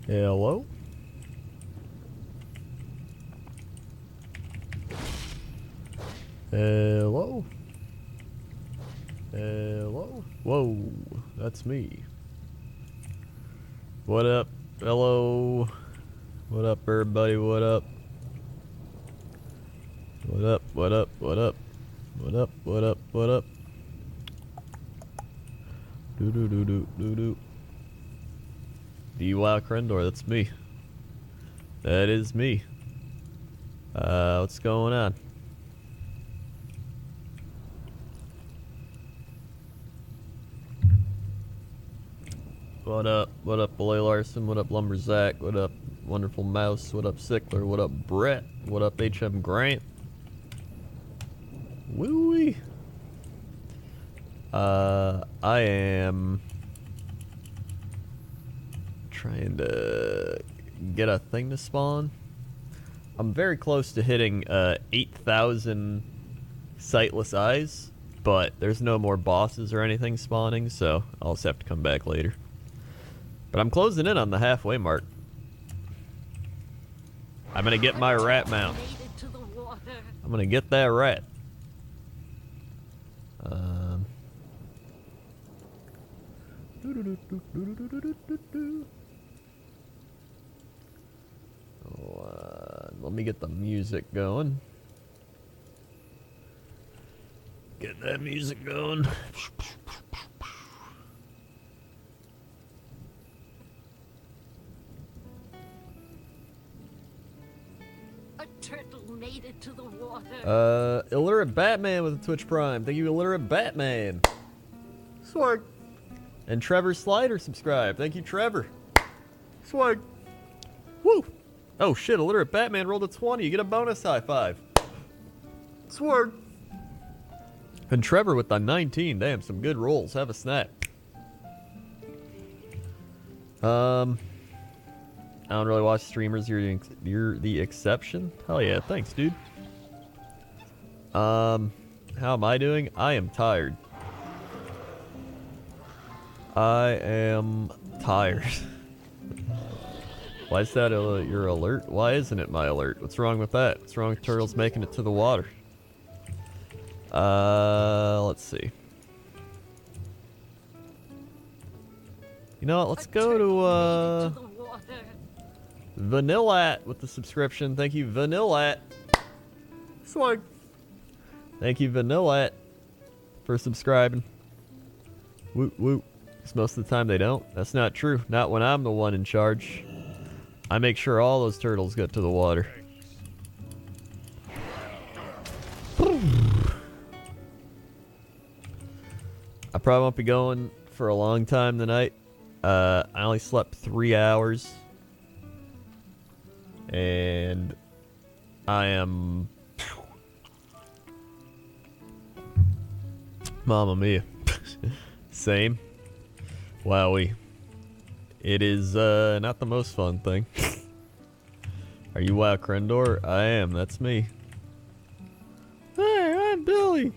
Hello? Hello? Hello? Whoa, that's me. What up? Hello? What up, everybody? What up? What up? What up? What up? What up? What up? What up? Do do do do do do. WoW Crendor, that's me. That is me. What's going on? What up? What up, Belay Larson? What up, Lumberzack? What up, Wonderful Mouse? What up, Sickler? What up, Brett? What up, HM Grant? Woo-wee. I am trying to get a thing to spawn. I'm very close to hitting 8,000 sightless eyes, but there's no more bosses or anything spawning, so I'll just have to come back later. But I'm closing in on the halfway mark. I'm gonna get my rat mount. I'm gonna get that rat. Let me get the music going. Get that music going. A turtle made it to the water. Illiterate Batman with a Twitch Prime. Thank you, Illiterate Batman. Swag. And Trevor Slider subscribed. Thank you, Trevor. Swag. Woo. Oh shit, Illiterate Batman rolled a 20. You get a bonus high five. Swag. And Trevor with the 19. Damn, some good rolls. Have a snap. I don't really watch streamers. You're the exception. Hell yeah, thanks, dude. How am I doing? I am tired. I am tired. Why is that your alert? Why isn't it my alert? What's wrong with that? What's wrong with turtles making it to the water? Let's see. You know what? Let's go to Vanillat with the subscription. Thank you, Vanillat. Swag. Thank you, Vanillat, for subscribing. Woot woot. Because most of the time they don't. That's not true. Not when I'm the one in charge. I make sure all those turtles get to the water. I probably won't be going for a long time tonight. I only slept 3 hours. And I am... Mamma mia. Same. Wowie. It is not the most fun thing. Are you WoW Crendor? I am, that's me. Hey, I'm Billy.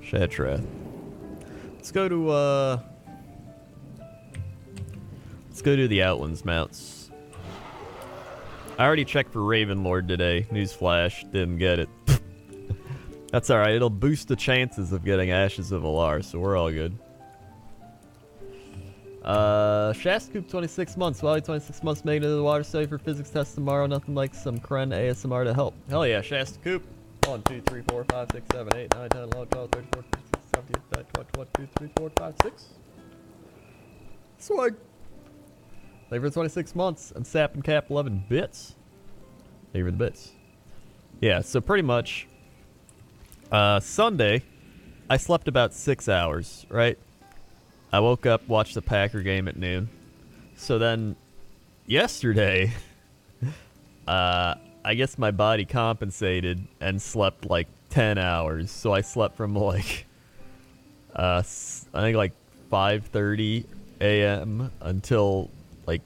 Shatra. Let's go to the Outlands mounts. I already checked for Ravenlord today. Newsflash, didn't get it. That's alright, it'll boost the chances of getting Ashes of Alar, so we're all good. Shastcoop 26 months. Wally 26 months making it to the water study for physics test tomorrow. Nothing like some Kren ASMR to help. Hell yeah, Shastcoop. 1, 2, 3, 4, 5, 6, 7, 8, 9, 10, 11, 12, 13, 14, 15, 16, 17, 18, 19, 20, 21, 2, 3, 4, 5, 6. Swag. Thank you for 26 months. And Sap and Cap 11 bits. Thank you for the bits. Yeah, so pretty much Sunday, I slept about 6 hours, right? I woke up, watched the Packer game at noon. So then, yesterday, I guess my body compensated and slept like 10 hours. So I slept from like, I think like 5:30 a.m. until like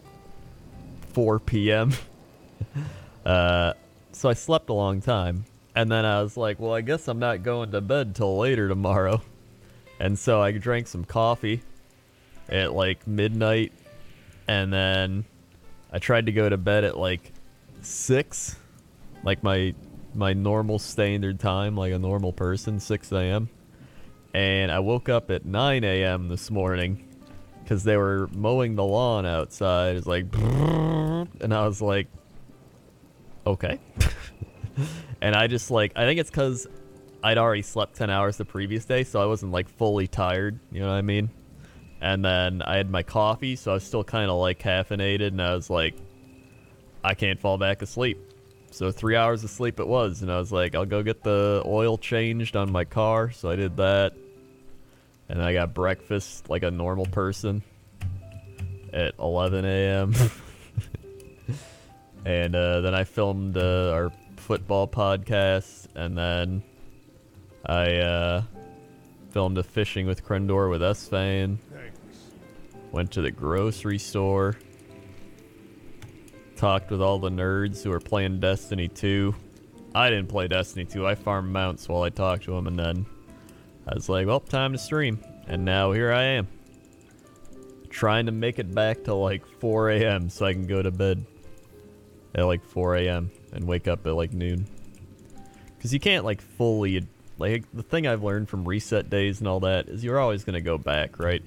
4 p.m. So I slept a long time. And then I was like, well, I guess I'm not going to bed till later tomorrow. And so I drank some coffee at like midnight And then I tried to go to bed at like 6, like my normal standard time, like a normal person, 6 a.m. And I woke up at 9 a.m. this morning because they were mowing the lawn outside. It's like, and I was like, okay. And I just like, I think it's because I'd already slept 10 hours the previous day, so I wasn't like fully tired, you know what I mean? And then I had my coffee, so I was still kind of like caffeinated, and I was like, I can't fall back asleep. So 3 hours of sleep it was, and I was like, I'll go get the oil changed on my car, so I did that. And I got breakfast like a normal person at 11 a.m. And then I filmed our football podcast, and then I filmed a fishing with Krendor with S-Fan. Went to the grocery store. Talked with all the nerds who are playing Destiny 2. I didn't play Destiny 2. I farmed mounts while I talked to them, and then I was like, well, time to stream. And now here I am. Trying to make it back to like 4 a.m. so I can go to bed at like 4 a.m. and wake up at like noon. Because you can't like fully... Like, the thing I've learned from reset days and all that is you're always going to go back, right?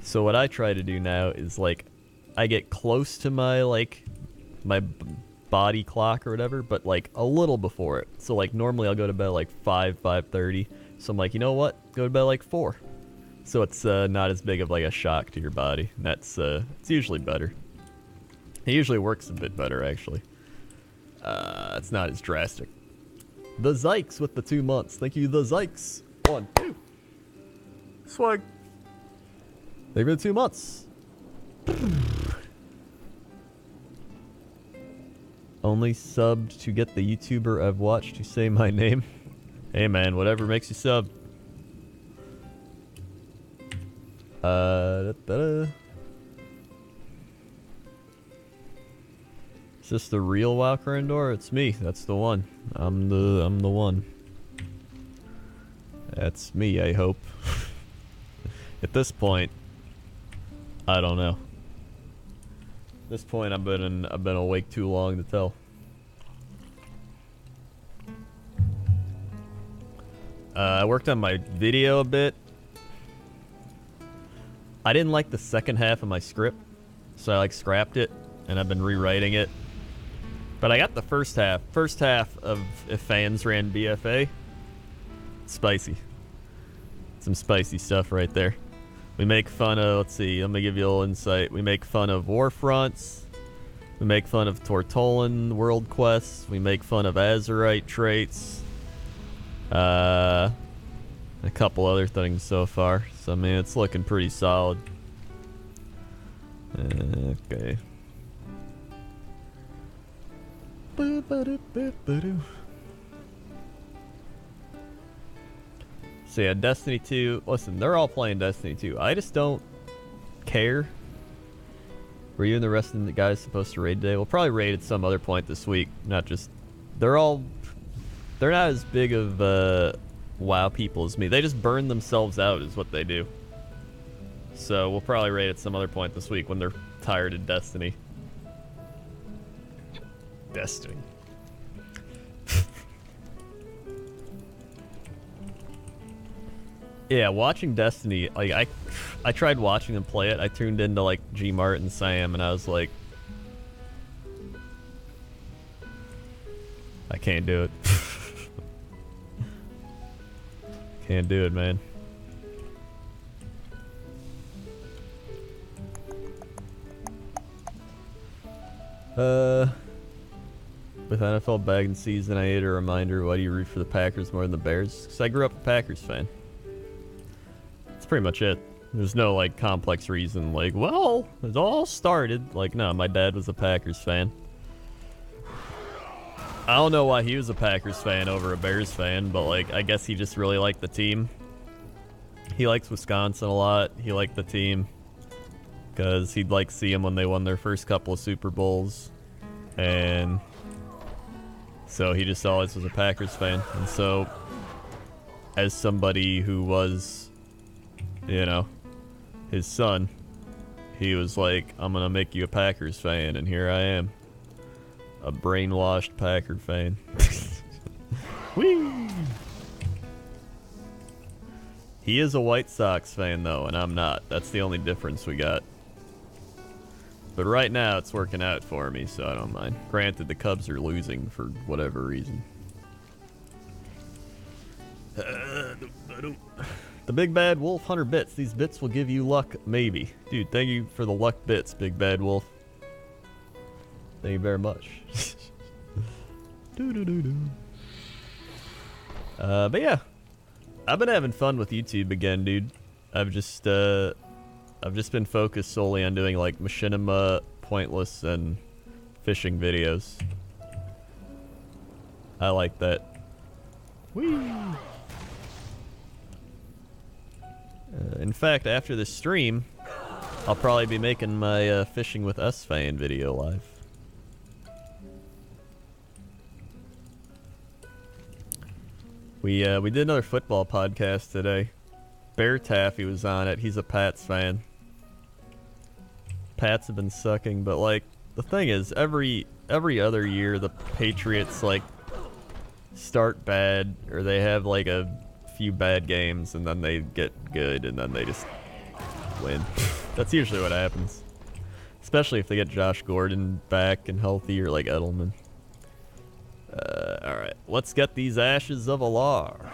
So what I try to do now is like, I get close to my like, my body clock or whatever, but like a little before it. So like normally I'll go to bed at like 5:30. So I'm like, you know what? Go to bed at like 4. So it's not as big of like a shock to your body. And that's it's usually better. It usually works a bit better actually. It's not as drastic. The Zykes with the 2 months. Thank you, the Zykes. 1, 2. Swag. They've been 2 months. Only subbed to get the YouTuber I've watched to say my name. Hey man, whatever makes you sub. Is this the real WoW Krendor? It's me. That's the one. I'm the one. That's me, I hope. At this point, I don't know. At this point, I've been awake too long to tell. I worked on my video a bit. I didn't like the second half of my script, so I like scrapped it, and I've been rewriting it. But I got the first half. First half of If Fans Ran BFA. Spicy. Some spicy stuff right there. We make fun of, let's see, let me give you a little insight. We make fun of Warfronts. We make fun of Tortolan world quests. We make fun of Azerite traits. A couple other things so far. So, I mean, it's looking pretty solid. Okay. So yeah, Destiny 2. Listen, they're all playing Destiny 2. I just don't care. Were you and the rest of the guys supposed to raid today? We'll probably raid at some other point this week. Not just... They're not as big of WoW people as me. They just burn themselves out is what they do. So we'll probably raid at some other point this week when they're tired of Destiny. Destiny. Yeah, watching Destiny, like I tried watching them play it. I tuned into like G-Mart and Sam, and I was like, I can't do it. Can't do it, man. With NFL bagging season, I need a reminder, why do you root for the Packers more than the Bears? Because I grew up a Packers fan. That's pretty much it. There's no, like, complex reason, like, well, it all started. Like, no, my dad was a Packers fan. I don't know why he was a Packers fan over a Bears fan, but, like, I guess he just really liked the team. He likes Wisconsin a lot. He liked the team because he'd, like, see them when they won their first couple of Super Bowls. And so he just always was a Packers fan. And so, as somebody who was, you know, his son, he was like, I'm gonna make you a Packers fan, and here I am. A brainwashed Packer fan. Whee! He is a White Sox fan, though, and I'm not. That's the only difference we got. But right now, it's working out for me, so I don't mind. Granted, the Cubs are losing for whatever reason. The Big Bad Wolf, 100 bits. These bits will give you luck, maybe. Dude, thank you for the luck bits, Big Bad Wolf. Thank you very much. But yeah, I've been having fun with YouTube again, dude. I've just been focused solely on doing like machinima, pointless, and fishing videos. I like that. Whee! In fact, after this stream, I'll probably be making my Fishing with Us fan video live. We did another football podcast today. Bear Taffy was on it. He's a Pats fan. Pats have been sucking, but like the thing is, every other year the Patriots like start bad, or they have like a few bad games and then they get good and then they just win. That's usually what happens. Especially if they get Josh Gordon back and healthy, or like Edelman. Alright, let's get these ashes of Alar.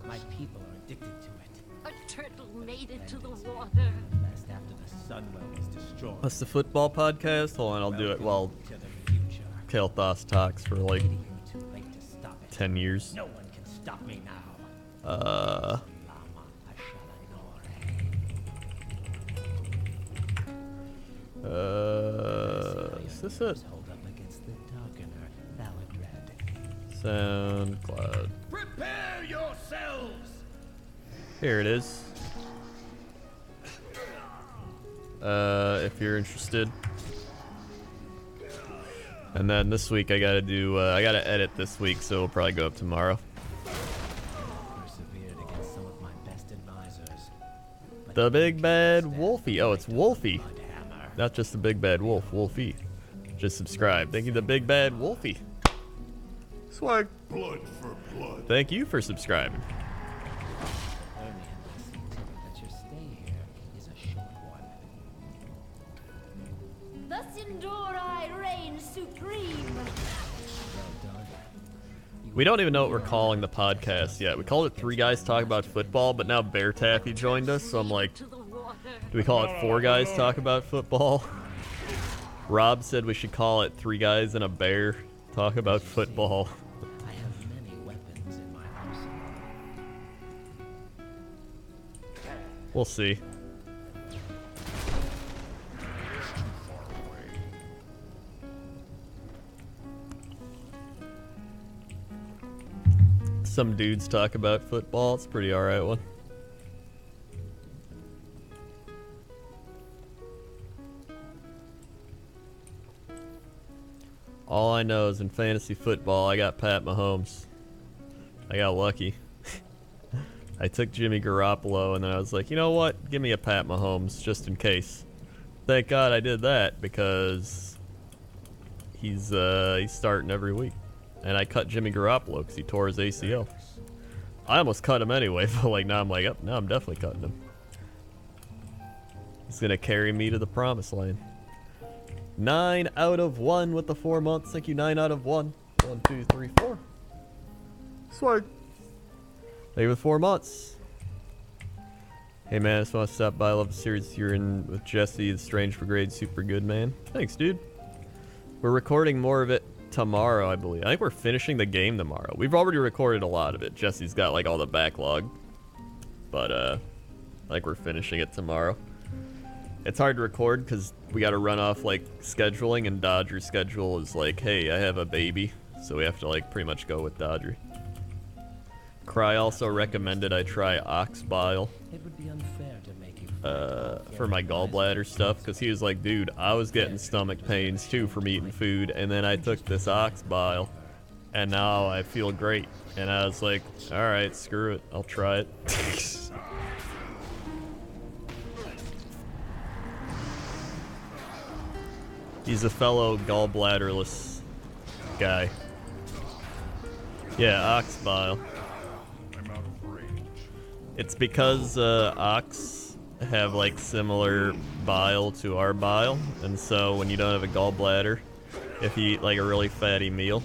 My people are addicted to it. A turtle made it to the water. Last after the Sunwell was destroyed. What's the football podcast? Hold on, I'll do it while To the future. Kalthos talks for like Too late to stop it. 10 years. No one can stop me now. Uh, is this it? Hold up against the darkener, Valadred. SoundCloud. Prepare yourselves! Here it is. If you're interested. And then this week I gotta do, I gotta edit this week, so it'll probably go up tomorrow. Persevered against some of my best advisors. The Big Bad Wolfie. Oh, it's Wolfie. Hammer. Not just the Big Bad Wolf, Wolfie. Just subscribe. Thank you, the Big Bad Wolfie. Swag. Blood for blood. Thank you for subscribing. Only unless you tell me that your stay here is a short one. Thus endure I reign supreme. Well done. We don't even know what we're calling the podcast yet. We called it Three Guys Talk About Football, but now Bear Taffy joined us, so I'm like, To the water. do we call it Four Guys Talk About Football? Rob said we should call it Three Guys and a Bear Talk About Football. I have many weapons in my arsenal. We'll see. Some dudes talk about football. It's a pretty alright one. All I know is in fantasy football, I got Pat Mahomes. I got lucky. I took Jimmy Garoppolo, and then I was like, you know what? Give me a Pat Mahomes, just in case. Thank God I did that, because he's starting every week. And I cut Jimmy Garoppolo because he tore his ACL. I almost cut him anyway, but like now I'm like, oh, now I'm definitely cutting him. He's gonna carry me to the promised land. 9 out of 1 with the 4 months. Thank you, 9 out of 1. 1, 2, 3, 4. Swag. Thank you for 4 months. Hey man, I just want to stop by. I love the series you're in with Jesse. The Strange Brigade, super good, man. Thanks, dude. We're recording more of it tomorrow, I believe. I think we're finishing the game tomorrow. We've already recorded a lot of it. Jesse's got like all the backlog. But I think we're finishing it tomorrow. It's hard to record because we got to run off like scheduling, and Dodger's schedule is like, hey, I have a baby, so we have to like pretty much go with Dodger. Cry also recommended I try ox bile It would be unfair to make you for my gallbladder stuff, because he was like, dude, I was getting stomach pains too from eating food, and then I took this ox bile and now I feel great. And I was like, alright, screw it, I'll try it. He's a fellow gallbladderless guy. Yeah, ox bile. I'm out of range. It's because ox have like similar bile to our bile, and so when you don't have a gallbladder, if you eat like a really fatty meal,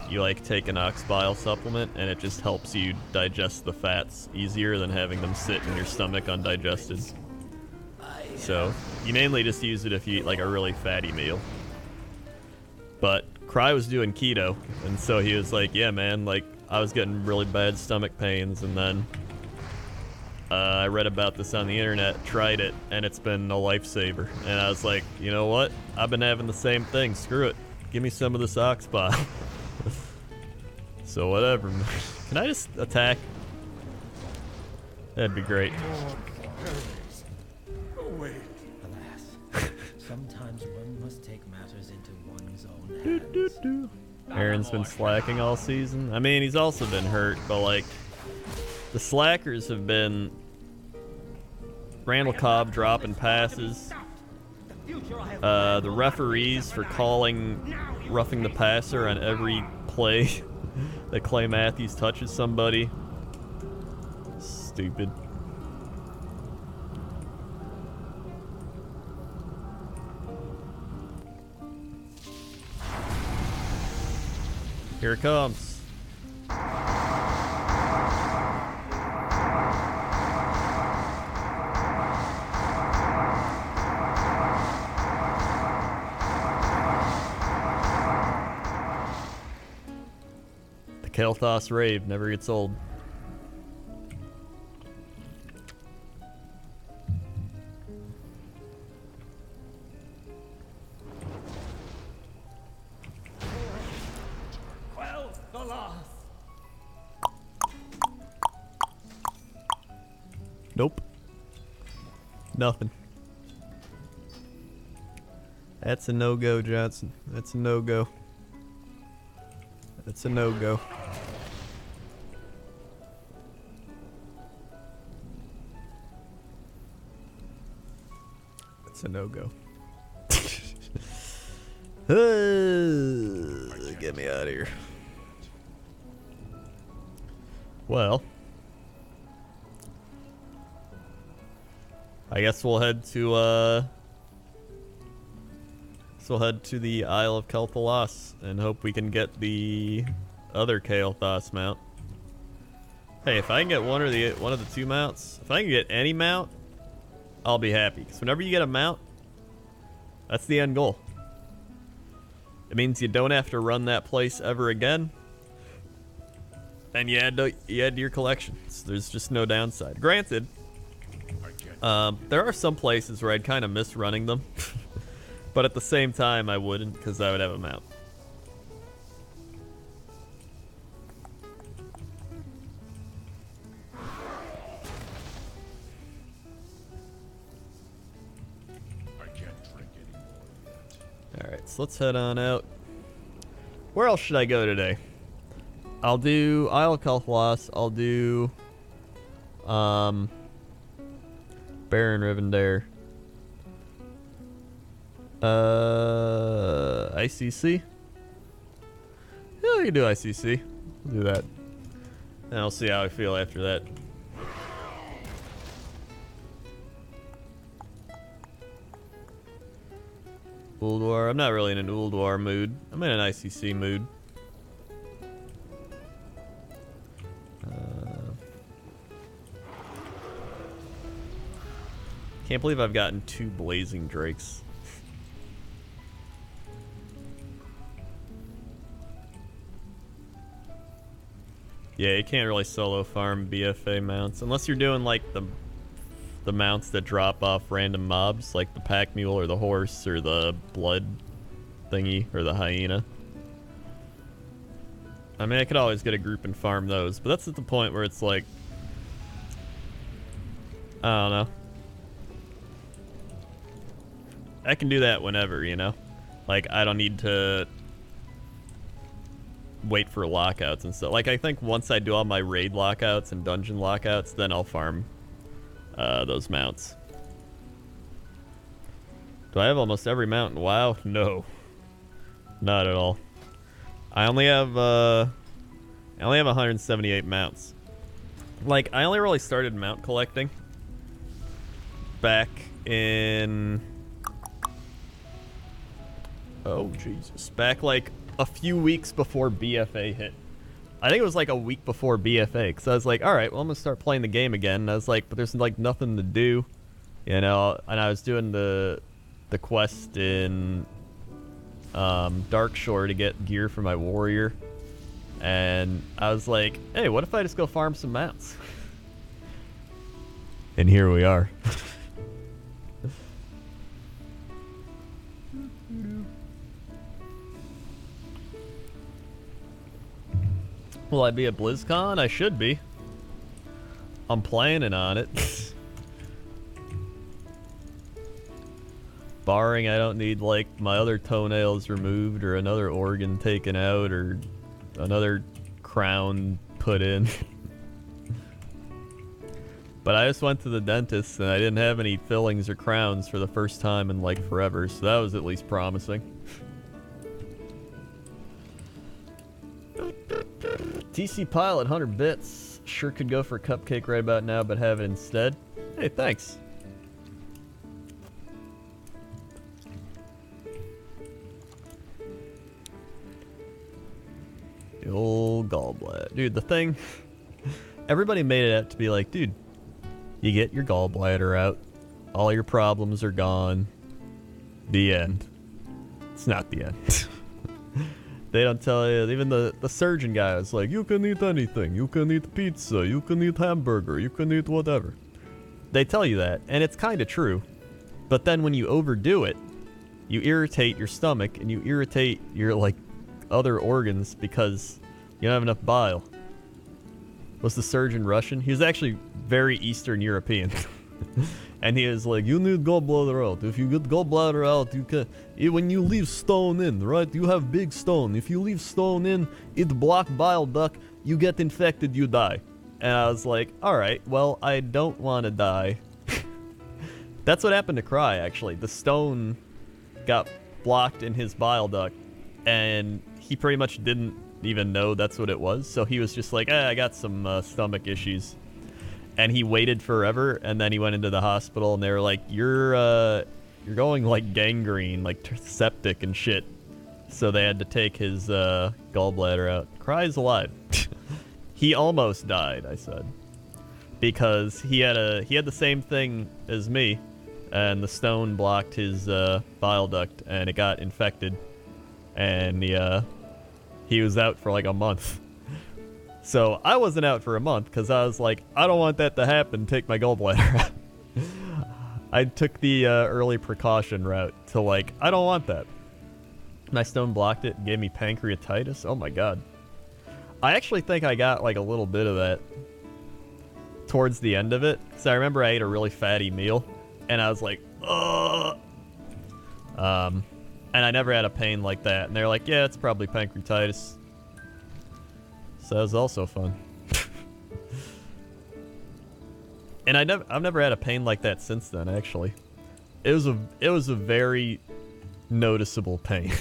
you like take an ox bile supplement, and it just helps you digest the fats easier than having them sit in your stomach undigested. So you mainly just use it if you eat like a really fatty meal. But Cry was doing keto, and so he was like, yeah man, like I was getting really bad stomach pains, and then I read about this on the internet, tried it, and it's been a lifesaver. And I was like, you know what? I've been having the same thing. Screw it. Give me some of this ox bile. So whatever. Can I just attack? That'd be great. Oh, wait. Alas, sometimes one must take matters into one's own hands. Aaron's been slacking all season. I mean, he's also been hurt, but like, the slackers have been Randall Cobb dropping passes, the referees for calling roughing the passer on every play that Clay Matthews touches somebody. Stupid. Here it comes. The Kael'thas rave never gets old. Nope. Nothing. That's a no-go, Johnson. That's a no-go. That's a no-go. That's a no-go. Get me out of here. Well, I guess we'll head to the Isle of Kel'Thalas and hope we can get the other Kael'thas mount. Hey, if I can get one of the two mounts, if I can get any mount, I'll be happy. Because whenever you get a mount, that's the end goal. It means you don't have to run that place ever again, and you add to your collection. So there's just no downside. Granted, there are some places where I'd kind of miss running them, but at the same time I wouldn't, because I would have a mount. Alright, so let's head on out. Where else should I go today? I'll do Isle of Kel'Thalas. I'll do Baron Rivendare. ICC? Yeah, I can do ICC. I'll do that. And I'll see how I feel after that. Ulduar. I'm not really in an Ulduar mood. I'm in an ICC mood. Can't believe I've gotten 2 Blazing Drakes. Yeah, you can't really solo farm BFA mounts unless you're doing like the mounts that drop off random mobs, like the pack mule or the horse or the blood thingy or the hyena. I mean, I could always get a group and farm those, but that's at the point where it's like, I don't know. I can do that whenever, you know? Like, I don't need to wait for lockouts and stuff. Like, I think once I do all my raid lockouts and dungeon lockouts, then I'll farm those mounts. Do I have almost every mount in WoW? No. Not at all. I only have 178 mounts. Like, I only really started mount collecting back in... Oh, Jesus. Back, like, a few weeks before BFA hit. I think it was, like, a week before BFA, because I was like, alright, well, I'm going to start playing the game again. And I was like, but there's, like, nothing to do, you know? And I was doing the quest in Darkshore to get gear for my warrior. And I was like, hey, what if I just go farm some mounts? And here we are. Will I be at BlizzCon? I should be. I'm planning on it. Barring I don't need, like, my other toenails removed or another organ taken out or another crown put in. But I just went to the dentist and I didn't have any fillings or crowns for the first time in, like, forever, so that was at least promising. TC Pilot, 100 bits. Sure could go for a cupcake right about now, but have it instead. Hey, thanks. The old gallbladder. Dude, the thing... Everybody made it out to be like, dude, you get your gallbladder out. All your problems are gone. The end. It's not the end. They don't tell you. Even the surgeon guy was like, you can eat anything. You can eat pizza. You can eat hamburger. You can eat whatever. They tell you that, and it's kind of true. But then when you overdo it, you irritate your stomach, and you irritate your, like, other organs because you don't have enough bile. Was the surgeon Russian? He was actually very Eastern European. And he was like, you need gallbladder out. If you get gallbladder out, you can... When you leave stone in, right? You have big stone. If you leave stone in, it block bile duct. You get infected, you die. And I was like, alright, well, I don't want to die. That's what happened to Cry, actually. The stone got blocked in his bile duct. And he pretty much didn't even know that's what it was. So he was just like, I got some stomach issues. And he waited forever, and then he went into the hospital, and they were like, you're going, like, gangrene, like, septic and shit. So they had to take his gallbladder out. Cry's alive. He almost died, I said. Because he had the same thing as me, and the stone blocked his bile duct, and it got infected. And he was out for, like, a month. So I wasn't out for a month because I was like, I don't want that to happen. Take my gallbladder out. I took the early precaution route to, like, I don't want that. My stone blocked it and gave me pancreatitis. Oh my god. I actually think I got, like, a little bit of that towards the end of it. So I remember I ate a really fatty meal and I was like, ugh. And I never had a pain like that. And they're like, yeah, it's probably pancreatitis. So that was also fun. And I've never had a pain like that since then, actually. It was a very noticeable pain.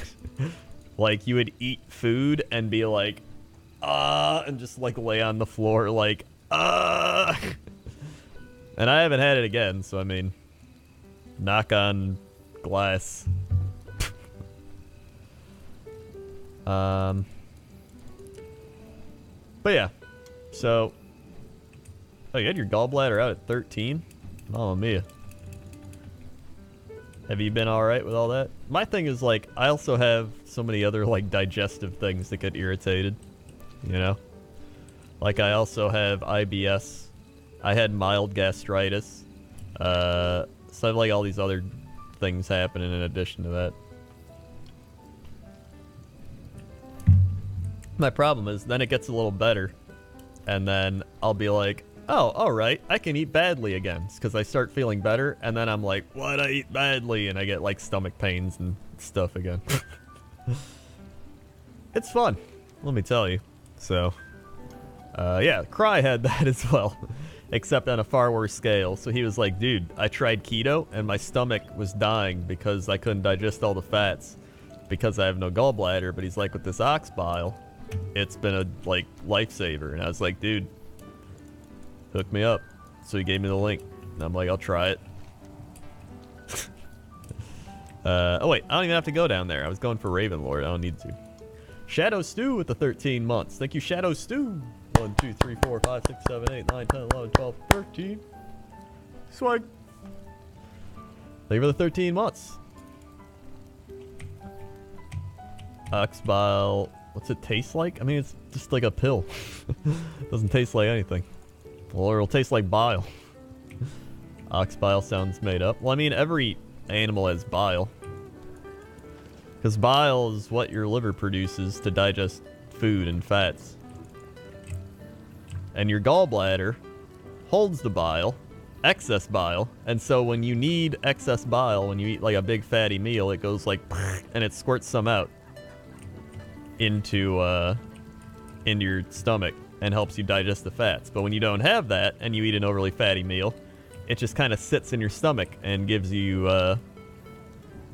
Like, you would eat food and be like, and just, like, lay on the floor like, And I haven't had it again, so I mean, knock on glass. But yeah, so... Oh, you had your gallbladder out at 13? Mamma mia. Have you been alright with all that? My thing is, like, I also have so many other, like, digestive things that get irritated. You know? Like, I also have IBS. I had mild gastritis. So I have, like, all these other things happening in addition to that. My problem is, then it gets a little better, and then I'll be like, oh, alright, I can eat badly again, because I start feeling better, and then I'm like, why'd I eat badly? And I get, like, stomach pains and stuff again. It's fun, let me tell you. So, yeah, Cry had that as well. except on a far worse scale. So he was like, dude, I tried keto and my stomach was dying because I couldn't digest all the fats because I have no gallbladder. But he's like, with this ox bile, it's been a like lifesaver. And I was like, dude, hook me up. So he gave me the link and I'm like, I'll try it. Oh wait, I don't even have to go down there. I was going for Ravenlord. I don't need to. Shadow Stew with the 13 months. Thank you, Shadow Stew. 1, 2, 3, 4, 5, 6, 7, 8, 9, 10, 11, 12, 13. Swag. Thank you for the 13 months. Ox bile. What's it taste like? I mean, it's just like a pill. Doesn't taste like anything. Or it'll taste like bile. Ox bile sounds made up. Well, I mean, every animal has bile. Because bile is what your liver produces to digest food and fats. And your gallbladder holds the bile, excess bile, and so when you need excess bile, when you eat like a big fatty meal, it goes like, and it squirts some out into your stomach and helps you digest the fats. But when you don't have that and you eat an overly fatty meal, it just kind of sits in your stomach and gives you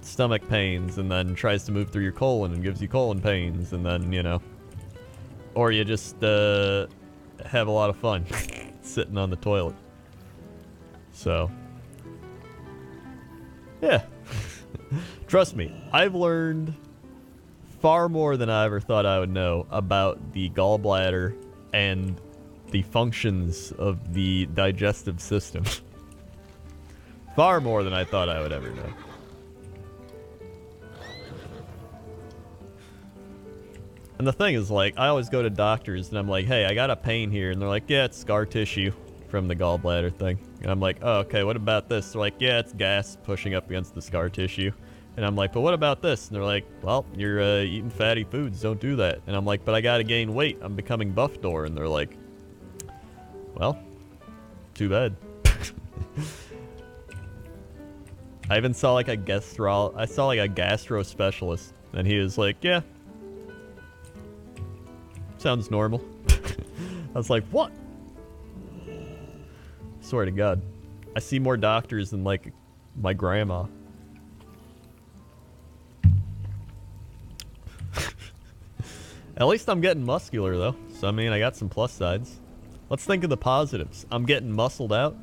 stomach pains, and then tries to move through your colon and gives you colon pains, and then, you know, or you just have a lot of fun sitting on the toilet. So, yeah. Trust me, I've learned far more than I ever thought I would know about the gallbladder and the functions of the digestive system. Far more than I thought I would ever know. And the thing is, like, I always go to doctors and I'm like, hey, I got a pain here. And they're like, yeah, it's scar tissue from the gallbladder thing. And I'm like, oh, okay, what about this? They're like, yeah, it's gas pushing up against the scar tissue. And I'm like, but what about this? And they're like, well, you're eating fatty foods. Don't do that. And I'm like, but I got to gain weight. I'm becoming buff door. And they're like, well, too bad. I even saw like a gastro specialist. And he was like, yeah. Sounds normal. I was like, what? Swear to God. I see more doctors than, like, my grandma. At least I'm getting muscular, though. So, I mean, I got some plus sides. Let's think of the positives. I'm getting muscled out.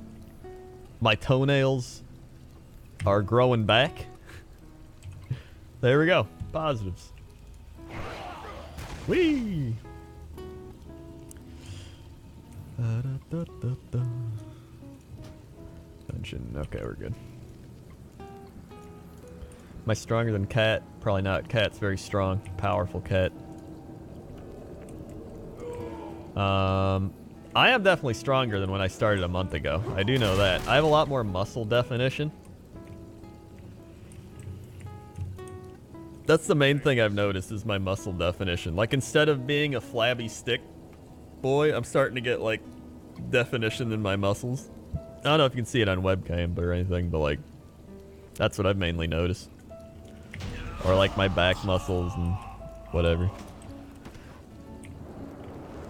My toenails are growing back. There we go. Positives. Whee! Dungeon. Okay, we're good. Am I stronger than Cat? Probably not. Cat's very strong. Powerful Cat. I am definitely stronger than when I started a month ago. I do know that. I have a lot more muscle definition. That's the main thing I've noticed is my muscle definition. Like, instead of being a flabby stick boy, I'm starting to get, like, definition in my muscles. I don't know if you can see it on webcam or anything, but, like, that's what I've mainly noticed. Or, like, my back muscles and whatever.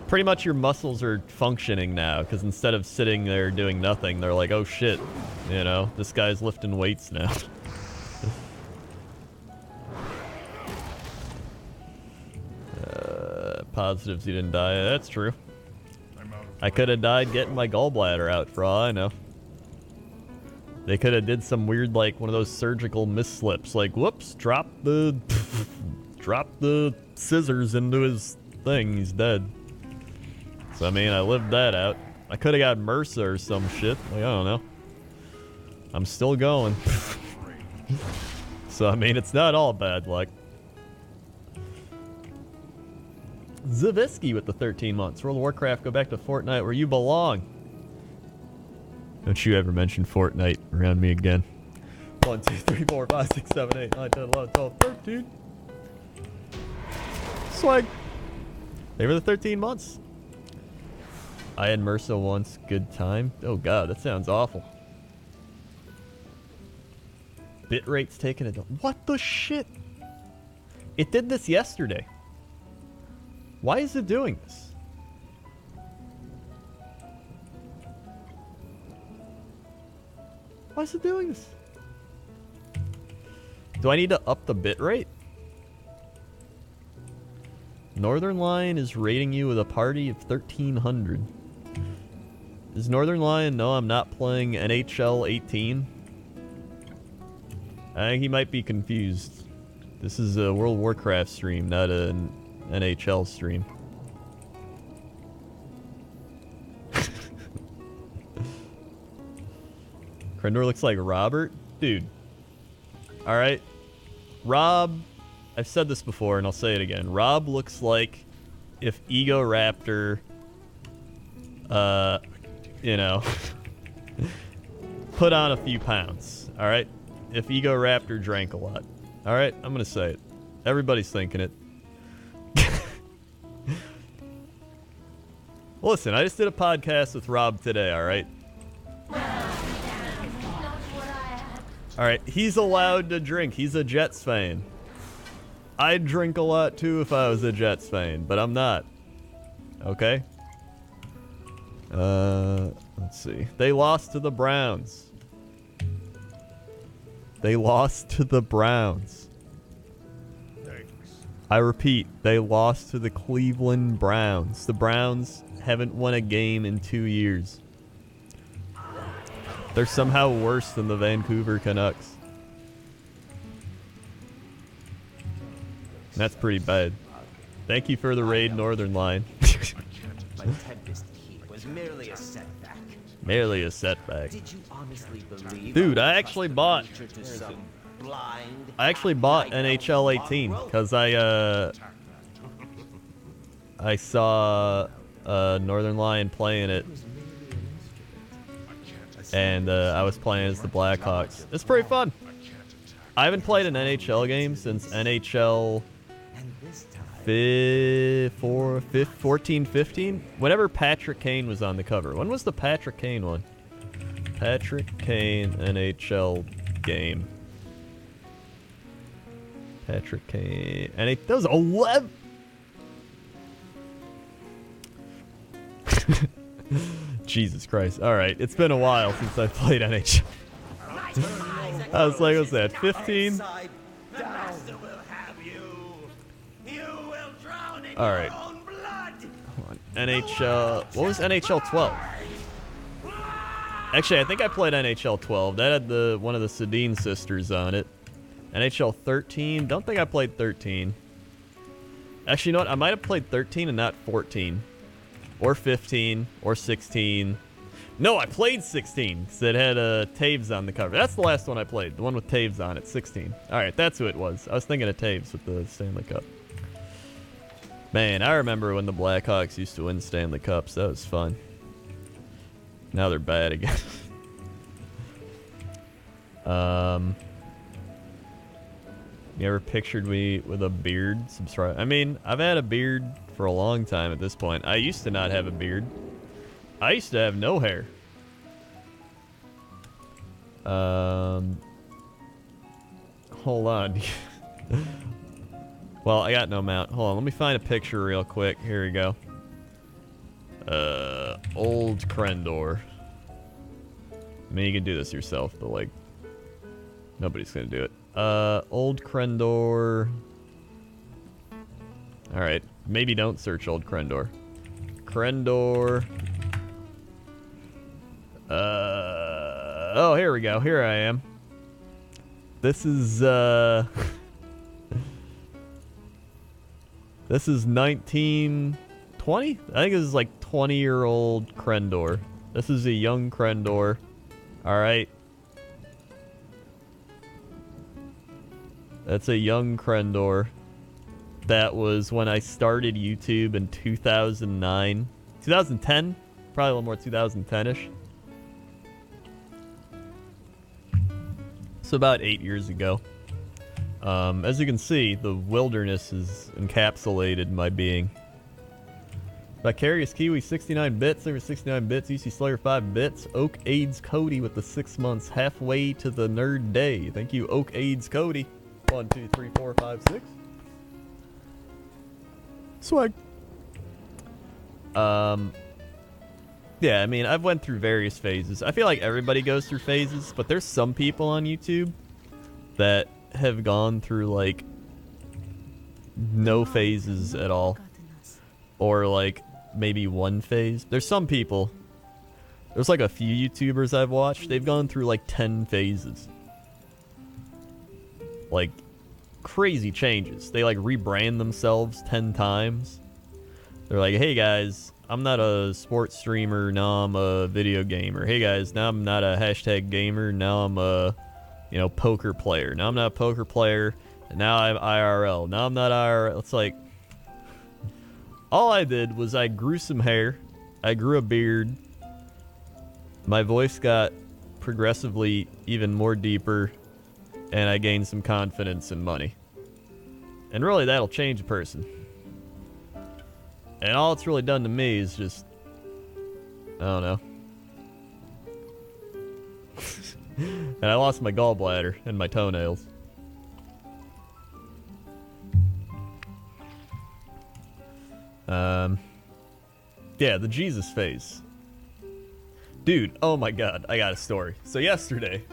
Pretty much your muscles are functioning now, because instead of sitting there doing nothing, they're like, oh shit, you know, this guy's lifting weights now. Positives, you didn't die. That's true. I could have died getting my gallbladder out for all I know. They could have did some weird, like, one of those surgical misslips, like, whoops, drop the scissors into his thing, he's dead. So, I mean, I lived that out. I could have got MRSA or some shit. Like, I don't know. I'm still going. So, I mean, it's not all bad luck. Zavisky with the 13 months. World of Warcraft, go back to Fortnite where you belong. Don't you ever mention Fortnite around me again. 1, 2, 3, 4, 5, 6, 7, 8, 9, 10, 11, 12, 13. Swag. They were the 13 months. I had MRSA once. Good time. Oh god, that sounds awful. Bitrate's taking it. What the shit? It did this yesterday. Why is it doing this? Why is it doing this? Do I need to up the bitrate? Northern Lion is rating you with a party of 1,300. Is Northern Lion know I'm not playing NHL 18? I think he might be confused. This is a World of Warcraft stream, not an NHL stream. Krendor looks like Robert? Dude. Alright. Rob, I've said this before and I'll say it again. Rob looks like if Ego Raptor, you know, put on a few pounds. Alright? If Ego Raptor drank a lot. Alright? I'm gonna say it. Everybody's thinking it. Listen, I just did a podcast with Rob today, alright? Alright, he's allowed to drink. He's a Jets fan. I'd drink a lot too if I was a Jets fan, but I'm not. Okay? Let's see. They lost to the Browns. They lost to the Browns. Thanks. I repeat, they lost to the Cleveland Browns. The Browns haven't won a game in 2 years. They're somehow worse than the Vancouver Canucks. That's pretty bad. Thank you for the raid, Northern Line. My tempest heat was merely a setback. Merely a setback. Did you honestly believe? Dude, I actually bought NHL 18 because I saw Northern Lion playing it. And I was playing as the Blackhawks. It's pretty fun. I haven't played an NHL game since NHL 14-15. Whenever Patrick Kane was on the cover. When was the Patrick Kane one? Patrick Kane NHL game. Patrick Kane. And that was 11. Jesus Christ. Alright, it's been a while since I played NHL. I was like, what's that, 15? Alright. Hold on. NHL... What was NHL 12? Actually, I think I played NHL 12. That had one of the Sedin sisters on it. NHL 13? Don't think I played 13. Actually, you know what? I might have played 13 and not 14. Or 15, or 16. No, I played 16, because it had Taves on the cover. That's the last one I played, the one with Taves on it, 16. Alright, that's who it was. I was thinking of Taves with the Stanley Cup. Man, I remember when the Blackhawks used to win Stanley Cups. That was fun. Now they're bad again. You ever pictured me with a beard? Subscribe. I mean, I've had a beard for a long time at this point. I used to not have a beard. I used to have no hair. Hold on. Well, I got no mount. Hold on, let me find a picture real quick. Here we go. Old Krendor. I mean, you can do this yourself, but like, nobody's gonna do it. Old Krendor. Alright, maybe don't search Old Krendor. Krendor. Oh, here we go. Here I am. This is, this is 1920? I think this is like 20-year-old Krendor. This is a young Krendor. Alright. That's a young Krendor. That was when I started YouTube in 2009. 2010? Probably a little more 2010-ish. So about 8 years ago. As you can see, the wilderness has encapsulated my being. Vicarious Kiwi, 69 bits. Over 69 bits. UC Slayer, 5 bits. Oak AIDS Cody with the 6 months. Halfway to the nerd day. Thank you, Oak AIDS Cody. 1, 2, 3, 4, 5, 6. Swag. Yeah, I mean, I've went through various phases. I feel like everybody goes through phases, but there's some people on YouTube that have gone through, like, no phases at all. Or, like, maybe one phase. There's some people. There's, like, a few YouTubers I've watched. They've gone through, like, 10 phases. Like, crazy changes. They, like, rebrand themselves 10 times. They're like, hey, guys, I'm not a sports streamer, now I'm a video gamer. Hey, guys, now I'm not a hashtag gamer, now I'm a, you know, poker player. Now I'm not a poker player, and now I'm IRL. Now I'm not IRL. It's like, all I did was I grew some hair, I grew a beard, my voice got progressively even more deeper, and I gained some confidence and money. And really, that'll change a person. And all it's really done to me is just, I don't know. And I lost my gallbladder and my toenails. Yeah, the Jesus phase. Dude, oh my god, I got a story. So yesterday,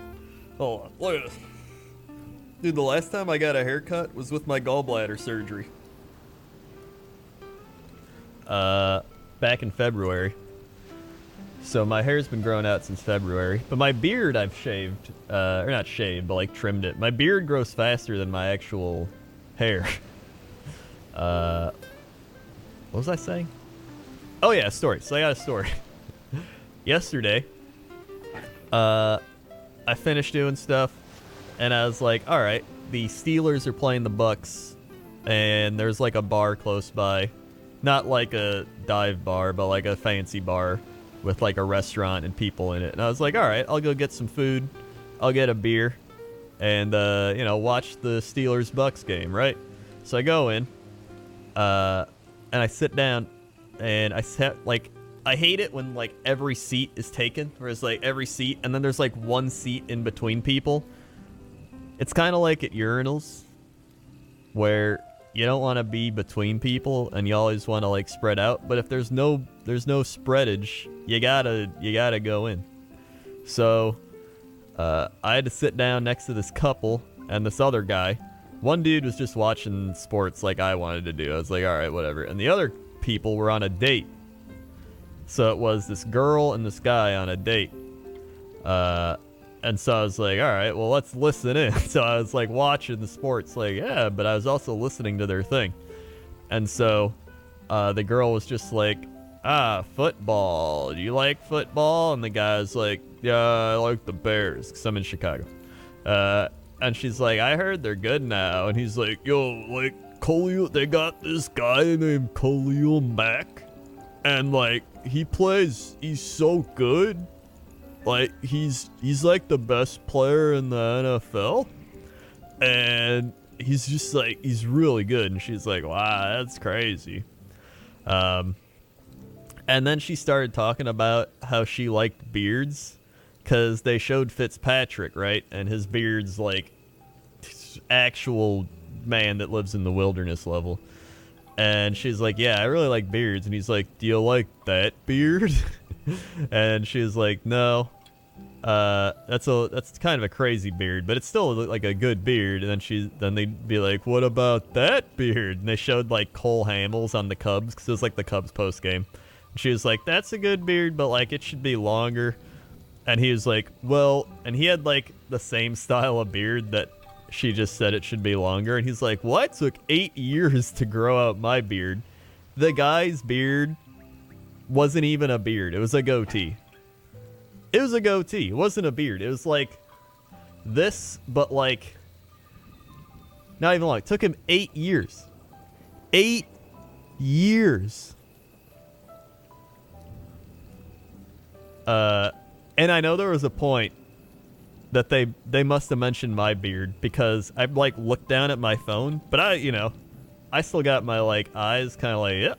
hold on, look at this. Dude, the last time I got a haircut was with my gallbladder surgery. Back in February. So my hair's been growing out since February, but my beard I've shaved, or not shaved, but like trimmed it. My beard grows faster than my actual hair. What was I saying? Oh yeah, story. So I got a story. Yesterday, I finished doing stuff, and I was like, all right, the Steelers are playing the Bucks, and there's like a bar close by. Not like a dive bar, but like a fancy bar with like a restaurant and people in it. And I was like, all right, I'll go get some food. I'll get a beer and, you know, watch the Steelers-Bucks game, right? So I go in, and I sit down, and I sat, like, I hate it when, like, every seat is taken, whereas, like, every seat, and then there's, like, one seat in between people. It's kind of like at urinals, where you don't want to be between people, and you always want to, like, spread out. But if there's no spreadage, you gotta go in. So, I had to sit down next to this couple and this other guy. One dude was just watching sports like I wanted to do. I was like, all right, whatever. And the other people were on a date. So it was this girl and this guy on a date. And so I was like, all right, well, let's listen in. So I was like watching the sports, like, yeah, but I was also listening to their thing. And so the girl was just like, football. Do you like football? And the guy's like, yeah, I like the Bears, because I'm in Chicago. And she's like, I heard they're good now. And he's like, yo, like, Khalil, they got this guy named Khalil Mack. And, like, he's so good. Like, he's like the best player in the NFL. And he's just like, he's really good. And she's like, wow, that's crazy. And then she started talking about how she liked beards. Because they showed Fitzpatrick, right? And his beard's like actual man that lives in the wilderness level. And she's like, yeah, I really like beards. And he's like, do you like that beard? And she's like, no. That's kind of a crazy beard, but it's still like a good beard. And then they'd be like, what about that beard? And they showed like Cole Hamels on the Cubs, because it was like the Cubs post game. And she was like, that's a good beard, but like it should be longer. And he was like, well, and he had like the same style of beard that she just said it should be longer. And he's like, well, it took 8 years to grow out my beard. The guy's beard wasn't even a beard. It was a goatee. It was a goatee. It wasn't a beard. It was like this, but like not even long. It took him 8 years. 8 years. And I know there was a point that they must have mentioned my beard, because I like looked down at my phone, but I still got my like eyes kind of like, yeah.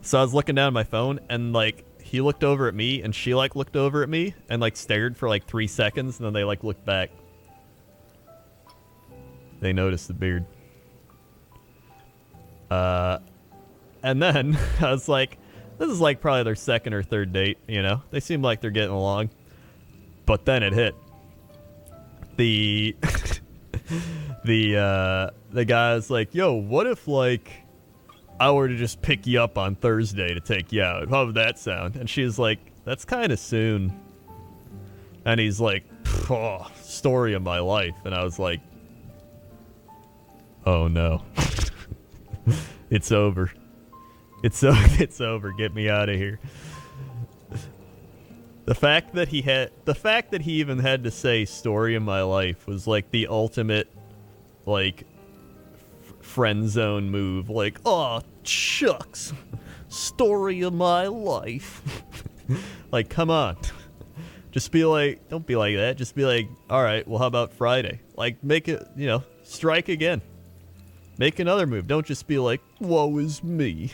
So I was looking down at my phone, and like he looked over at me, and she like looked over at me and like stared for like 3 seconds, and then they like looked back. They noticed the beard. And then I was like, This is like probably their second or third date, you know? They seem like they're getting along. But then it hit. The the guy's like, yo, what if like I were to just pick you up on Thursday to take you out? How would that sound? And she's like, that's kind of soon. And he's like, oh, story of my life. And I was like, oh no. It's over. It's over. Get me out of here. The fact that he even had to say story of my life was like the ultimate like friend zone move. Like, oh shucks. Story of my life. Like, come on. Just be like, don't be like that. Just be like, all right, well, how about Friday? Like, make it, you know, strike again. Make another move. Don't just be like, woe is me.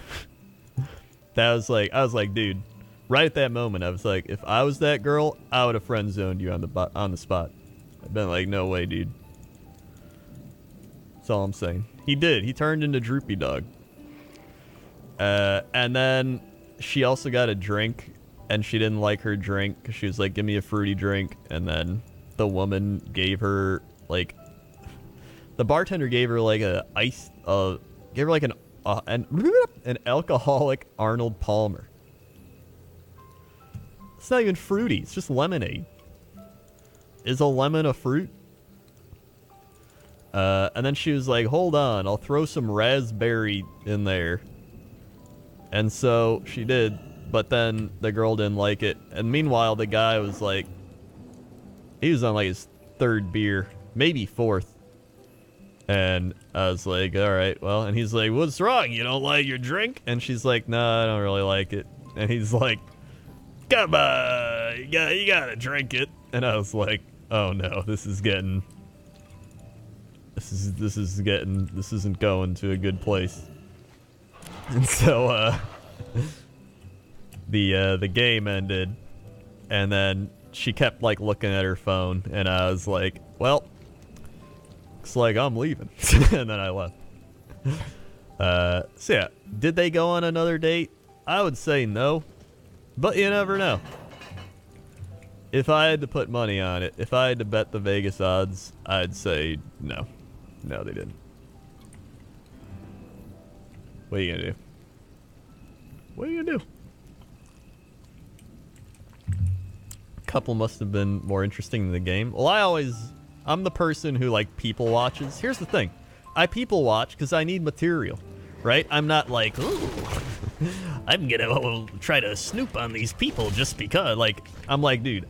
I was like, dude, right at that moment, I was like, if I was that girl, I would have friend zoned you on the spot. I've been like, no way, dude. That's all I'm saying. He did. He turned into Droopy Dog. And then she also got a drink, and she didn't like her drink because she was like, give me a fruity drink. And then the woman gave her like, the bartender gave her like gave her like an alcoholic Arnold Palmer. It's not even fruity. It's just lemonade. Is a lemon a fruit? And then she was like, hold on, I'll throw some raspberry in there. And so she did, but then the girl didn't like it. And meanwhile, the guy was like, he was on like his third beer, maybe fourth. And I was like, all right, well, and he's like, what's wrong? You don't like your drink? And she's like, no, I don't really like it. And he's like, come on, you gotta drink it. And I was like, oh no, this isn't going to a good place. And so, the game ended, and then she kept like looking at her phone, and I was like, well, looks like I'm leaving. And then I left. So yeah, did they go on another date? I would say no, but you never know. If I had to put money on it, if I had to bet the Vegas odds, I'd say no. No, they didn't. What are you gonna do? What are you gonna do? Couple must have been more interesting than the game. Well, I'm the person who like people watches. Here's the thing. I people watch because I need material, right? I'm not like, ooh, I'm gonna try to snoop on these people just because. Like, I'm like, dude,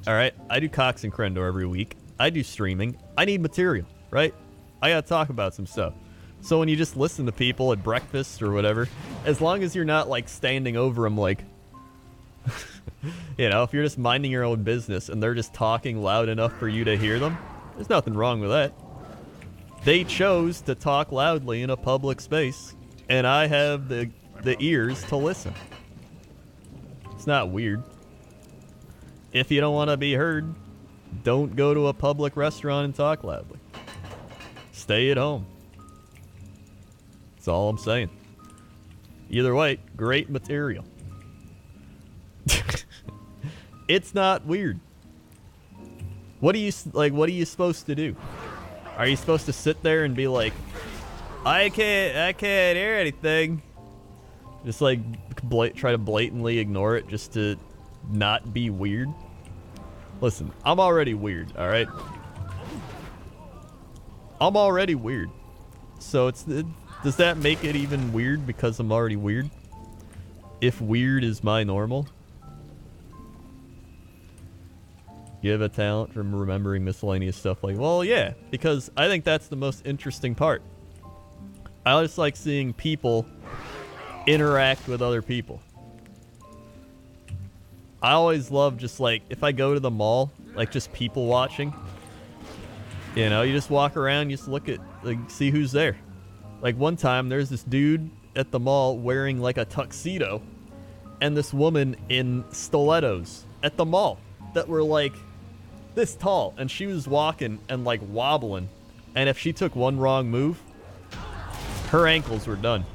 all right, I do Cox and Crendor every week. I do streaming. I need material, right? I gotta talk about some stuff. So when you just listen to people at breakfast or whatever, as long as you're not like standing over them like, you know, if you're just minding your own business and they're just talking loud enough for you to hear them, there's nothing wrong with that. They chose to talk loudly in a public space, and I have the ears to listen. It's not weird. If you don't want to be heard, don't go to a public restaurant and talk loudly. Stay at home. That's all I'm saying. Either way, great material. It's not weird. What are you supposed to do? Are you supposed to sit there and be like, I can't hear anything? Just like try to blatantly ignore it just to not be weird? Listen, I'm already weird, all right? I'm already weird. So does that make it even weird because I'm already weird? If weird is my normal? You have a talent from remembering miscellaneous stuff like, well, yeah, because I think that's the most interesting part. I just like seeing people interact with other people. I always love just like, if I go to the mall, like just people watching. You know, you just walk around, you just look at, like, see who's there. Like one time, there's this dude at the mall wearing like a tuxedo, and this woman in stilettos at the mall that were like this tall, and she was walking and like wobbling, and if she took one wrong move, her ankles were done.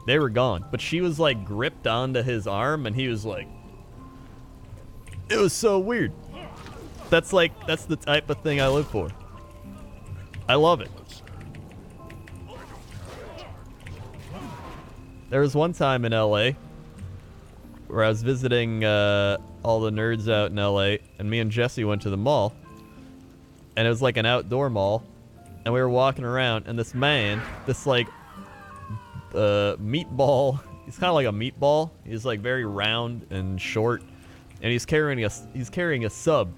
They were gone. But she was like gripped onto his arm and he was like... It was so weird. That's the type of thing I live for. I love it. There was one time in LA where I was visiting all the nerds out in LA, and me and Jesse went to the mall, and it was like an outdoor mall, and we were walking around, and this man, this like meatball, he's kind of like a meatball. He's like very round and short, and he's carrying a sub,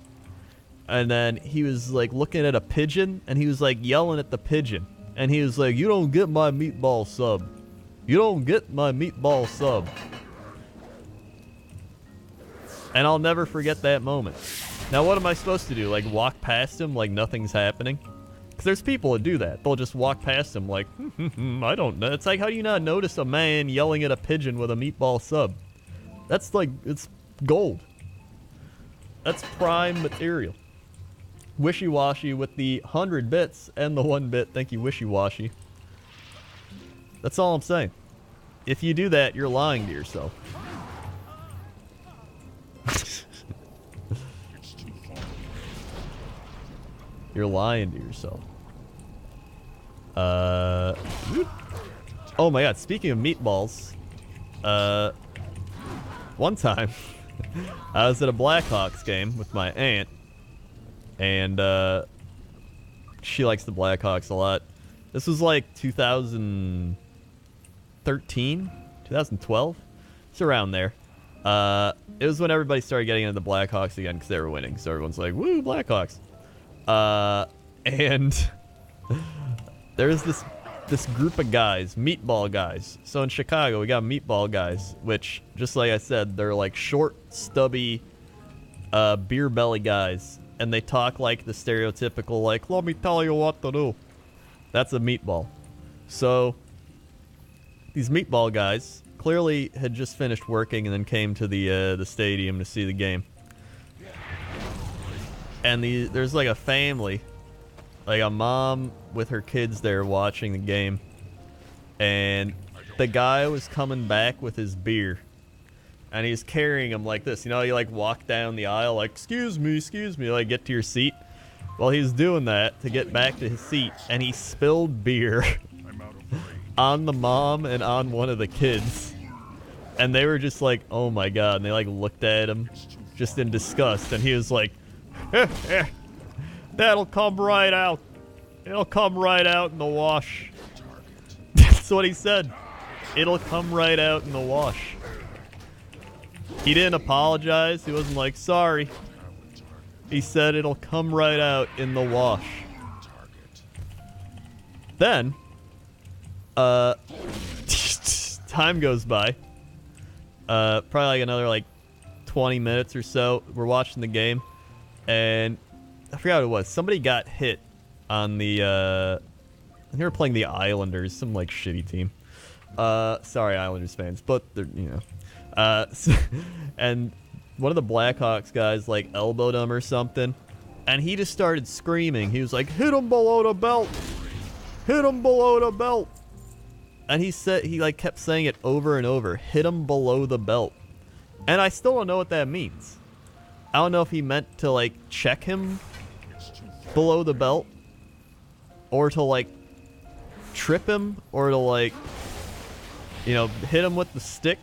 and then he was like looking at a pigeon, and he was like yelling at the pigeon, and he was like, "You don't get my meatball sub. You don't get my meatball sub." And I'll never forget that moment. Now, what am I supposed to do? Like, walk past him like nothing's happening? Because there's people that do that. They'll just walk past him like, I don't know. It's like, how do you not notice a man yelling at a pigeon with a meatball sub? That's like, it's gold. That's prime material. Wishy-washy with the 100 bits and the 1 bit. Thank you, Wishy-washy. That's all I'm saying. If you do that, you're lying to yourself. You're lying to yourself. Oh my god, speaking of meatballs, one time I was at a Blackhawks game with my aunt, and she likes the Blackhawks a lot. This was like 2013, 2012. It's around there. It was when everybody started getting into the Blackhawks again because they were winning. So everyone's like, "Woo, Blackhawks!" And there's this group of guys, meatball guys. So in Chicago, we got meatball guys, which, just like I said, they're like short, stubby, beer belly guys, and they talk like the stereotypical, like, "Let me tell you what to do." That's a meatball. So these meatball guys clearly had just finished working and then came to the stadium to see the game. And there's like a family, like a mom with her kids there watching the game. And the guy was coming back with his beer. And he's carrying him like this. You know, you like walk down the aisle like, excuse me, like get to your seat. Well, he's doing that to get back to his seat. And he spilled beer on the mom and on one of the kids. And they were just like, oh my god. And they like looked at him just in disgust. And he was like, that'll come right out. It'll come right out in the wash. That's what he said. It'll come right out in the wash. He didn't apologize. He wasn't like, sorry. He said it'll come right out in the wash. Then, time goes by. Probably like another like 20 minutes or so. We're watching the game. And I forgot what it was. Somebody got hit on the, they were playing the Islanders, some like shitty team. Sorry Islanders fans, but they're, you know. And one of the Blackhawks guys like elbowed him or something. And he just started screaming. He was like, hit him below the belt. Hit him below the belt. And he like kept saying it over and over. Hit him below the belt. And I still don't know what that means. I don't know if he meant to, like, check him below the belt, or to, like, trip him, or to, like, you know, hit him with the stick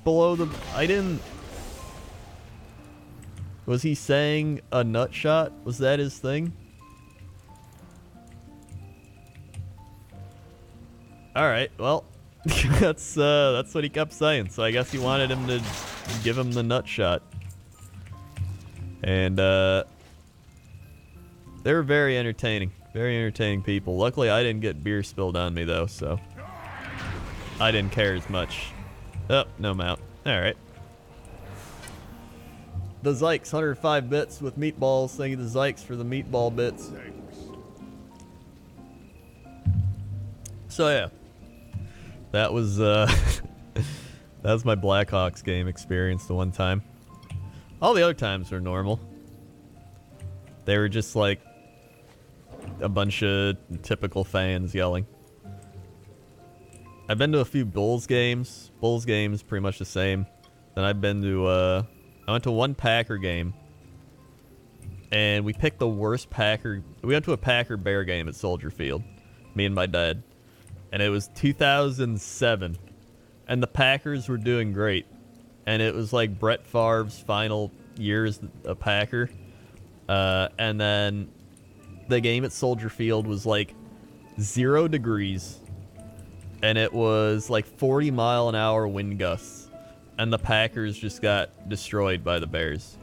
below the... I didn't... Was he saying a nut shot? Was that his thing? Alright, well, that's what he kept saying, so I guess he wanted him to give him the nut shot. And, they were very entertaining people. Luckily, I didn't get beer spilled on me, though, so I didn't care as much. Oh, no mount. Alright. The Zykes, 105 bits with meatballs. Thank you to Zykes for the meatball bits. So, yeah. That was, that was my Blackhawks game experience the one time. All the other times were normal. They were just like a bunch of typical fans yelling. I've been to a few Bulls games. Bulls games, pretty much the same. Then I've been to, I went to one Packer game. And we picked the worst Packer. We went to a Packer Bear game at Soldier Field. Me and my dad. And it was 2007. And the Packers were doing great. And it was like Brett Favre's final year as a Packer. And then the game at Soldier Field was like 0 degrees. And it was like 40-mile-an-hour wind gusts. And the Packers just got destroyed by the Bears.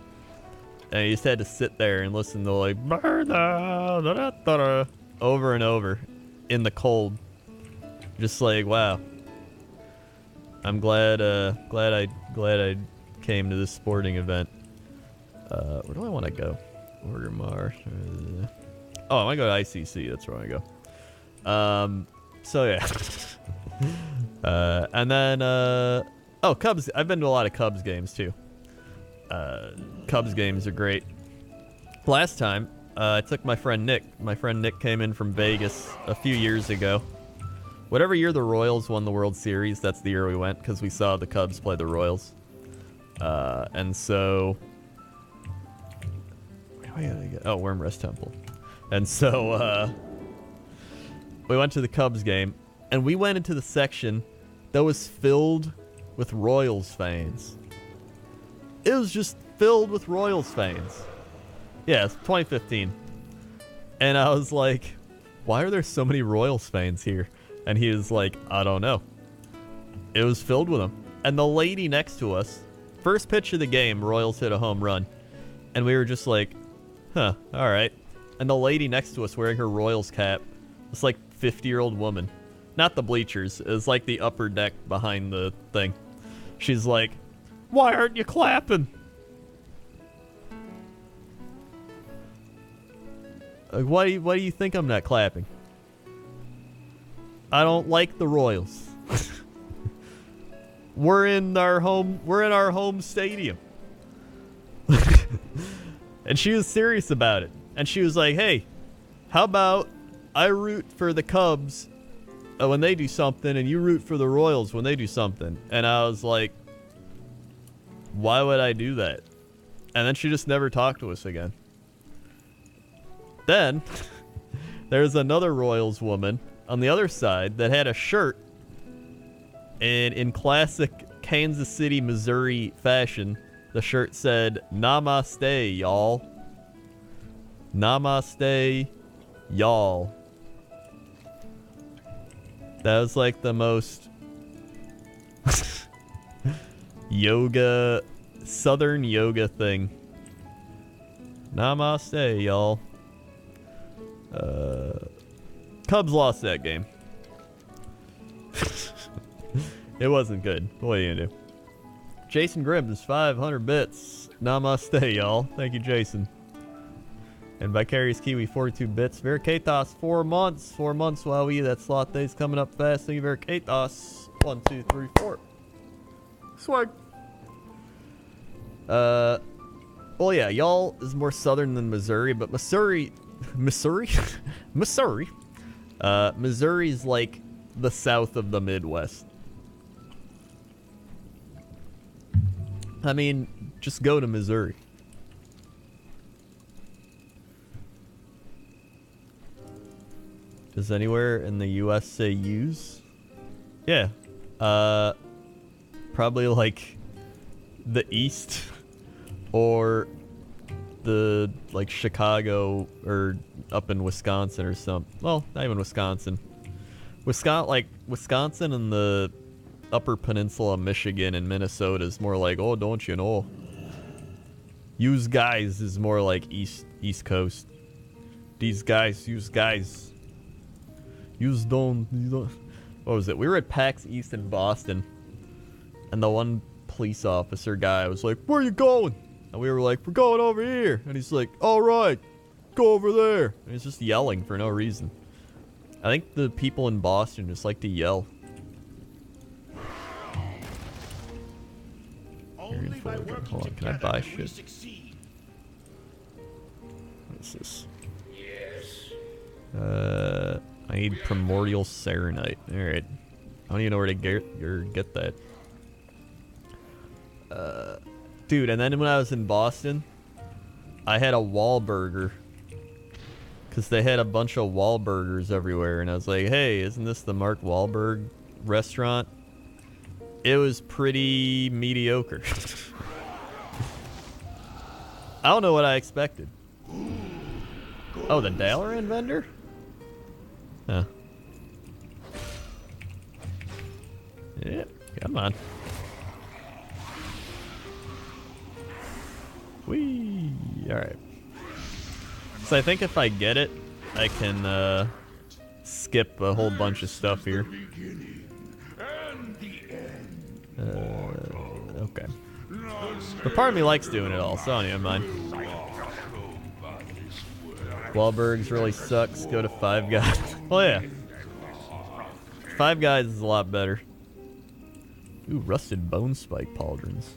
And you just had to sit there and listen to like over and over in the cold. Just like, wow. I'm glad I came to this sporting event. Where do I want to go? Orgrimmar. Oh, I want to go to ICC. That's where I want to go. So yeah. And then oh, Cubs. I've been to a lot of Cubs games too. Cubs games are great. Last time, I took my friend Nick. My friend Nick came in from Vegas a few years ago. Whatever year the Royals won the World Series, that's the year we went, because we saw the Cubs play the Royals. And so... Where do I gotta go? Oh, Wormrest Temple. And so, we went to the Cubs game, and we went into the section that was filled with Royals fans. It was just filled with Royals fans. Yeah, it's 2015. And I was like, why are there so many Royals fans here? And he was like, I don't know. It was filled with them. And the lady next to us, first pitch of the game, Royals hit a home run. And we were just like, huh, all right. And the lady next to us wearing her Royals cap, this like 50-year-old woman. Not the bleachers, it was like the upper deck behind the thing. She's like, why aren't you clapping? Like, why do you think I'm not clapping? I don't like the Royals. We're in our home stadium. And she was serious about it. And she was like, hey, how about I root for the Cubs when they do something and you root for the Royals when they do something? And I was like, why would I do that? And then she just never talked to us again. Then there's another Royals woman on the other side that had a shirt, and in classic Kansas City, Missouri fashion, the shirt said, Namaste, y'all. Namaste, y'all. That was like the most yoga, southern yoga thing. Namaste, y'all. Cubs lost that game. It wasn't good. What are you gonna do? Jason Grimm is 500 bits. Namaste, y'all. Thank you, Jason. And Vicarious Kiwi 42 bits. Vericatos 4 months. 4 months, wowie. That slot day's coming up fast. Thank you, Vericatos. 1, 2, 3, 4. Swag. Well, yeah, y'all is more southern than Missouri, but Missouri's like the south of the Midwest. I mean, just go to Missouri. Does anywhere in the U.S. say use? Yeah. Probably like the East or the like Chicago or up in Wisconsin or something. Well, not even Wisconsin. Wisconsin and the Upper Peninsula, Michigan and Minnesota is more like, oh, don't you know? Use guys is more like East Coast. These guys, use guys. You don't. What was it? We were at PAX East in Boston, and the one police officer guy was like, where are you going? And we were like, we're going over here. And he's like, all right, go over there. And he's just yelling for no reason. I think the people in Boston just like to yell. Hold on, can I buy shit? What is this? Yes. I need Primordial Serenite. Alright. I don't even know where to get that. Dude, and then when I was in Boston, I had a Wahlburger. Because they had a bunch of Wahlburgers everywhere. And I was like, hey, isn't this the Mark Wahlberg restaurant? It was pretty mediocre. I don't know what I expected. Oh, the Dalaran vendor? Huh. Yeah, come on. Whee! Alright. So I think if I get it, I can skip a whole bunch of stuff here. Okay. But part of me likes doing it all, so I don't even mind. Wahlberg's really sucks. Go to Five Guys. Oh yeah. Five Guys is a lot better. Ooh, rusted bone spike pauldrons.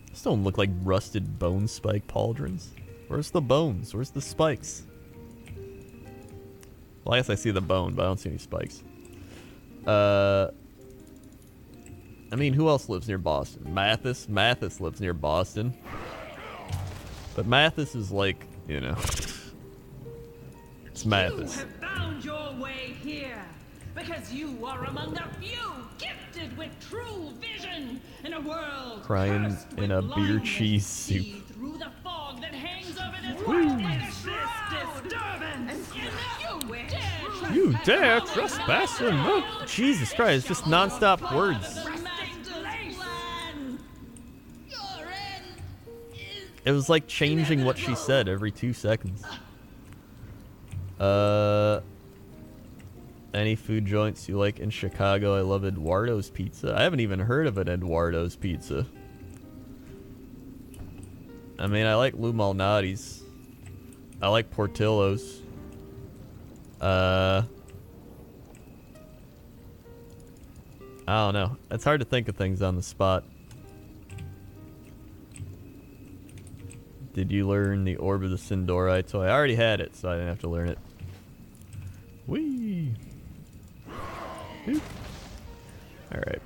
These don't look like rusted bone spike pauldrons. Where's the bones? Where's the spikes? Well, I guess I see the bone, but I don't see any spikes. I mean, who else lives near Boston? Mathis? Mathis lives near Boston. But Mathis is like, you know... It's Mathis. You have found your way here because you are among the few gifted with true vision in a world crying in a beer cheese soup. Through the fog that hangs over this world like a disturbance. You dare trespass in the... Jesus Christ, just non-stop words. It was like changing what she said every 2 seconds. Any food joints you like in Chicago? I love Eduardo's Pizza. I haven't even heard of an Eduardo's Pizza. I mean, I like Lou Malnati's. I like Portillo's. I don't know. It's hard to think of things on the spot. Did you learn the Orb of the Sindori toy? I already had it, so I didn't have to learn it. Whee! Alright.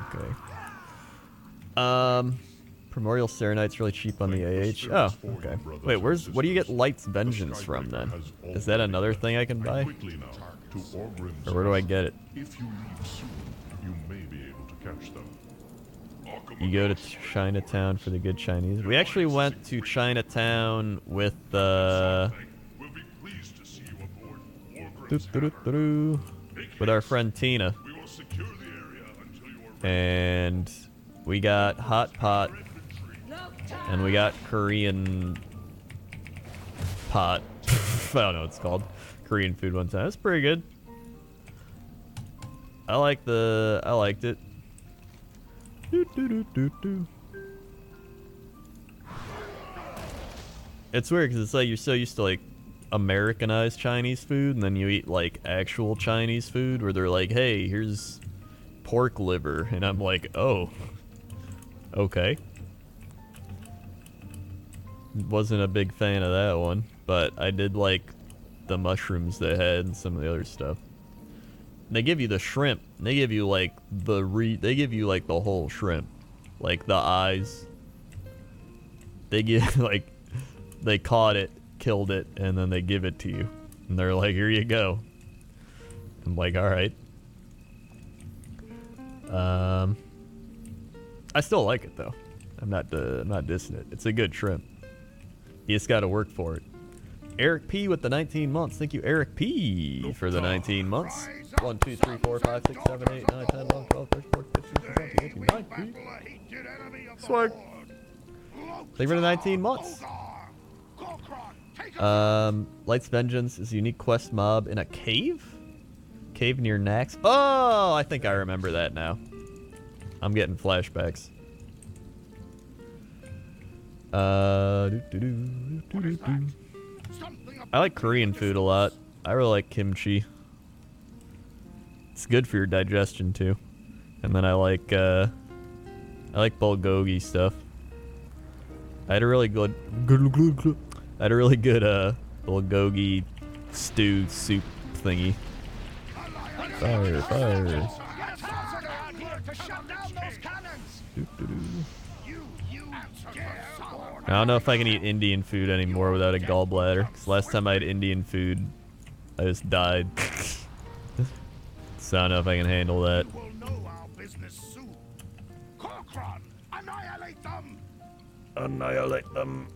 Okay. Primordial Serenite's really cheap on the AH. Oh, okay. Wait, what do you get Light's Vengeance from then? Is that another thing I can buy? Or where do I get it? If you leave soon, you may be able to catch them. You go to Chinatown for the good Chinese. We actually went to Chinatown with with our friend Tina. And we got hot pot and we got Korean pot. I don't know what it's called. Korean food one time. It's pretty good. I liked it. It's weird because it's like you're so used to like Americanized Chinese food, and then you eat like actual Chinese food where they're like, hey, here's pork liver, and I'm like, oh, okay. Wasn't a big fan of that one, but I did like the mushrooms they had and some of the other stuff. They give you the shrimp. They give you like they give you like the whole shrimp, like the eyes. They give like they caught it, killed it, and then they give it to you, and they're like, here you go. I'm like, all right. I still like it though. I'm not dissing it. It's a good shrimp. You just got to work for it. Eric P with the 19 months. Thank you, Eric P, for the 19 months. 1, 2, 3, 4, 5, 6, 7, 8, 9, 10, 11, 12, 13, 14, 15, 16, 17, 18, 19. Swag. Thank you for the 19 months. Light's Vengeance is a unique quest mob in a cave? Cave near Nax. Oh, I think I remember that now. I'm getting flashbacks. I like Korean food a lot. I really like kimchi. It's good for your digestion too. And then I like bulgogi stuff. I had a really good bulgogi stew soup thingy. Fire, fire. Get a saucer around here to shut down those cannons! I don't know if I can eat Indian food anymore without a gallbladder. Because last time I had Indian food, I just died. So I don't know if I can handle that. We'll know our business soon. Corcoran, annihilate them! Annihilate them.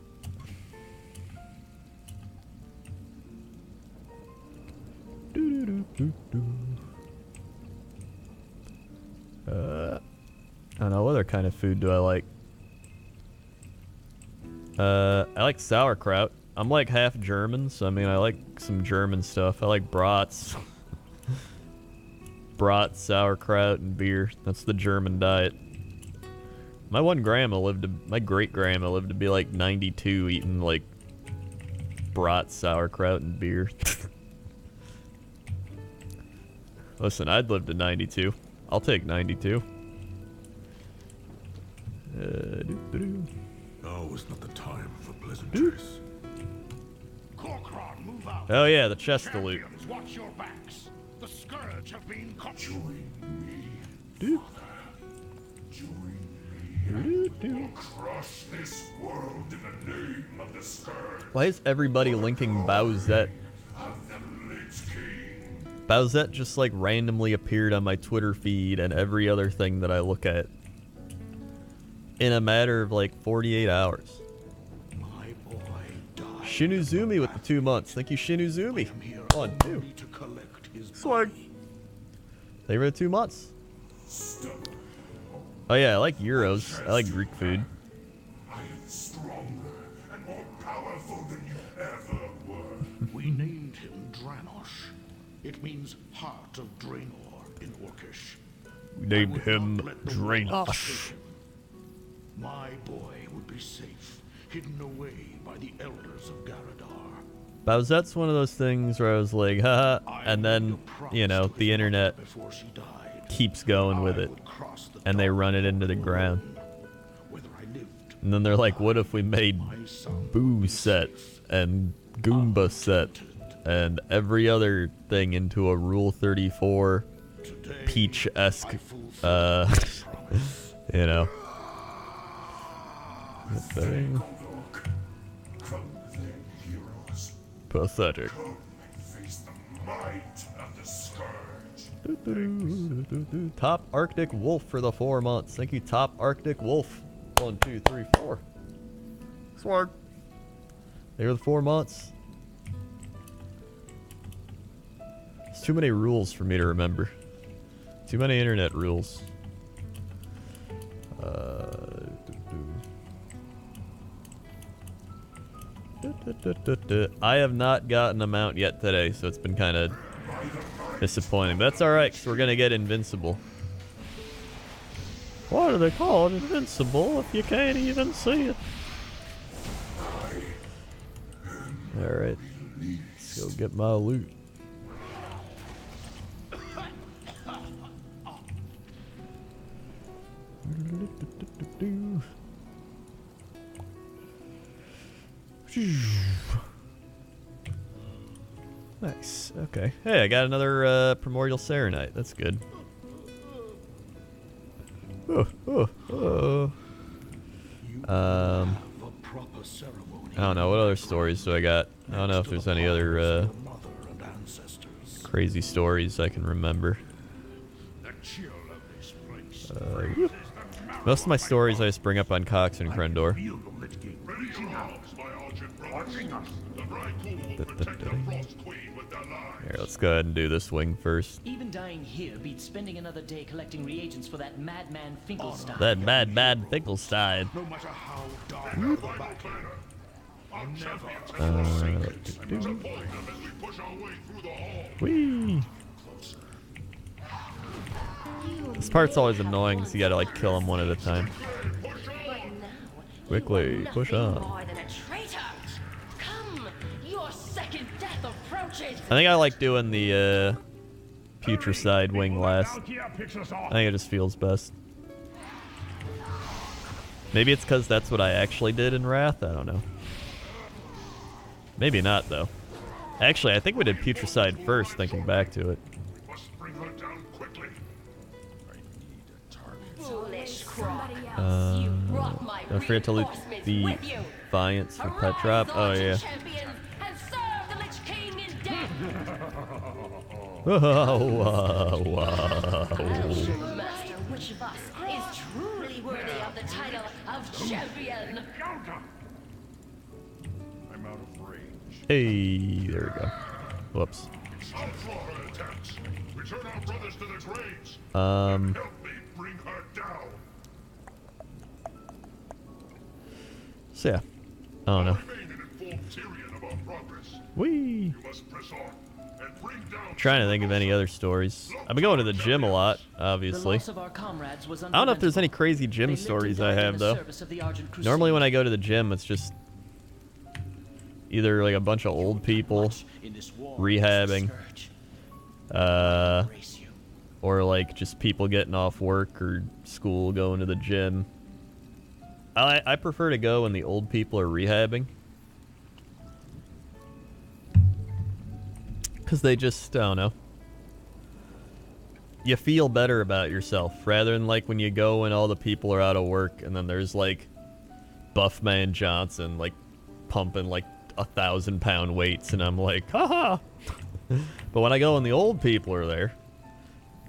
I don't know, what other kind of food do I like? I like sauerkraut. I'm like half German, so I mean I like some German stuff. I like brats. Brats, sauerkraut, and beer. That's the German diet. My great grandma lived to be like 92 eating like brats, sauerkraut, and beer. Listen, I'd live to 92. I'll take 92. Now is not the time for pleasantries. Corcoran, move out! Oh yeah, the chest to loot. Champions, watch your backs! The scourge have been caught. Join me, Doop. join me. We'll crush this world in the name of the scourge. Why is everybody linking Bowsette? Of the Lich King. Bowsette just like randomly appeared on my Twitter feed and every other thing that I look at in a matter of like 48 hours. My boy died. Shinuzumi with the 2 months. Thank you, Shinuzumi. I'm here One, two. only to collect his Swag. body. Thank you for the 2 months. Stubborn. Oh yeah, I like Euros. I like Greek food. I am stronger and more powerful than you ever were. We named him Dranosh. It means heart of Draenor in Orcish. We named I would him not let the wolves Draenosh. take him. My boy would be safe, hidden away by the elders of Garadar. Bowsette's one of those things where I was like, haha, I and made then, a promise you know, to the his internet mother before she died. keeps going with I it, would cross the and they dark run it into the ground. whether I lived, And then they're like, what if we made my son Boo would be set safe. and Goomba set and every other thing into a Rule 34 Today, Peach-esque, I fulfill my promise. you know. Thing. Come then, heroes. Pathetic. Come and face the might of the scourge. Top Arctic Wolf for the 4 months. Thank you, Top Arctic Wolf. 1, 2, 3, 4. Swag. They were the 4 months. There's too many rules for me to remember. Too many internet rules. I have not gotten a mount yet today, so it's been kind of disappointing. But that's alright, because we're going to get Invincible. Why do they call it Invincible if you can't even see it? Alright, let's go get my loot. Nice. Okay. Hey, I got another Primordial Serenite. That's good. A proper ceremony. I don't know. What other stories do I got? I don't know if there's any other Mother and ancestors. crazy stories I can remember. The chill of this place. Most of my stories I just bring up on Cox and Krendor. Feel the Lich King reaching out. Watching us. The Bright Pool will protect the Frost Queen with their lives. Here, let's go ahead and do this wing first. Even dying here beats spending another day collecting reagents for that madman Finkelstein. That mad Finkelstein. No matter how dark the battle, I'll never forsake it. Supporting them as we push our way through the hall. Whee! This part's always annoying, so you gotta like kill them one at a time. Quickly, push on. More than a traitor. Come, your second death approaches. I think I like doing the Putricide wing last. I think it just feels best. Maybe it's because that's what I actually did in Wrath. I don't know. Maybe not though. Actually, I think we did Putricide first. Thinking back to it. Must bring bring her down quickly. I need a target. Foolish croc. You brought my Don't forget to loot reinforcements the with you. Defiance for pet drop. Oh Arise, yeah. Argent champions, and serve the Lich King in death. Master, which of us is truly worthy of the title of champion? I'm out of range. Hey, there we go. Whoops. Outlaw her attacks. Return our brothers to the trades. Um. Help me bring her down. So yeah. I don't know. Remain and inform Tyrion of our progress. Whee! You must press on and bring down. Trying to think of any other stories. I've been going to the gym a lot, obviously. The loss of our comrades was I don't know if there's any unpreventable. crazy gym They lived and stories I died in have the though. service of the Argent Crusade. Normally when I go to the gym, it's just either like a bunch of old people In this war, rehabbing, scourge. uh, Brace you. or like just people getting off work or school going to the gym. I prefer to go when the old people are rehabbing. Because they just, I don't know. You feel better about yourself rather than like when you go when all the people are out of work and then there's like Buffman Johnson like pumping like 1,000-pound weights and I'm like, haha. But when I go and the old people are there,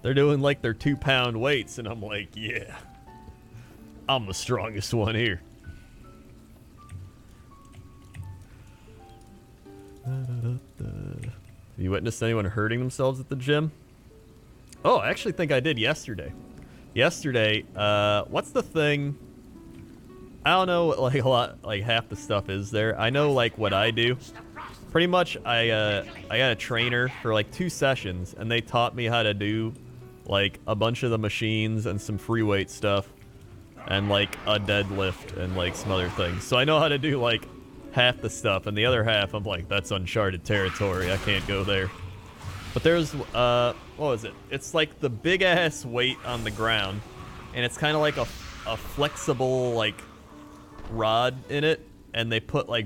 they're doing like their 2-pound weights and I'm like, yeah, I'm the strongest one here. Have you witnessed anyone hurting themselves at the gym? Oh, I actually think I did yesterday. Yesterday, what's the thing? I don't know what, like, a lot, like, half the stuff is there. I know, like, what I do. Pretty much, I got a trainer for, like, 2 sessions, and they taught me how to do, like, a bunch of the machines and some free weight stuff, and, like, a deadlift and, like, some other things. So I know how to do, like, half the stuff, and the other half, I'm like, that's uncharted territory. I can't go there. But there's, what was it? It's like the big-ass weight on the ground, and it's kind of like a flexible, like, rod in it, and they put, like,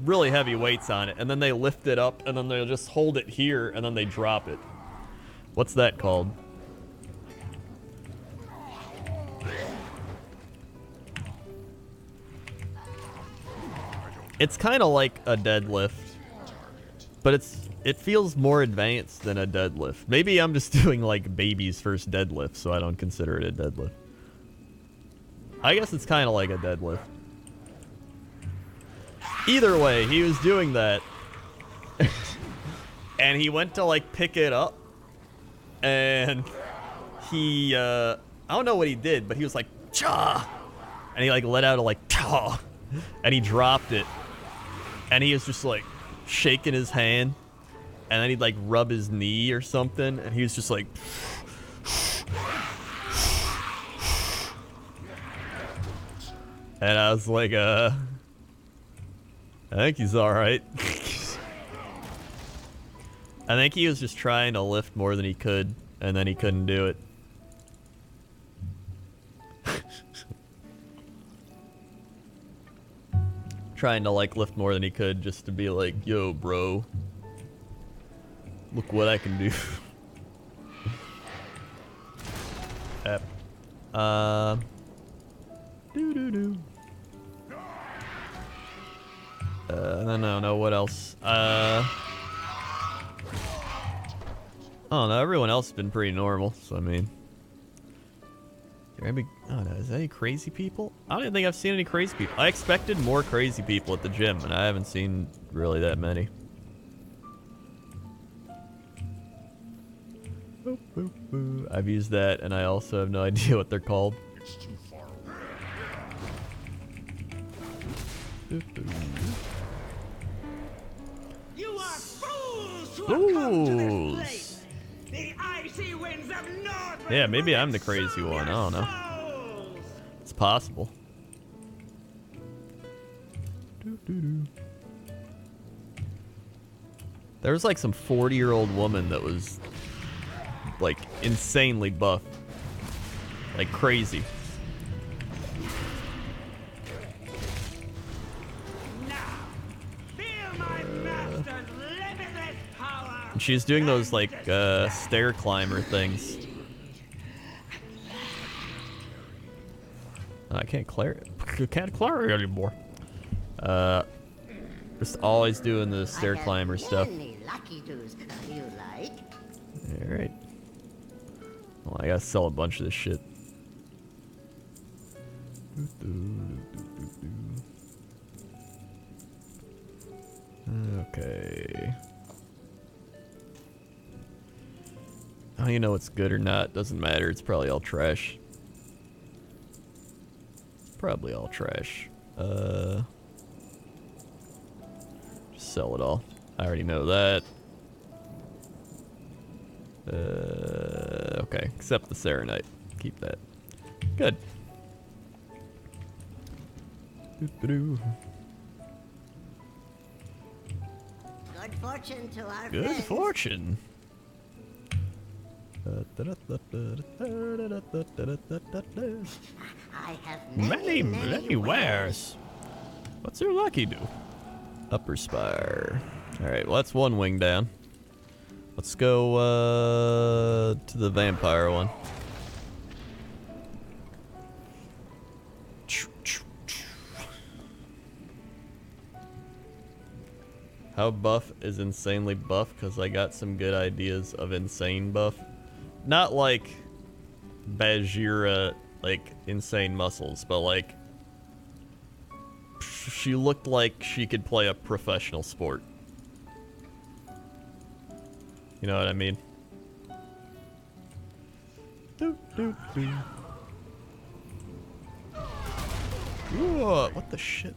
really heavy weights on it, and then they lift it up, and then they'll just hold it here, and then they drop it. What's that called? It's kind of like a deadlift, but it feels more advanced than a deadlift. Maybe I'm just doing like baby's first deadlift, so I don't consider it a deadlift. I guess it's kind of like a deadlift. Either way, he was doing that, and he went to like pick it up, and he I don't know what he did, but he was like, cha, and he like let out a like cha, and he dropped it, and he was just like shaking his hand, and then he'd like rub his knee or something, and he was just like, and I was like, I think he's alright. I think he was just trying to lift more than he could, and then he couldn't do it. Trying to like lift more than he could just to be like, yo bro, look what I can do. I don't know what else. I don't know, everyone else has been pretty normal, so I mean. I don't know, is there any crazy people? I don't even think I've seen any crazy people. I expected more crazy people at the gym, and I haven't seen really that many. Boop, boop, boop. I've used that, and I also have no idea what they're called. It's too far away. Boop, boop. You are fools to have come to this Fools. place. The icy winds of north. Yeah, maybe I'm the crazy one. I don't know. It's possible. There was like some 40-year-old woman that was like insanely buff. Like crazy. Now, feel my master's limitless power. And she's doing those like stair climber things. I can't clear it. Can't clear it anymore. Just always doing the stair climber stuff. Lucky doos you like. Alright. Well, I gotta sell a bunch of this shit. Okay. How you know it's good or not? Doesn't matter. It's probably all trash. Probably all trash. Just sell it all. I already know that. Okay. Except the Serenite. Keep that. Good. Good fortune to our Good friends. fortune. I have Many wares. What's your lucky do? Upper spire. Alright, well that's one wing down. Let's go to the vampire one. How buff is insanely buff? Because I got some good ideas of insane buff. Not like Bajira, like insane muscles, but like she looked like she could play a professional sport. You know what I mean? Whoa, what the shit?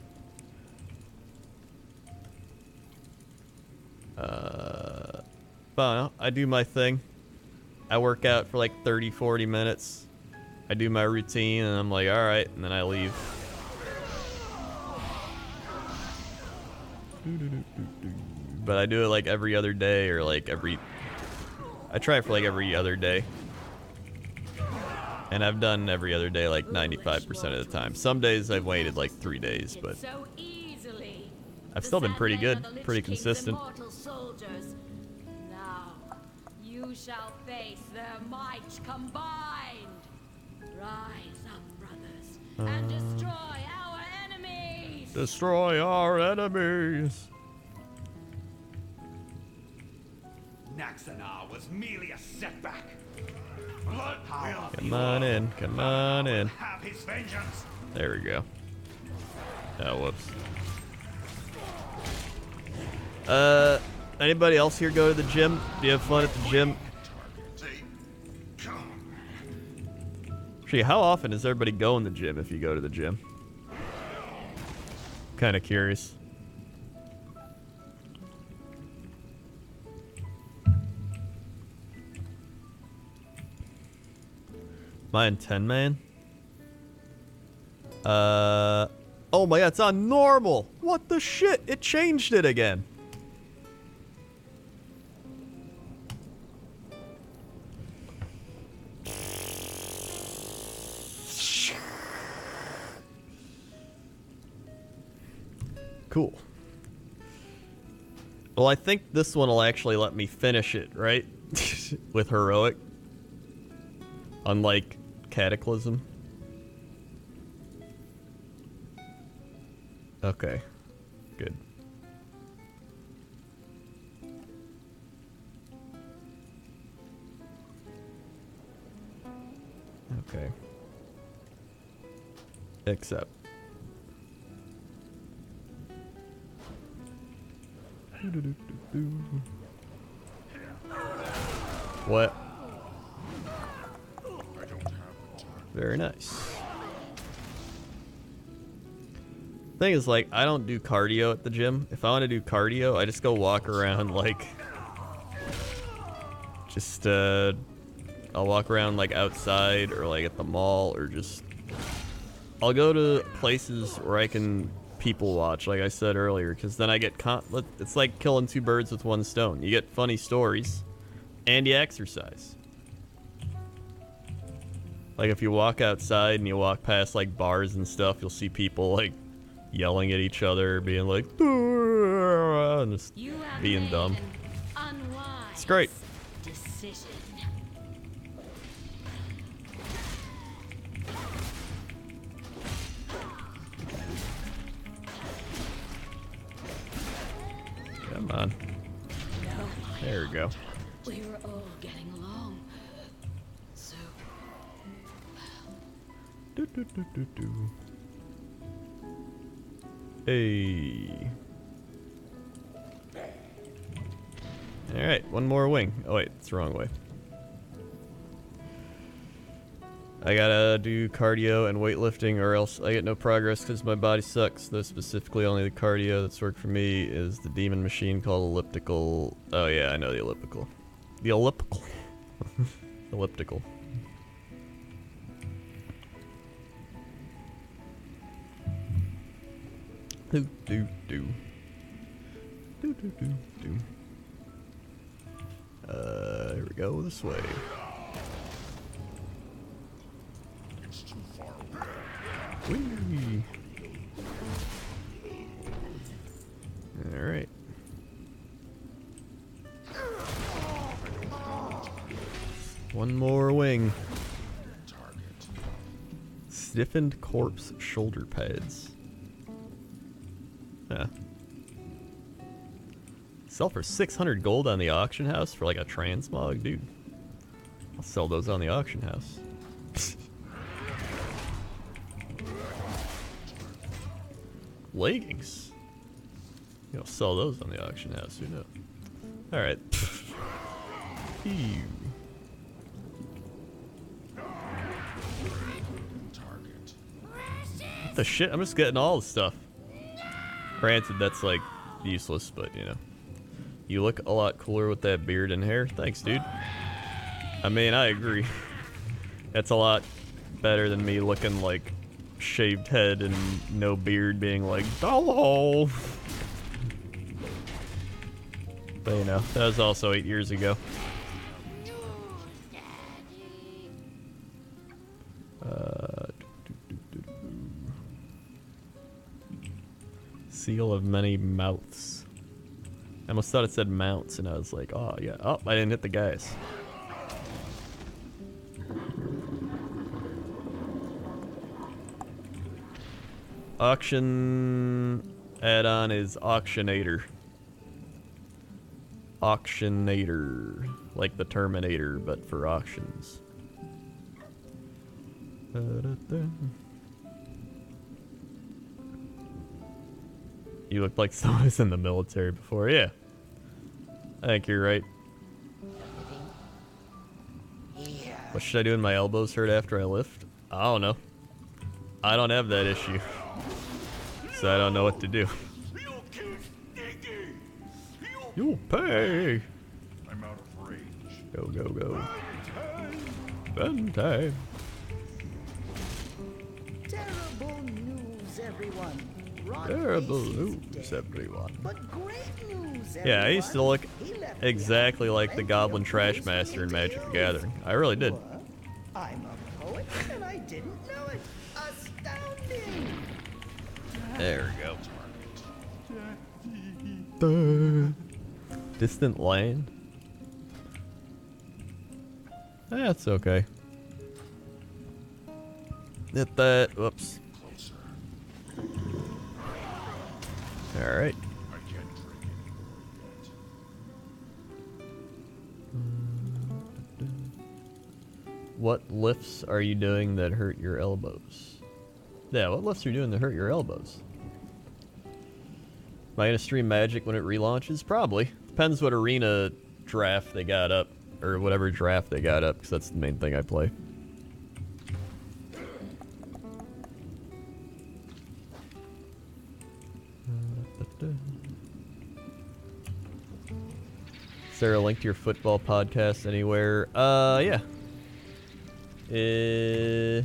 Well, I do my thing. I work out for like 30-40 minutes. I do my routine and I'm like, alright, and then I leave. But I do it like every other day or like I try for like every other day. And I've done every other day like 95% of the time. Some days I've waited like 3 days, but So easily. I've still been pretty good, pretty consistent. Now, you shall face their might combined. Rise up, brothers, and destroy our enemies. Destroy our enemies. Naxanar was merely a setback. Blood power. Come on in, come on in. Have his vengeance. There we go. Oh, whoops. Anybody else here go to the gym? Do you have fun at the gym? Actually, how often does everybody go in the gym if you go to the gym? Kind of curious. Mine 10 man. Oh my god, it's on normal. What the shit? It changed it again. Cool. Well, I think this one will actually let me finish it, right? With heroic. Unlike Cataclysm. Okay. Good. Okay. Accept. What? Very nice. Thing is, like, I don't do cardio at the gym. If I want to do cardio, I just go walk around, like, just, I'll walk around, like, outside or, like, at the mall or just, I'll go to places where I can people watch, like I said earlier, because then I get, it's like killing two birds with one stone. You get funny stories and you exercise. Like, if you walk outside and you walk past, like, bars and stuff, you'll see people, like, yelling at each other, being like, and just being dumb. It's great. Decision. Come on. No, There we go. we were all getting along. So Do, do, do, do, do. Hey. Alright, one more wing. Oh wait, it's the wrong way. I gotta do cardio and weightlifting or else I get no progress because my body sucks. Though specifically only the cardio that's worked for me is the demon machine called elliptical. Oh yeah, I know the elliptical. The elliptical. Elliptical. Do do do. Do do do do. Here we go, this way. It's too far away. Whee! Alright. One more wing. Target. Stiffened corpse shoulder pads. Yeah. Sell for 600 gold on the auction house for like a transmog? Dude. I'll sell those on the auction house. Leggings. You know, sell those on the auction house. Who knows? All right. Ew. Target. What the shit? I'm just getting all the stuff. Granted, that's like useless, but you know. You look a lot cooler with that beard and hair. Thanks, dude. I mean, I agree. That's a lot better than me looking like shaved head and no beard being like, hello. But you know, that was also 8 years ago. Seal of many mouths. I almost thought it said mounts, and I was like, oh yeah. Oh, I didn't hit the guys. Auction add-on is Auctionator. Auctionator. Like the Terminator, but for auctions. Da-da-da. You looked like someone who's in the military before. Yeah. I think you're right. What should I do when my elbows hurt after I lift? I don't know. I don't have that issue. So I don't know what to do. You'll pay. I'm out of range. Go, go, go. Fun time. Terrible news, everyone. Ron Terrible Macy's news, dead. everyone. But great news, Yeah, I used to look He left exactly behind like the plenty Goblin of Trash praise Master for in Magic the Indios. Gathering. I really did. What? I'm a poet and I didn't know it. Astounding! There we go. Distant land? That's okay. Hit that. Whoops. Closer. Alright. I can't drink anymore. What lifts are you doing that hurt your elbows? Yeah, what lifts are you doing that hurt your elbows? Am I gonna stream Magic when it relaunches? Probably. Depends what arena draft they got up, or whatever draft they got up, because that's the main thing I play. Is there a link to your football podcast anywhere? Yeah. Here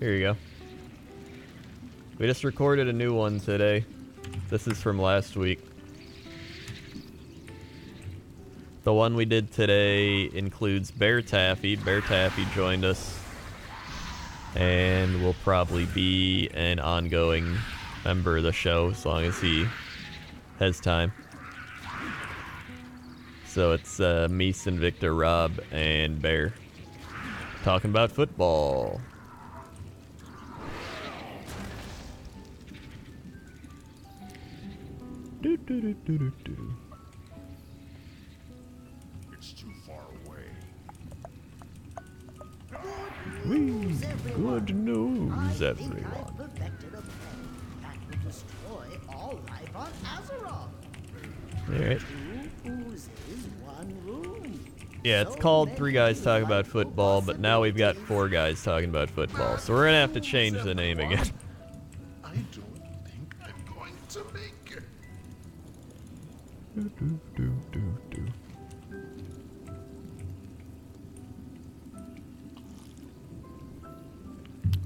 you go. We just recorded a new one today. This is from last week. The one we did today includes Bear Taffy. Bear Taffy joined us and will probably be an ongoing member of the show as long as he has time. So it's Meese, Victor, Rob, and Bear talking about football. Do, do, do, do, do, do. It's too far away. Whee! Good news, I think everyone. I've perfected a plan that will destroy all life on Azeroth. Alright. 2 oozes, 1 room. Yeah, it's called Three Guys Talk About Football, but now we've got 4 guys talking about football, so we're gonna have to change the name again. I don't think I'm going to make it. Do, do, do, do, do.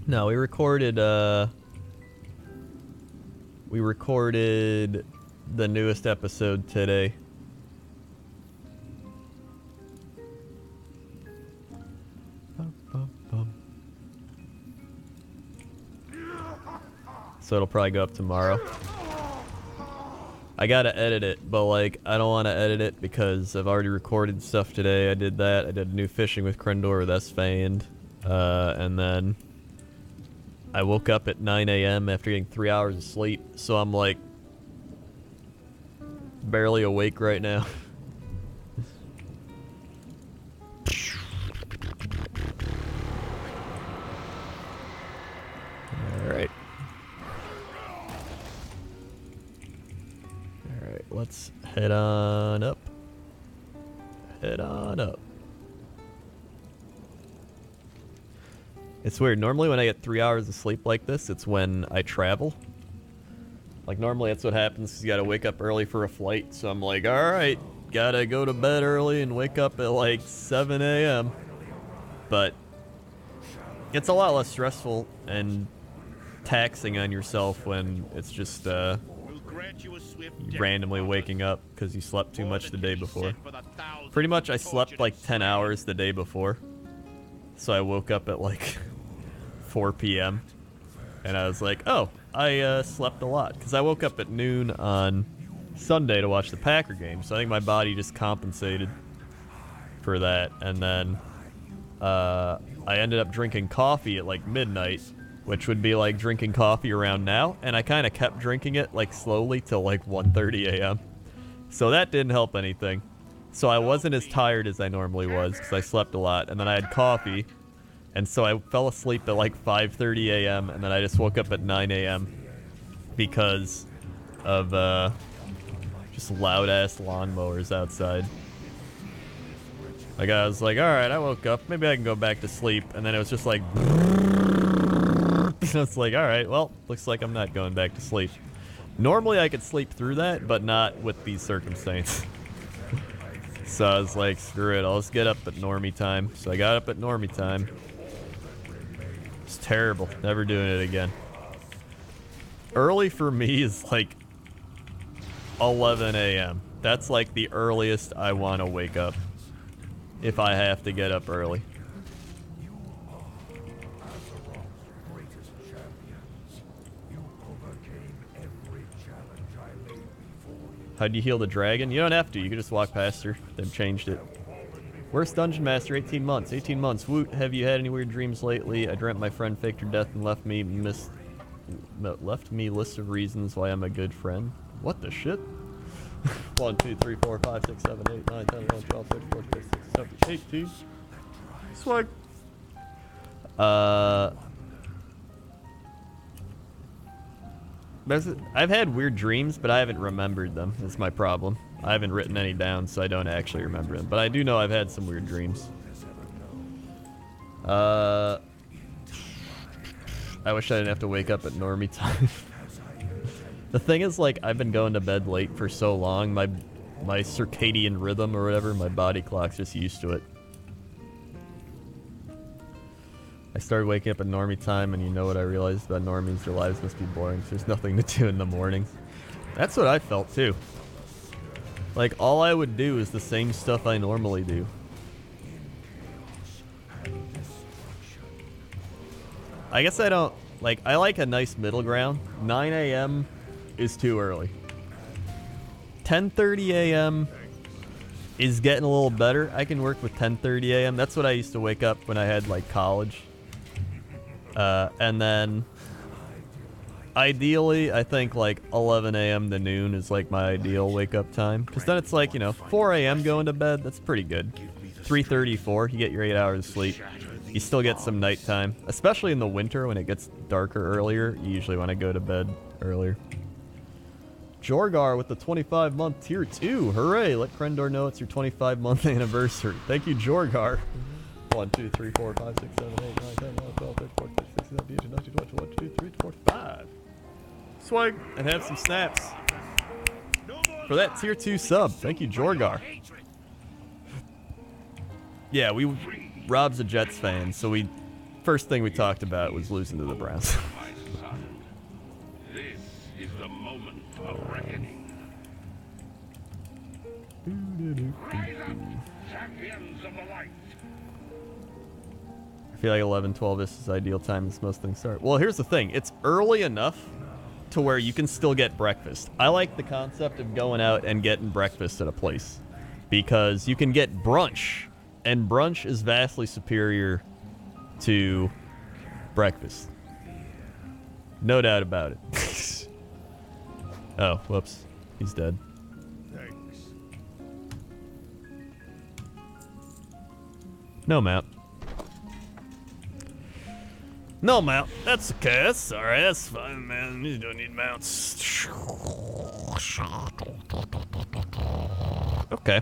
No, we recorded the newest episode today. So it'll probably go up tomorrow. I gotta edit it, but like I don't want to edit it because I've already recorded stuff today. I did that. I did new fishing with Krendor with S-Feigned, and then I woke up at 9 a.m. after getting 3 hours of sleep, so I'm like barely awake right now. Alright. Alright, let's head on up. Head on up. It's weird. Normally when I get 3 hours of sleep like this, it's when I travel. Like normally that's what happens, 'cause you gotta wake up early for a flight. So I'm like, alright, gotta go to bed early and wake up at like 7 a.m. But it's a lot less stressful and taxing on yourself when it's just randomly waking up because you slept too much the day before. Pretty much I slept like 10 hours the day before. So I woke up at like 4 p.m. and I was like, oh, I slept a lot. Because I woke up at noon on Sunday to watch the Packer game. So I think my body just compensated for that. And then I ended up drinking coffee at like midnight, which would be like drinking coffee around now. And I kind of kept drinking it like slowly till like 1:30 a.m. So that didn't help anything. So I wasn't as tired as I normally was because I slept a lot. And then I had coffee. And so I fell asleep at like 5:30 a.m. And then I just woke up at 9 a.m. because of just loud-ass lawnmowers outside. Like I was like, alright, I woke up. Maybe I can go back to sleep. And then it was just like... It's like, alright, well, looks like I'm not going back to sleep. Normally I could sleep through that, but not with these circumstances. So I was like, screw it, I'll just get up at normie time. So I got up at normie time. It's terrible. Never doing it again. Early for me is like 11 a.m. That's like the earliest I want to wake up if I have to get up early. How'd you heal the dragon? You don't have to. You can just walk past her. They've changed it. Worst Dungeon Master, 18 months. 18 months. Woot, have you had any weird dreams lately? I dreamt my friend faked her death and left me list of reasons why I'm a good friend. What the shit? 1, 2, 3, 4, 5, 6, 7, 8, 9, 10, 11, 12, 13, 14, 15, 16, 17, 18. Swag. I've had weird dreams, but I haven't remembered them. That's my problem. I haven't written any down, so I don't actually remember them. But I do know I've had some weird dreams. I wish I didn't have to wake up at normie time. The thing is, like, I've been going to bed late for so long, my circadian rhythm or whatever, my body clock's just used to it. I started waking up at normie time, and you know what I realized about normies? Their lives must be boring, so there's nothing to do in the morning. That's what I felt, too. Like, all I would do is the same stuff I normally do. I guess I don't... Like, I like a nice middle ground. 9 a.m. is too early. 10:30 a.m. is getting a little better. I can work with 10:30 a.m. That's what I used to wake up when I had like college. And then ideally, I think like 11 a.m. to noon is like my ideal wake up time. Because then it's like, you know, 4 a.m. going to bed. That's pretty good. 3:34, you get your 8 hours of sleep. You still get some nighttime. Especially in the winter when it gets darker earlier. You usually want to go to bed earlier. Jorgar with the 25-month tier 2. Hooray! Let Krendor know it's your 25-month anniversary. Thank you, Jorgar. 1, 2, 3, 4, 5, 6, 7, 8, 9, 10, 11, 12, 13, 14, 15, 16, 17, 18, 19, 20, 21, 22, 23, 24, 5. Swag and have some snaps. For that tier 2 sub. Thank you, Jorgar. Yeah, Rob's a Jets fan, so first thing we talked about was losing to the Browns. This is the moment of reckoning. Rise up, champions of the light. I feel like 11, 12 is ideal time as most things start. Well, here's the thing. It's early enough to where you can still get breakfast. I like the concept of going out and getting breakfast at a place because you can get brunch, and brunch is vastly superior to breakfast. No doubt about it. Oh, whoops. He's dead. Thanks. No mount. No mount. That's okay. That's alright. That's fine, man. You don't need mounts. Okay.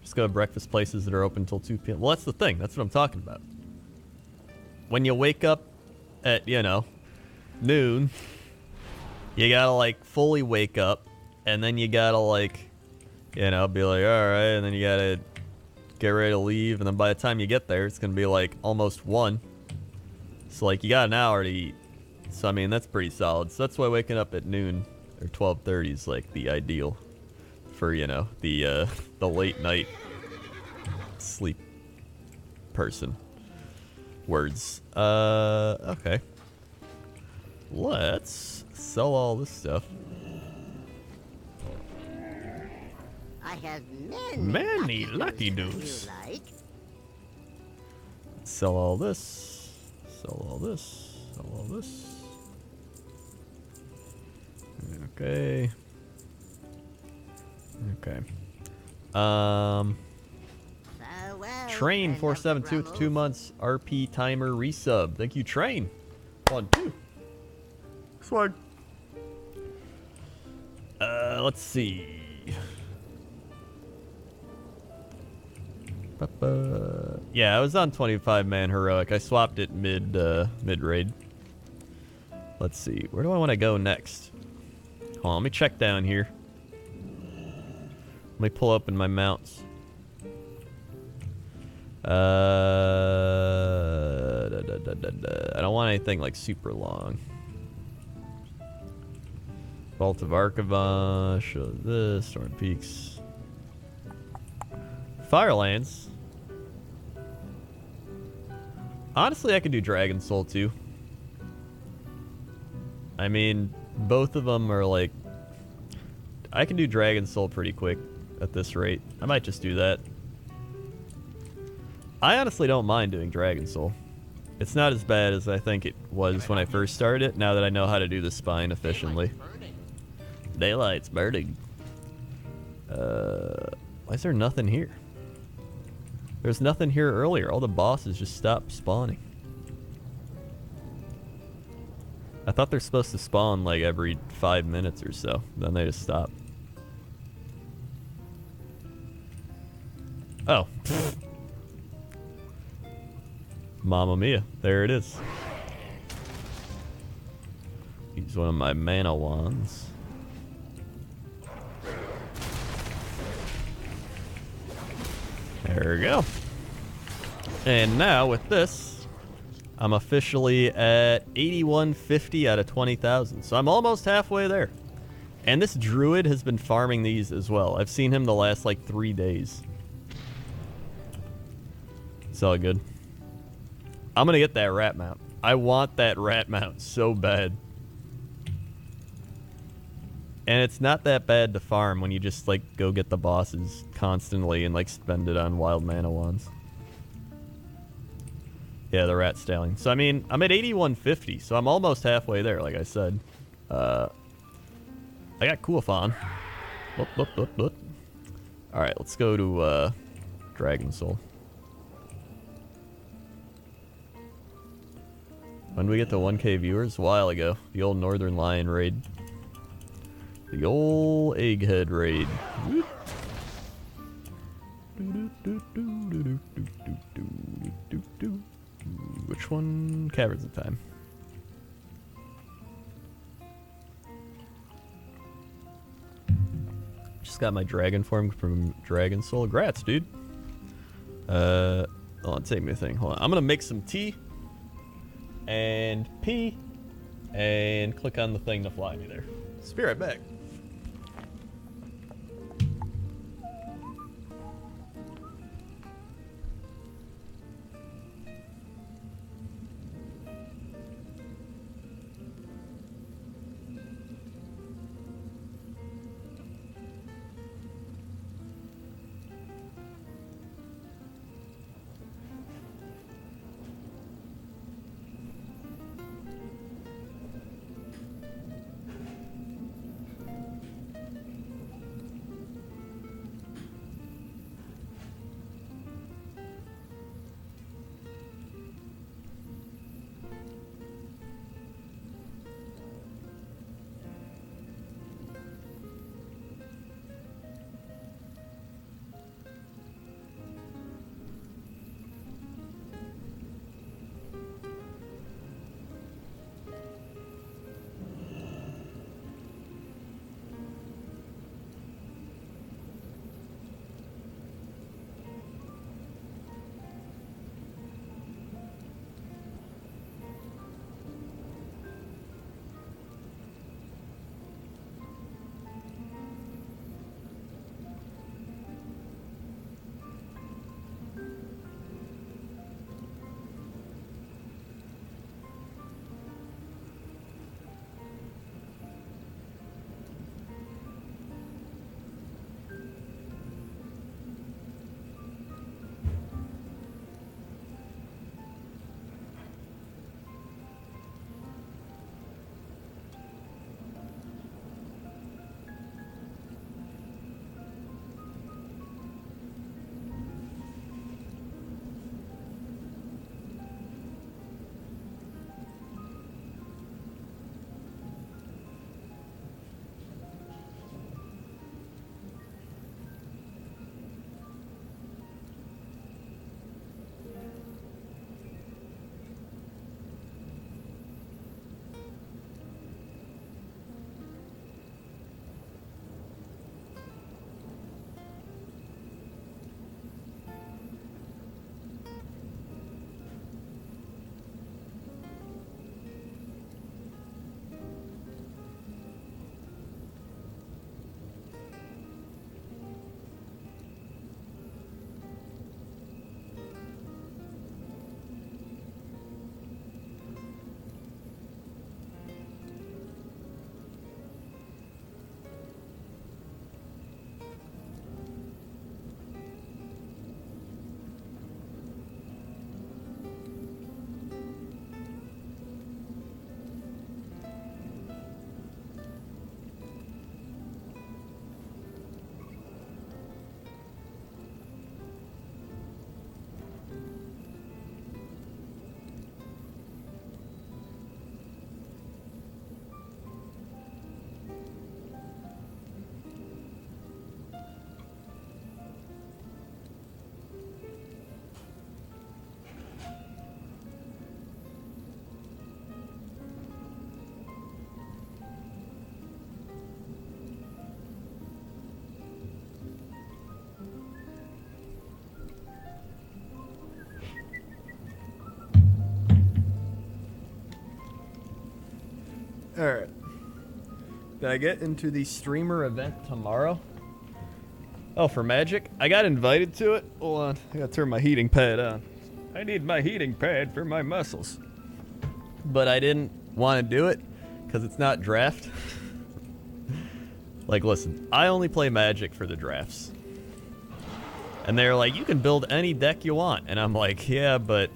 Just go to breakfast places that are open until 2 p.m. Well, that's the thing. That's what I'm talking about. When you wake up at, you know, noon, you gotta, like, fully wake up, and then you gotta, like, you know, be like, alright, and then you gotta get ready to leave, and then by the time you get there, it's gonna be, like, almost 1. So, like, you got an hour to eat. So, I mean, that's pretty solid. So that's why waking up at noon, or 12:30 is, like, the ideal for, you know, the late night sleep person. Words. Okay. Let's sell all this stuff. I have Many lucky dudes. Like. Sell all this. Sell all this. Sell all this. Okay. Okay. Train 472 with 2 months RP timer resub. Thank you, Train. 1, 2. Swag. Let's see. Yeah, I was on 25-man heroic. I swapped it mid raid. Let's see. Where do I want to go next? Hold on, let me check down here. Let me pull open my mounts. I don't want anything like super long. Vault of Archivage, this, Storm Peaks. Firelands. Honestly, I could do Dragon Soul too. I mean, both of them are like... I can do Dragon Soul pretty quick at this rate. I might just do that. I honestly don't mind doing Dragon Soul. It's not as bad as I think it was when I first started it, now that I know how to do the spine efficiently. Daylight's burning. Why is there nothing here? There's nothing here earlier. All the bosses just stopped spawning. I thought they're supposed to spawn like every 5 minutes or so. Then they just stop. Oh. Mamma mia. There it is. Use one of my mana wands. There we go. And now with this, I'm officially at 8150 out of 20,000. So I'm almost halfway there. And this druid has been farming these as well. I've seen him the last like 3 days. It's all good. I'm gonna get that rat mount. I want that rat mount so bad. And it's not that bad to farm when you just, like, go get the bosses constantly and, like, spend it on wild mana wands. Yeah, the rat stallion. So, I mean, I'm at 8150, so I'm almost halfway there, like I said. I got Kuafon. Alright, let's go to, Dragon Soul. When did we get to 1K viewers? A while ago. The old Northern Lion raid. The old Egghead raid. Which one? Caverns of Time. Just got my dragon form from Dragon Soul. Grats, dude. Hold on, take me a thing. Hold on. I'm gonna make some tea and pee and click on the thing to fly me there. Be right back. Alright. Did I get into the streamer event tomorrow? Oh, for Magic? I got invited to it. Hold on. I gotta turn my heating pad on. I need my heating pad for my muscles. but I didn't want to do it because it's not draft. Like, listen, I only play Magic for the drafts. And they're like, you can build any deck you want. And I'm like, yeah, but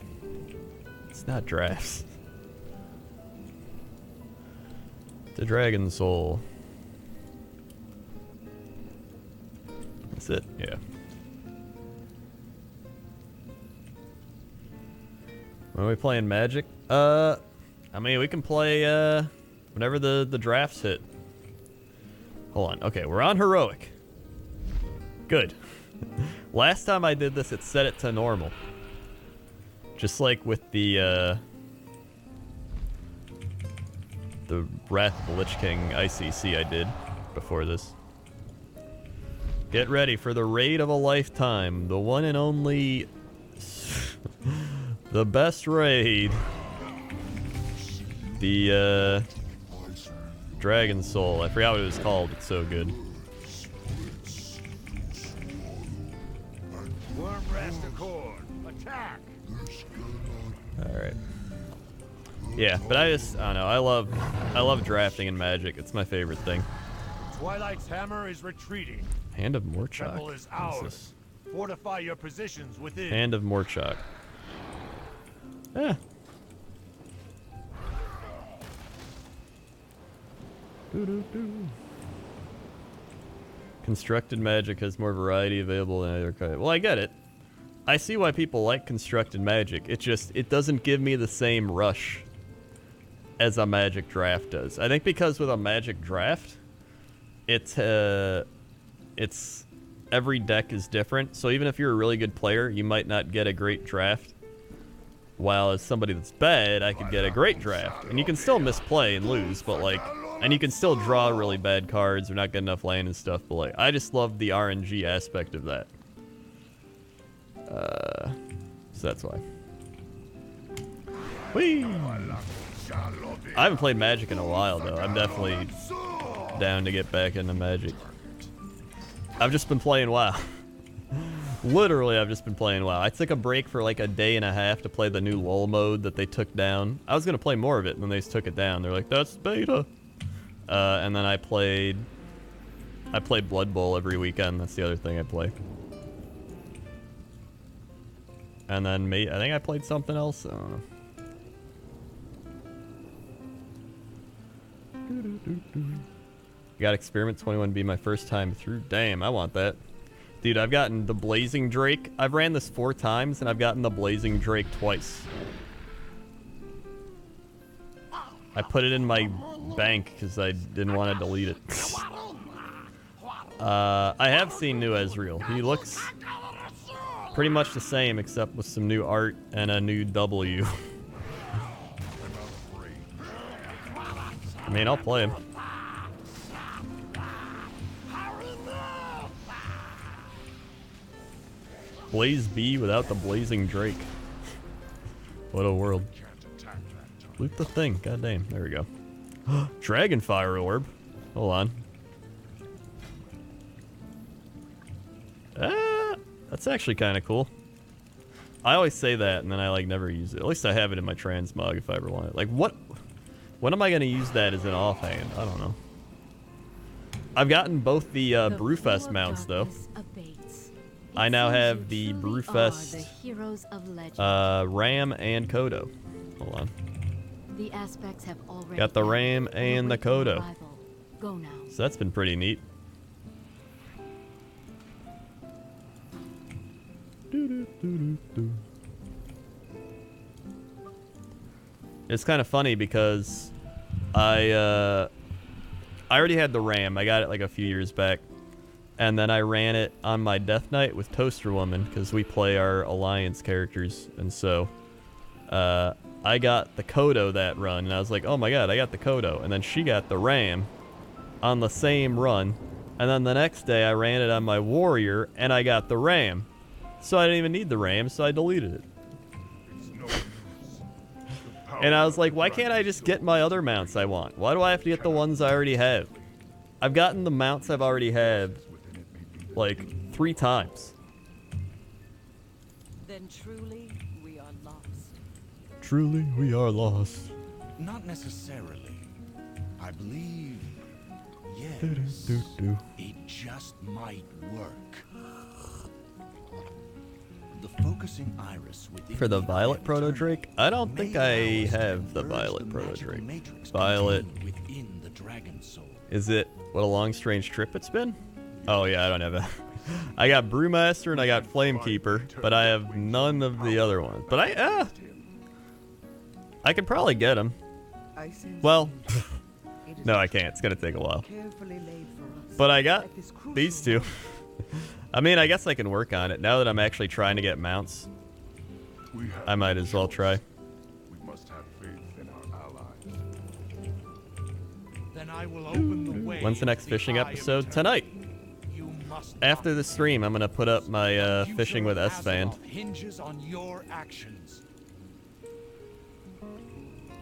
it's not drafts. The Dragon Soul. That's it, yeah. When are we playing Magic? I mean, we can play, whenever the drafts hit. Hold on. Okay, we're on Heroic. Good. Last time I did this, it set it to normal. Just like with the Wrath of the Lich King ICC I did before this. Get ready for the raid of a lifetime. The one and only... the best raid. The, Dragon Soul. I forgot what it was called. It's so good. Alright. Yeah, but I don't know. I love drafting in Magic. It's my favorite thing. Twilight's hammer is retreating. Hand of Morchok. Temple is ours. Fortify your positions within. Hand of Morchok. Yeah. Constructed Magic has more variety available than other kind. Well, I get it. I see why people like Constructed Magic. It doesn't give me the same rush as a Magic Draft does. I think because with a Magic Draft, it's every deck is different. So even if you're a really good player, you might not get a great draft. While as somebody that's bad, I could get a great draft. And you can still misplay and lose, but like, and you can still draw really bad cards or not get enough land and stuff, but like, I just love the RNG aspect of that. So that's why. Whee! I haven't played Magic in a while though. I'm definitely down to get back into Magic. I've just been playing WoW. Literally, I've just been playing WoW. I took a break for like a day and a half to play the new LoL mode that they took down. I was gonna play more of it, and then they just took it down. They're like, that's beta. And then I played Blood Bowl every weekend. That's the other thing I play. And then I think I played something else. I don't know. Got Experiment 21 be my first time through. Damn, I want that. Dude, I've gotten the Blazing Drake. I've ran this 4 times, and I've gotten the Blazing Drake twice. I put it in my bank because I didn't want to delete it. I have seen new Ezreal. He looks pretty much the same, except with some new art and a new W. I mean, I'll play him. Blaze B without the Blazing Drake. What a world. Loot the thing. God damn. There we go. Dragonfire Orb. Hold on. That's actually kind of cool. I always say that and then I like never use it. At least I have it in my transmog if I ever want it. Like what? When am I going to use that as an offhand? I don't know. I've gotten both the Brewfest mounts though. I now have the Brewfest Ram and Kodo. Hold on. The aspects have already got the Ram and the Kodo. Go now. So that's been pretty neat. It's kind of funny because I already had the Ram. I got it like a few years back. And then I ran it on my Death Knight with Toaster Woman because we play our Alliance characters. And so I got the Kodo that run. And I was like, oh my god, I got the Kodo. And then she got the Ram on the same run. And then the next day I ran it on my Warrior and I got the Ram. So I didn't even need the Ram, so I deleted it. And I was like, why can't I just get my other mounts I want? Why do I have to get the ones I already have? I've gotten the mounts I've already had like 3 times. Then truly we are lost. Truly we are lost. Not necessarily. I believe, yes, it just might work. The focusing iris within For the Violet eye Proto of Drake? I don't eternity think may I allow us to have the converge Violet Proto magical Drake. matrix Violet. contained within the dragon soul. Is it what a long strange trip it's been? Oh yeah, I don't have that. I got Brewmaster and I got Flamekeeper, but I have none of the other ones. But I can probably get them. Well, no, I can't. It's gonna take a while. But I got these two. I mean, I guess I can work on it now that I'm actually trying to get mounts. I might as well try. We must have faith in our allies. Then I will open the way. When's the next fishing episode? Tonight. After the stream, I'm gonna put up my fishing with S-Band. Hinges on your actions.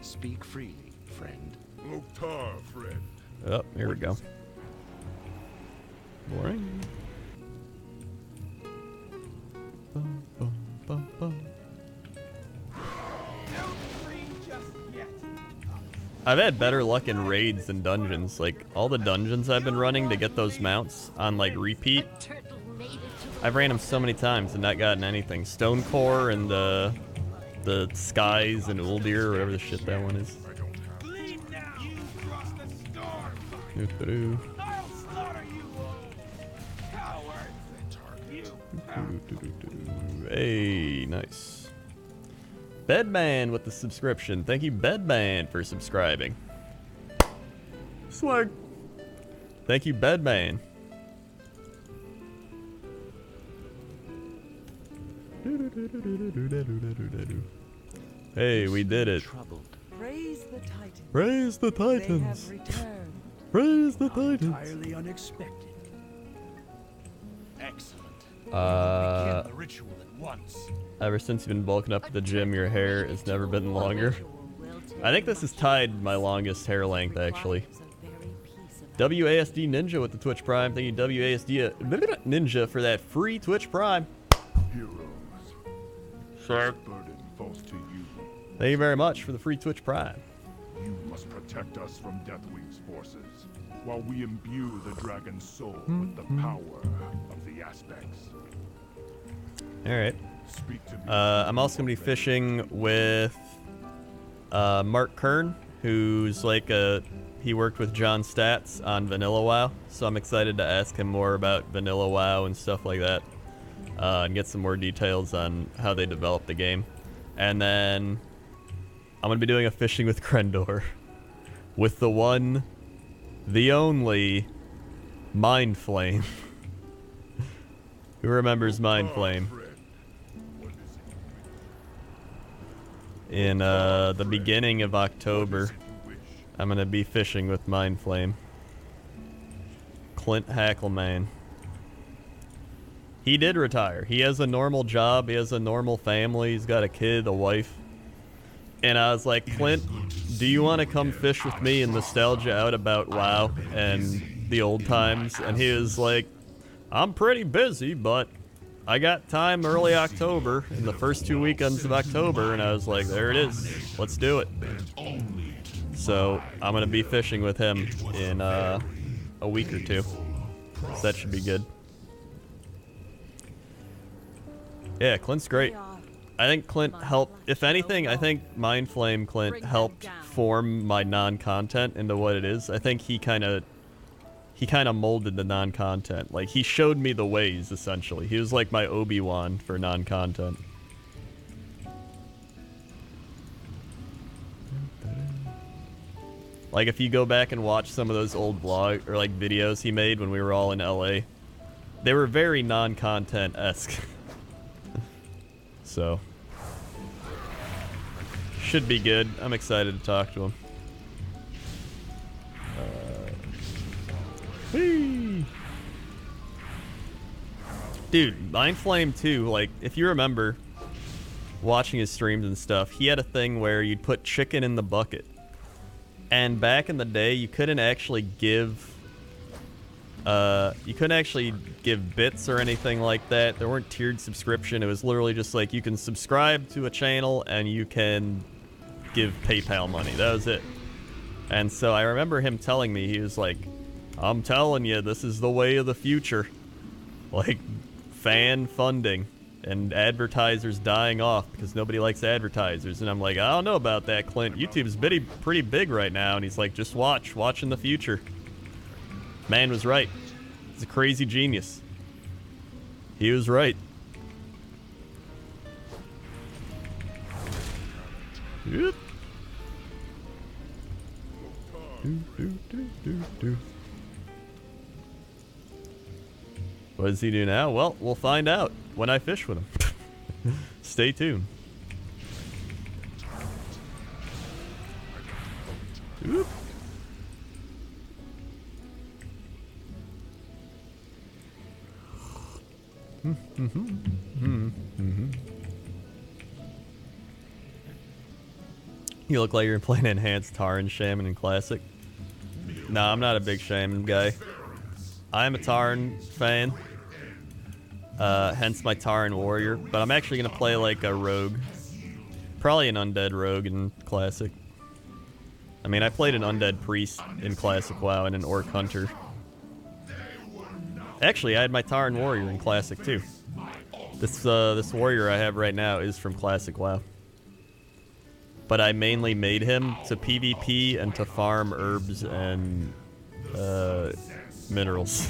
Speak freely, friend. Loktar, friend. Oh, here we go. Boring. Bum, bum, bum, bum. I've had better luck in raids than dungeons. Like, all the dungeons I've been running to get those mounts on, like, repeat, I've ran them so many times and not gotten anything. Stonecore and the Skies and Uldir, or whatever the shit that one is. Hey, nice. Bedman with the subscription. Thank you, Bedman, for subscribing. Swag. Thank you, Bedman. Hey, we did it. Praise the Titans. Praise the They have Titans. returned. Praise the Titans. Entirely unexpected. Excellent. Begin the ritual at once. Ever since you've been bulking up at the gym, your hair has never been longer. I think this has tied my longest hair length, actually. WASD Ninja with the Twitch Prime. Thank you, WASD Ninja, for that free Twitch Prime. Heroes. Sir. Burden falls to you. Thank you very much for the free Twitch Prime. You must protect us from Deathwing's forces, while we imbue the dragon's soul with the power of the aspects. Alright. Speak to me. I'm also going to be fishing with Mark Kern, who's like he worked with John Stats on Vanilla WoW, so I'm excited to ask him more about Vanilla WoW and stuff like that, and get some more details on how they developed the game. And then I'm going to be doing a fishing with Krendor, with the one, the only, Mind Flame. Who remembers Mind Flame? In the beginning of October, I'm gonna be fishing with Mind Flame. Clint Hackelman. He did retire. He has a normal job. He has a normal family. He's got a kid, a wife. And I was like, Clint, do you want to come fish with me and nostalgia out about WoW and the old times? And he was like, I'm pretty busy, but I got time early October, in the first 2 weekends of October, and I was like, there it is. Let's do it. So I'm going to be fishing with him in a week or two. So that should be good. Yeah, Clint's great. I think Clint helped, if anything, I think Mind Flame Clint helped form my non-content into what it is. I think he kind of molded the non-content. Like, he showed me the ways, essentially. He was like my Obi-Wan for non-content. Like, if you go back and watch some of those old vlog or like videos he made when we were all in LA, they were very non-content-esque. So, should be good. I'm excited to talk to him. Whee! Dude, Mind Flame too, like, if you remember watching his streams and stuff, he had a thing where you'd put chicken in the bucket. And back in the day, you couldn't actually give bits or anything like that. There weren't tiered subscription. It was literally just like, you can subscribe to a channel and you can give PayPal money. That was it. And so I remember him telling me, he was like, I'm telling you, this is the way of the future. Like, fan funding and advertisers dying off because nobody likes advertisers. And I'm like, I don't know about that, Clint. YouTube's pretty big right now. And he's like, just watch in the future. Man was right. He's a crazy genius. He was right. Yep. What does he do now? Well, we'll find out when I fish with him. Stay tuned. Oop. You look like you're playing Enhanced Taran Shaman in Classic. Nah, I'm not a big Shaman guy. I'm a Taran fan. Hence my Taran Warrior. But I'm actually going to play like a rogue. Probably an undead rogue in Classic. I mean, I played an undead priest in Classic WoW and an orc hunter. Actually, I had my Taran Warrior in Classic too. This warrior I have right now is from Classic WoW. But I mainly made him to PvP and to farm herbs and minerals.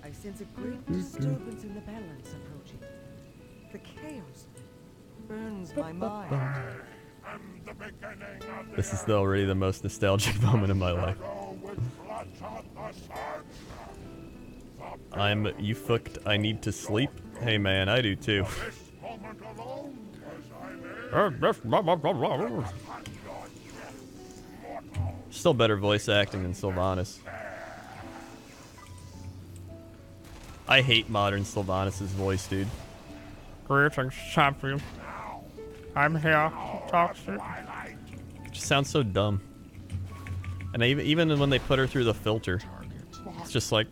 I sense a great disturbance in the balance approaching. The chaos burns my mind. This is already the most nostalgic moment of my life. You fucked, I need to sleep. Hey man, I do too. Still better voice acting than Sylvanas. I hate modern Sylvanas' voice, dude. Greetings, champion. I'm here to talk to you. It just sounds so dumb. And even when they put her through the filter, it's just like...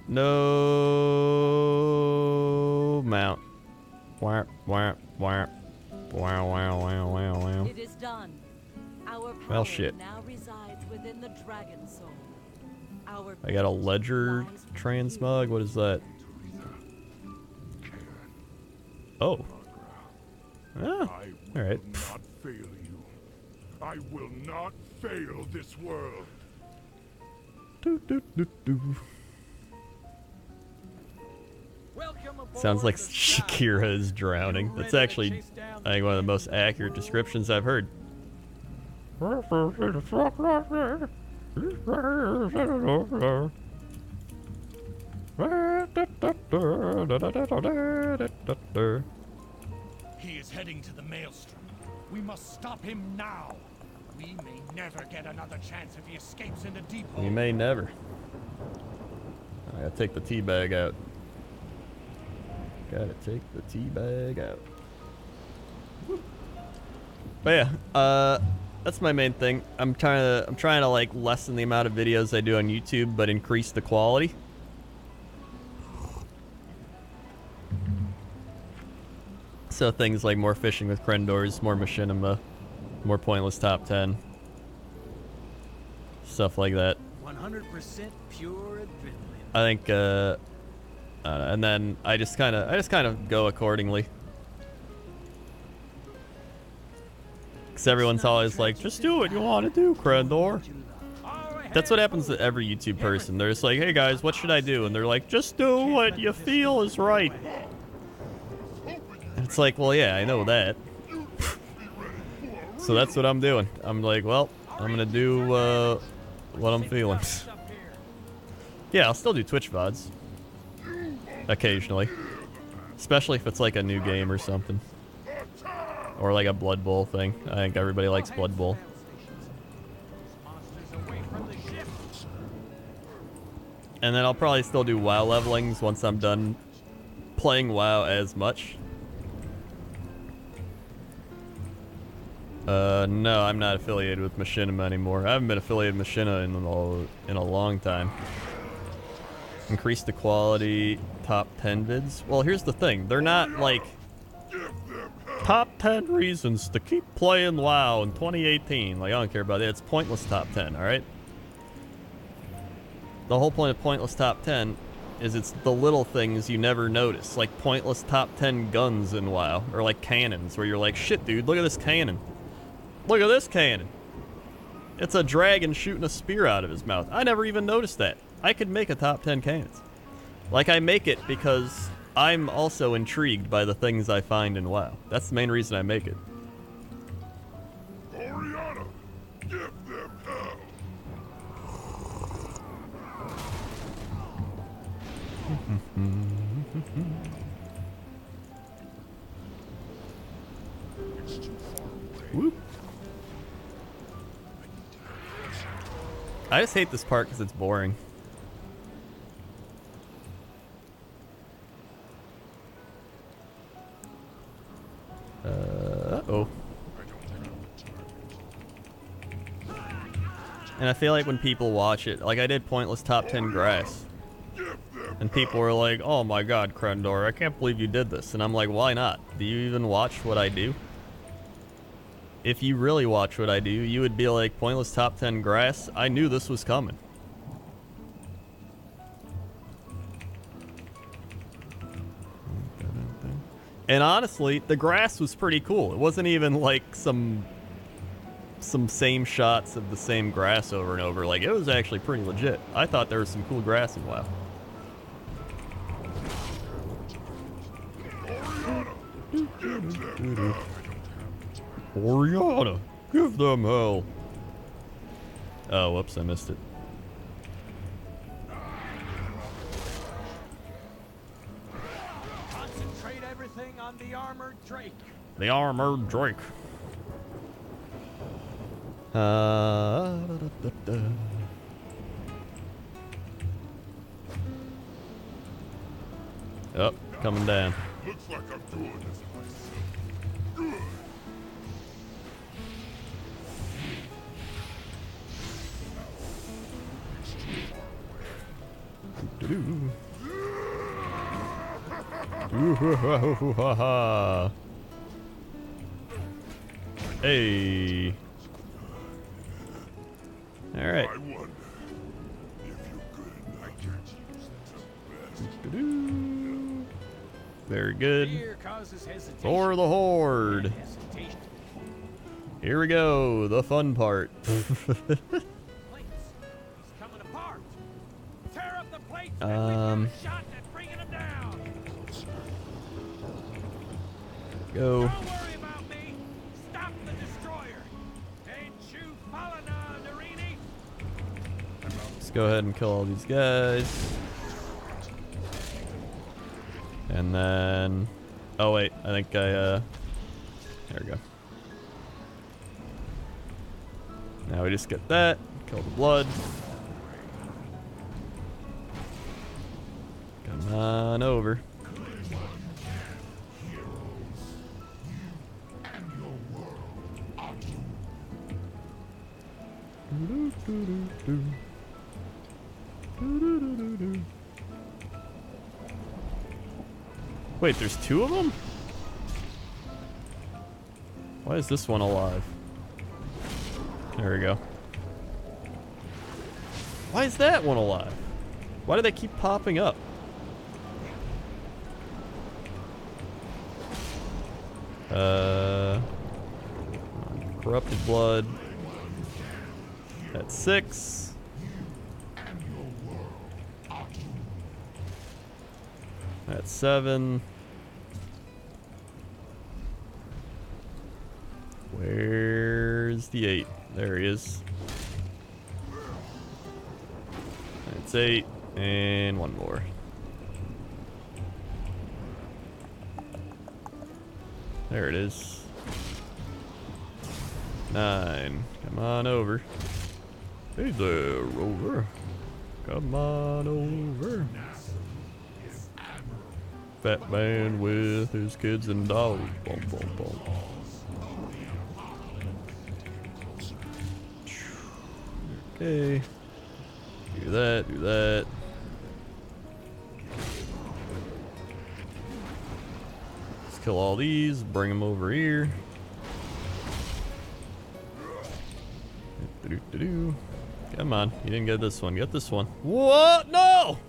No mount. Wow, wow, wow. Wow, wow, wow, wow, wow. It is done. Our power Well, shit. now resides within the dragon soul. Our I got a ledger transmog. What is that? Oh. Ah, all right. Not fail you. I will not fail this world. Do, do, do, do. Sounds like Shakira is drowning. That's actually, I think, one of the most accurate descriptions I've heard. He is heading to the Maelstrom. We must stop him now. We may never get another chance if he escapes in the depot. We may never. I gotta take the tea bag out. Gotta take the tea bag out. But yeah, that's my main thing. I'm trying to like lessen the amount of videos I do on YouTube, but increase the quality. So things like more fishing with Krendors, more machinima, more pointless top 10, stuff like that. 100% pure adrenaline. I think, and then I just kind of go accordingly. Because everyone's always like, just do what you want to do, Krendor. That's what happens to every YouTube person. They're just like, hey guys, what should I do? And they're like, just do what you feel is right. And it's like, well, yeah, I know that. So that's what I'm doing. I'm like, well, I'm going to do what I'm feeling. Yeah, I'll still do Twitch VODs. Occasionally. Especially if it's like a new game or something. Or like a Blood Bowl thing. I think everybody likes Blood Bowl. And then I'll probably still do WoW levelings once I'm done playing WoW as much. No, I'm not affiliated with Machinima anymore. I haven't been affiliated with Machinima in a long time. Increase the quality, top 10 vids. Well, here's the thing. They're not like top 10 reasons to keep playing WoW in 2018. Like, I don't care about it. It's pointless top 10, alright? The whole point of pointless top 10 is it's the little things you never notice. Like pointless top 10 guns in WoW. Or like cannons, where you're like, shit, dude, look at this cannon. Look at this cannon. It's a dragon shooting a spear out of his mouth. I never even noticed that. I could make a top 10 cannons. Like, I make it because I'm also intrigued by the things I find in WoW. That's the main reason I make it. Oriana, give them hell. It's too far away. Whoop. I just hate this part because it's boring. Uh-oh. And I feel like when people watch it, like I did pointless top 10 grass. And people were like, oh my god, Krendor, I can't believe you did this. And I'm like, why not? Do you even watch what I do? If you really watch what I do, you would be like, pointless top 10 grass? I knew this was coming. And honestly, the grass was pretty cool. It wasn't even like some same shots of the same grass over and over. Like, it was actually pretty legit. I thought there was some cool grass in WoW. Oriana, give them hell. Oh, whoops, I missed it. Concentrate everything on the armored drake. The armored drake. Oh, coming down. Looks like I'm doing this myself. Good. Hey. All right. I wonder if you're good enough. I can't use that. Very good. Fear causes hesitation. For the horde. Hesitation. Here we go. The fun part. Plates. He's coming apart. Tear up the plates. And shot at bringing him down. Go. Don't worry about me. Stop the destroyer. Ain't you Falana, Narini? Let's go ahead and kill all these guys. And then... Oh wait, I think there we go. Now we just get that. Kill the blood. Come on over. Wait, there's two of them? Why is this one alive? There we go. Why is that one alive? Why do they keep popping up? Corrupted blood. That's 6. That's 7. Where's the 8? There he is. That's 8. And one more. There it is. 9. Come on over. Hey there, Rover. Come on over. Fat man with his kids and dogs. Boom, boom, boom. Okay. Do that, do that. Let's kill all these, bring them over here. Do-do-do-do. Come on, you didn't get this one, get this one. What? No!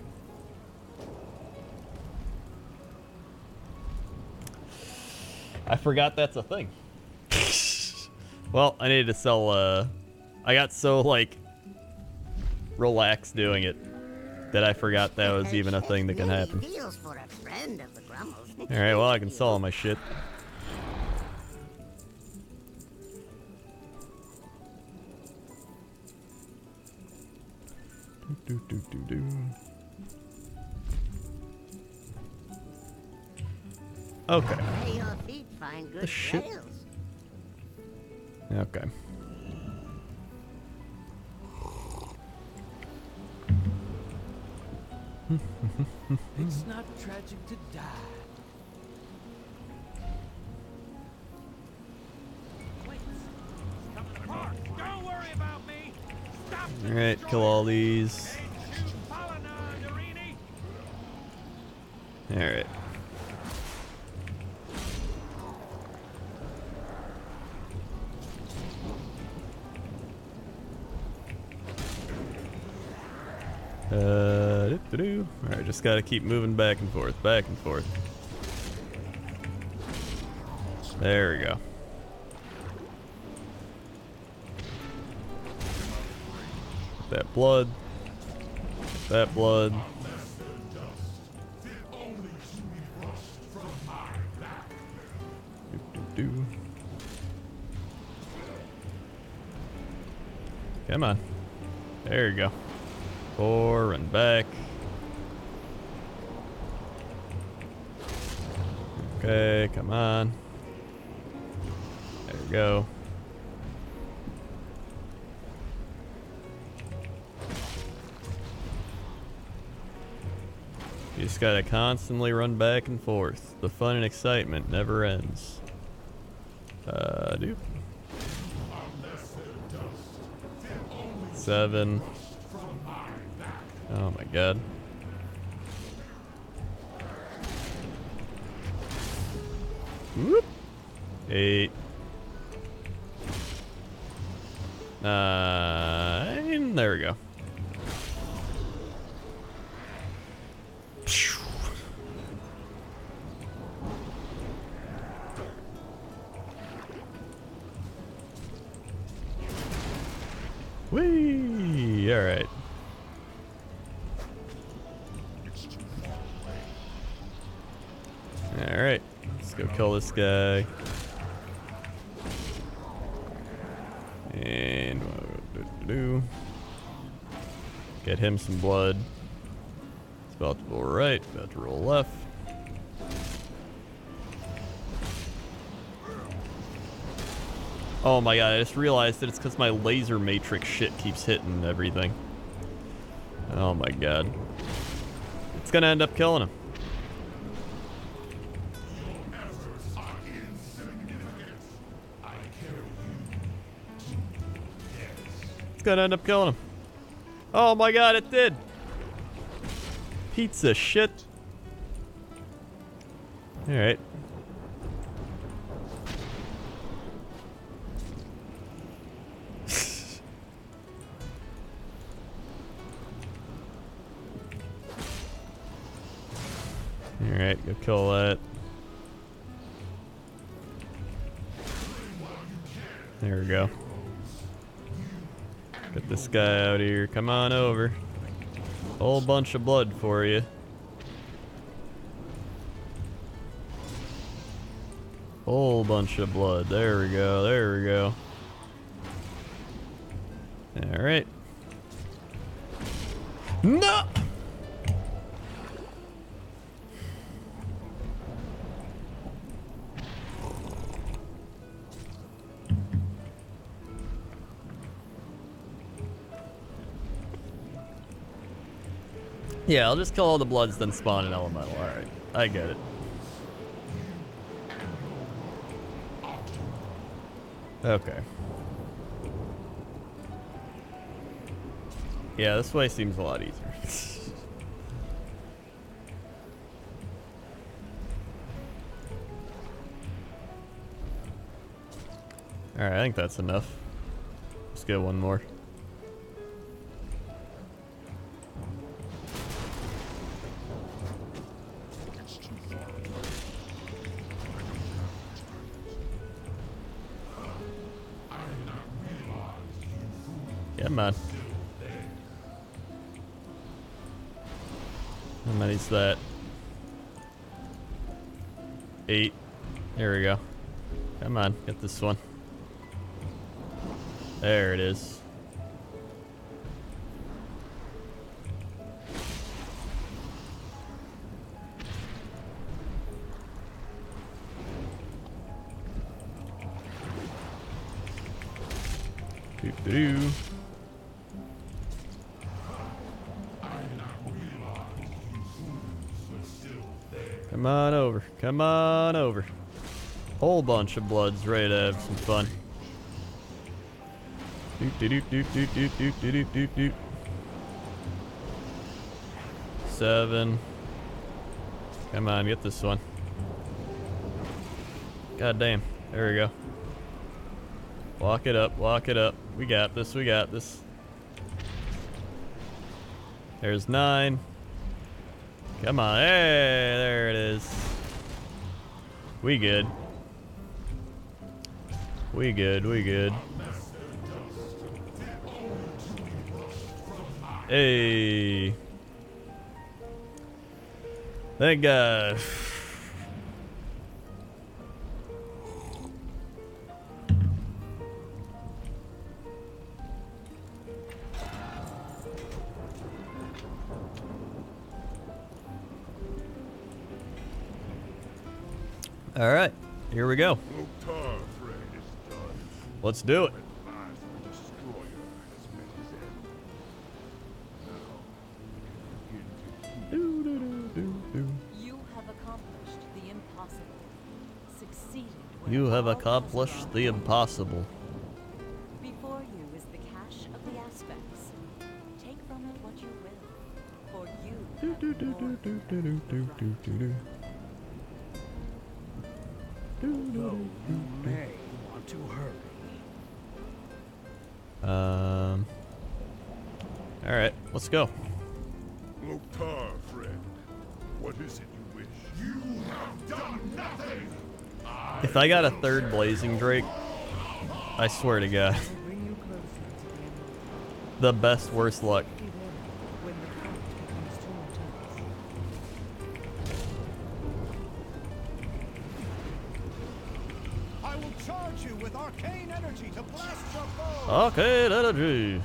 I forgot that's a thing. Well, I needed to sell, I got so, like, relaxed doing it that I forgot that was even a thing that can happen. Alright, well, I can sell all my shit. Do. Okay. The shit. Okay. It's not tragic to die. Don't worry about me. Stop. Alright, kill all these. Alright. Alright, just gotta keep moving back and forth, back and forth. There we go. That blood. That blood. Do. Come on. There you go. Forward and back. Okay, come on. There we go. You just gotta constantly run back and forth. The fun and excitement never ends. Dude. 7. Oh my god. Whoop. 8. 9. There we go. Whee! Alright. Alright. Let's go kill this guy. And get him some blood. It's about to go right, about to roll left. Oh my god, I just realized that it's because my laser matrix shit keeps hitting everything. Oh my god. It's gonna end up killing him. It's gonna end up killing him. Oh my god, it did! Pizza shit. Alright. Alright, go kill that. There we go. Get this guy out here. Come on over. Whole bunch of blood for you. Whole bunch of blood. There we go. There we go. Alright. No! Yeah, I'll just kill all the bloods, then spawn an elemental. Alright, I get it. Okay. Yeah, this way seems a lot easier. Alright, I think that's enough. Let's get one more. Come on. How many's that? 8. There we go. Come on, get this one. There it is. Doo-doo-doo. Come on over. Come on over. Whole bunch of bloods ready to have some fun. Doot doot doot doot doot doot doot doot doot. 7. Come on, get this one. God damn. There we go. Walk it up, walk it up. We got this, we got this. There's 9. Come on, hey, there it is. We good. We good, we good. Hey. Thank God. All right, here we go. Let's do it. You have accomplished the impossible. Succeeded. You have accomplished the impossible. Before you is the cache of the aspects. Take from it what you will, for you have more. Though you may want to hurry. All right, let's go. Loktar, friend. What is it you wish? You have done nothing! If I got a 3rd Blazing Drake, I swear to God, Bring you closer to the end. the best worst luck. Be ready when the fight becomes too intense. I will charge you with arcane energy to blast your foe. Okay, energy.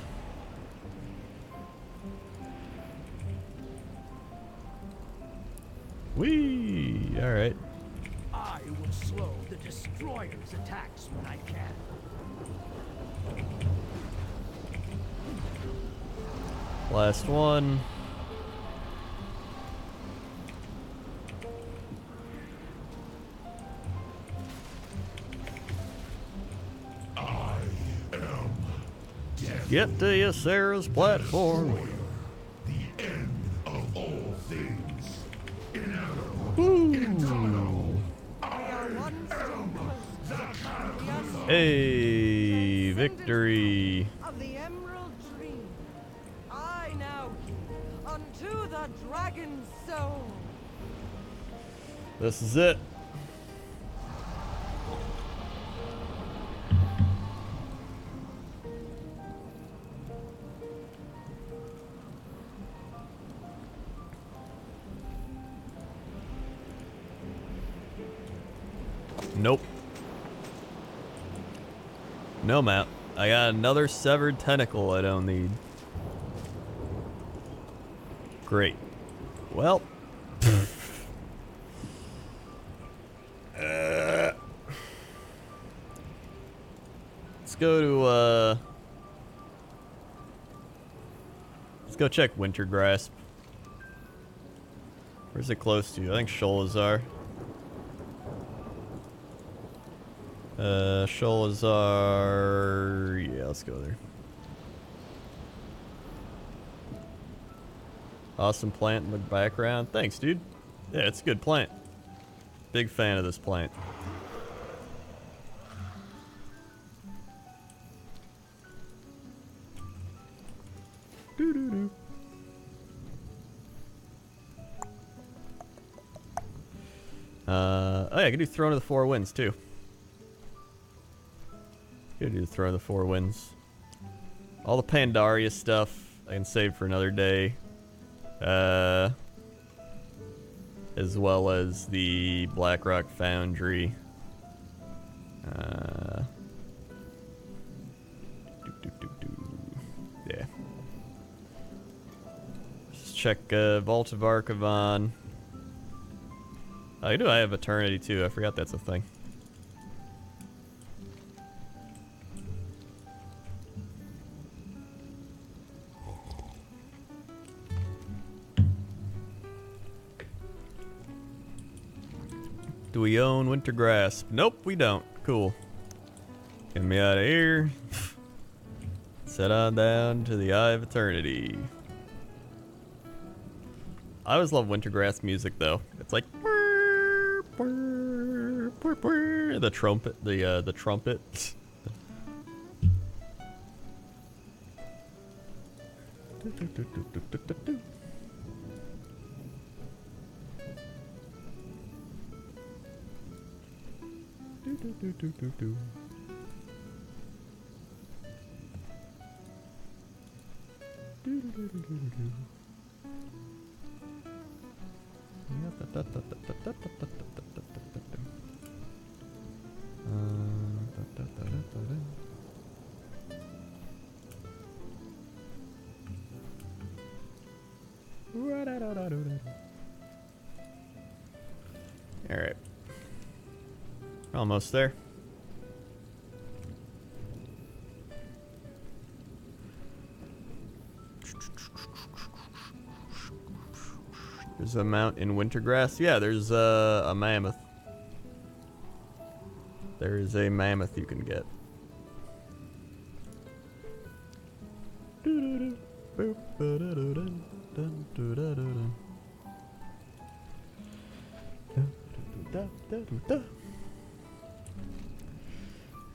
Whee! All right. I will slow the destroyer's attacks when I can. Last one. Get to Ysera's platform. The end of all things. Hey, victory. Of the Emerald Dream, I now give unto the dragon's soul. This is it. Nope. No map. I got another severed tentacle I don't need. Great. Well. Let's go to, let's go check Winter Grasp. Where's it close to? I think Sholazar. Sholazar. Yeah, let's go there. Awesome plant in the background. Thanks, dude. Yeah, it's a good plant. Big fan of this plant. Doo-doo-doo. Oh yeah, I can do Throne of the Four Winds too. Gonna do the Throne of the Four Winds. All the Pandaria stuff I can save for another day. As well as the Blackrock Foundry. Yeah. Just check Vault of Archivon. Oh, I have Eternity too. I forgot that's a thing. Do we own Wintergrasp? Nope, we don't. Cool. Get me out of here. Set on down to the Eye of Eternity. I always love Wintergrasp music though. It's like the trumpet, the trumpet. All right, almost there. There's a mount in Wintergrass. Yeah, there's a mammoth. There is a mammoth you can get.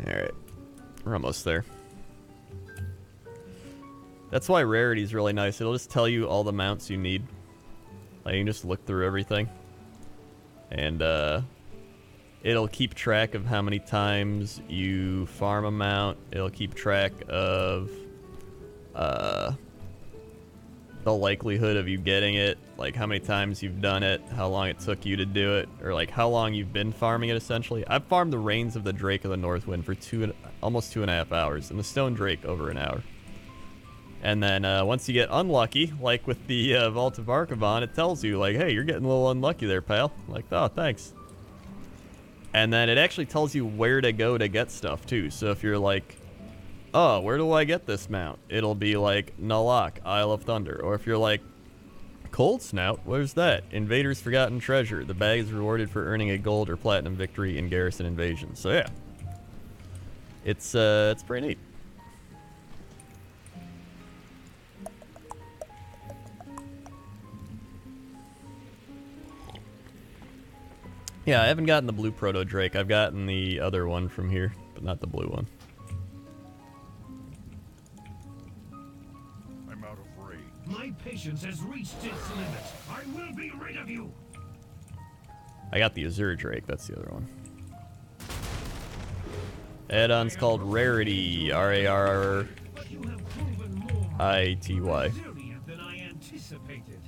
Alright, we're almost there. That's why rarity is really nice. It'll just tell you all the mounts you need. Like, you can just look through everything. And it'll keep track of how many times you farm a mount. It'll keep track of the likelihood of you getting it, like how many times you've done it, how long it took you to do it, or like how long you've been farming it essentially. I've farmed the Reigns of the Drake of the Northwind for almost 2.5 hours, and the Stone Drake over an hour. And then once you get unlucky, like with the Vault of Archivon, it tells you like, hey, you're getting a little unlucky there, pal. I'm like, oh, thanks. And then it actually tells you where to go to get stuff too. So if you're like, oh, where do I get this mount? It'll be like Nalak, Isle of Thunder. Or if you're like, Cold Snout, where's that? Invader's Forgotten Treasure. The bag is rewarded for earning a gold or platinum victory in Garrison Invasion. So yeah, it's pretty neat. Yeah, I haven't gotten the blue Proto Drake. I've gotten the other one from here, but not the blue one. I'm out of range. My patience has reached its limit. I will be rid of you. I got the Azure Drake. That's the other one. Add-on's called Rarity. R-A-R-I-T-Y. Resilient than I anticipated.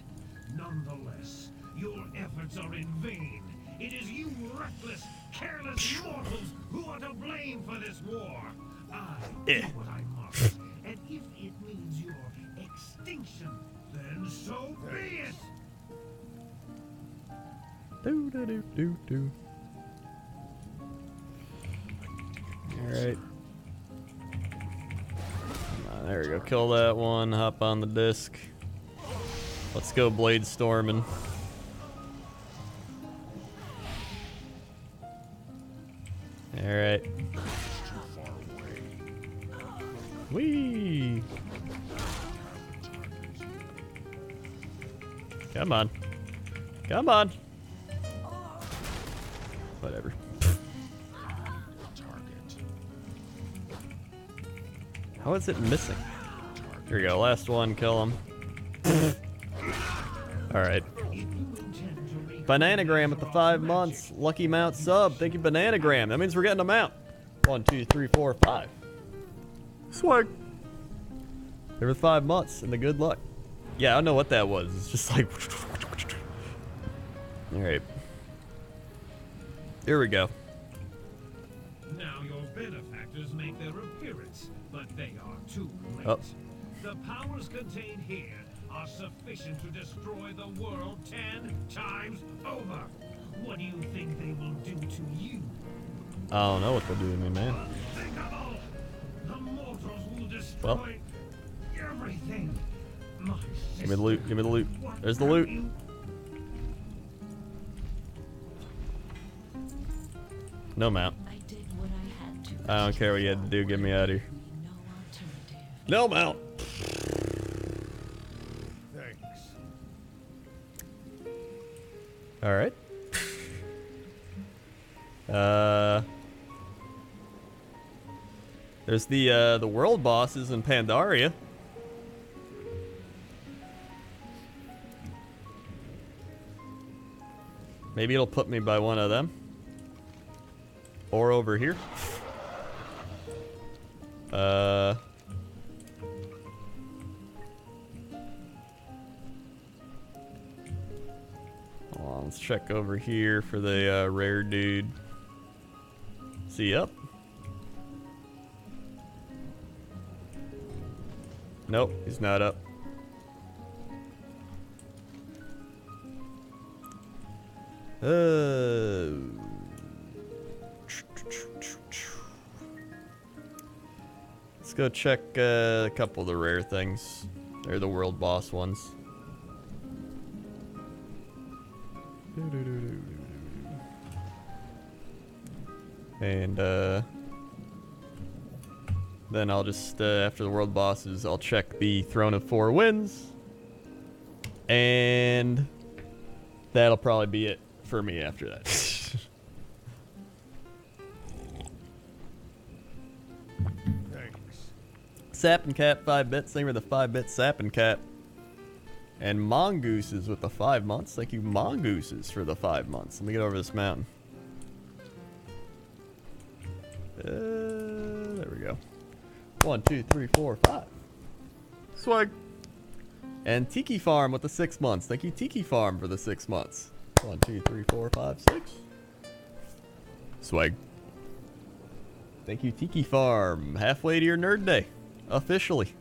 Nonetheless, your efforts are in vain. It is you reckless, careless mortals who are to blame for this war. I do what I must, and if it means your extinction, then so be it. Do. Alright. There we go. Kill that one. Hop on the disc. Let's go blade storming. Alright. Whee! Come on. Come on. Whatever. How is it missing? Here we go. Last one. Kill him. Alright. Bananagram with the 5 months. Lucky Mount sub. Thank you, Bananagram. That means we're getting a mount. 1, 2, 3, 4, 5. Swag. There were 5 months and the good luck. Yeah, I don't know what that was. It's just like... Alright. Here we go. Now your benefactors make their appearance, but they are too late. Oh. The powers contained here are sufficient to destroy the world 10 times over. What do you think they will do to you? I don't know what they'll do to me, man. Unthinkable! The mortals will destroy everything. My Give me the loot. Give me the loot. There's the loot. No mount. I did what I had to. I don't care what you had to do. Get me out of here. No mount. Thanks. All right. There's the world bosses in Pandaria. Maybe it'll put me by one of them. Or over here. Hold on, let's check over here for the rare dude. See, yep. Nope, he's not up. Let's go check a couple of the rare things. They're the world boss ones. And then I'll just, after the world bosses, I'll check the Throne of Four Winds. And that'll probably be it for me after that. Sap and Cat 5 bits. Thank you for the 5 bits, Sap and Cat. And Mongooses with the 5 months. Thank you, Mongooses, for the 5 months. Let me get over this mountain. There we go. 1, 2, 3, 4, 5. Swag. And Tiki Farm with the 6 months. Thank you, Tiki Farm, for the 6 months. 1, 2, 3, 4, 5, 6. Swag. Thank you, Tiki Farm. Halfway to your Nerd Day. Officially.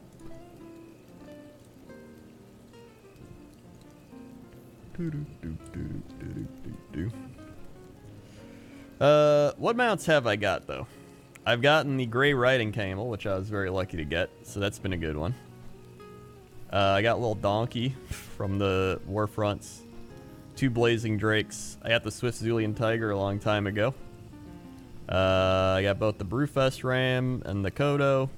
What mounts have I got, though? I've gotten the Gray Riding Camel, which I was very lucky to get, so that's been a good one. I got a little donkey from the Warfronts. 2 Blazing Drakes. I got the Swift Zulian Tiger a long time ago. I got both the Brewfest Ram and the Kodo.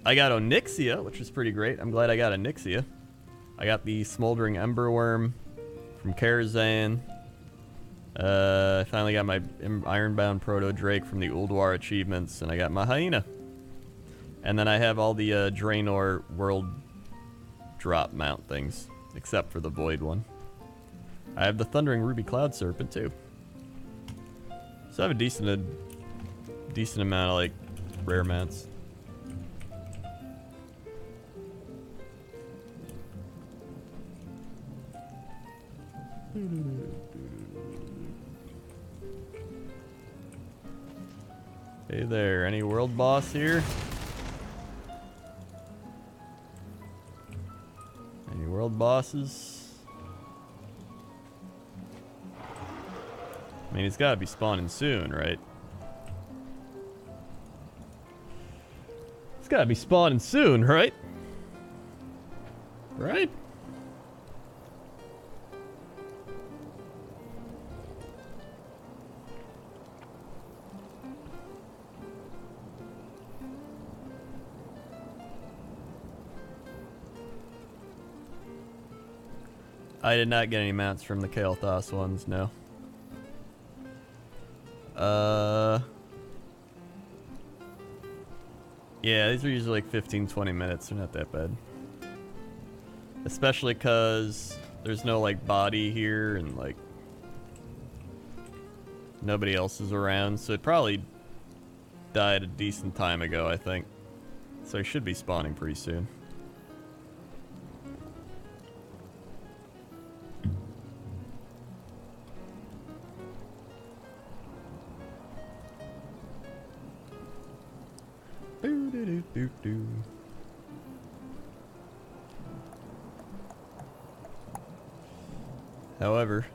I got Onyxia, which is pretty great. I'm glad I got Onyxia. I got the Smoldering Emberworm from Karazhan. I finally got my Ironbound Proto Drake from the Ulduar achievements, and I got my Hyena. And then I have all the Draenor World Drop mount things, except for the Void one. I have the Thundering Ruby Cloud Serpent too. So I have a decent amount of like rare mounts. Hey there, any world boss here? Any world bosses? I mean, he's got to be spawning soon, right? He's got to be spawning soon, right? Right? I did not get any mounts from the Kael'thas ones, no. Yeah, these are usually like 15-20 minutes. They're not that bad. Especially because there's no like body here and like nobody else is around, so it probably died a decent time ago, I think. So I should be spawning pretty soon. Boo-doo-doo-doo-doo. However,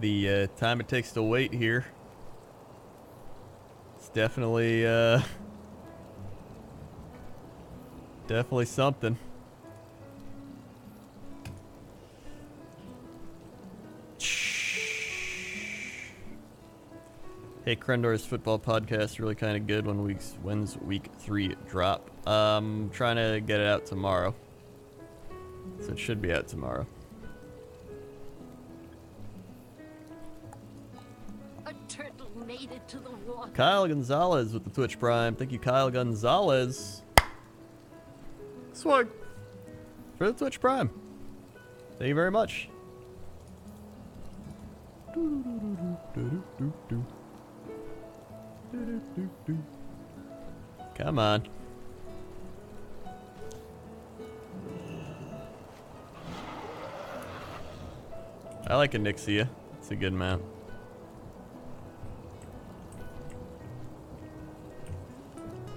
the time it takes to wait here, it's definitely definitely something. Hey, Krendor's football podcast really kind of good. When's week 3 drop? Trying to get it out tomorrow, so it should be out tomorrow. A turtle made it to the water. Kyle Gonzalez with the Twitch Prime. Thank you, Kyle Gonzalez. Swag for the Twitch Prime. Thank you very much. Come on. I like Onyxia. It's a good mount.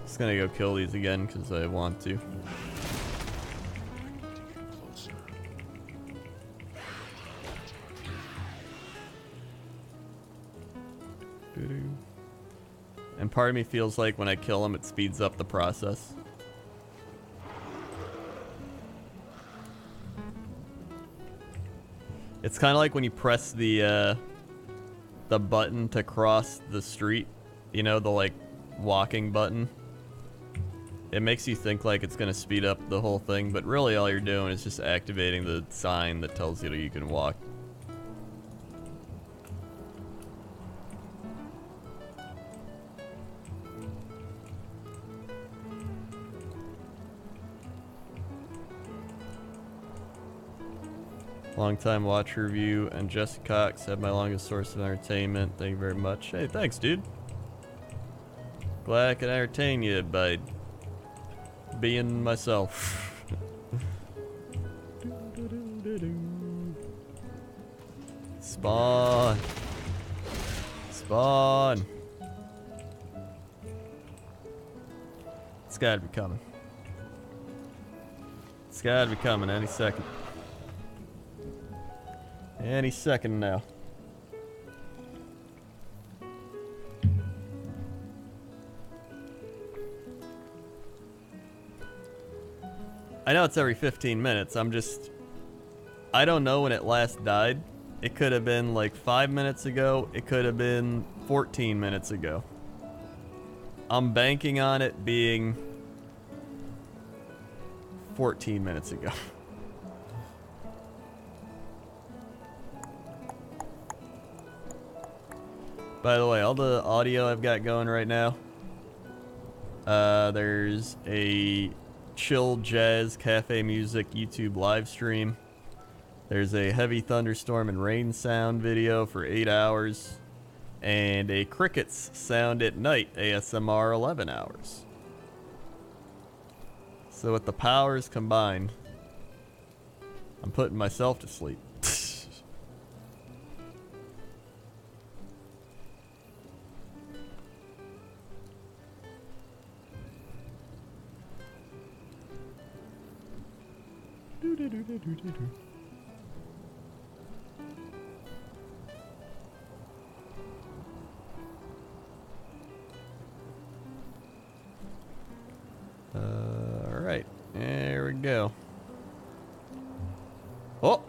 Just gonna go kill these again because I want to. And part of me feels like when I kill them, it speeds up the process. It's kind of like when you press the button to cross the street, you know, the like walking button. It makes you think like it's gonna speed up the whole thing, but really all you're doing is just activating the sign that tells you that you can walk. Long-time watch review, and Jesse Cox had my longest source of entertainment. Thank you very much. Hey, thanks, dude. Glad I could entertain you by being myself. Spawn. Spawn. It's gotta be coming. It's gotta be coming any second. Any second now. I know it's every 15 minutes. I don't know when it last died. It could have been like 5 minutes ago. It could have been 14 minutes ago. I'm banking on it being 14 minutes ago. By the way, all the audio I've got going right now, there's a chill jazz cafe music YouTube live stream. There's a heavy thunderstorm and rain sound video for 8 hours, and a crickets sound at night ASMR 11 hours. So with the powers combined, I'm putting myself to sleep. Alright, there we go. Oh!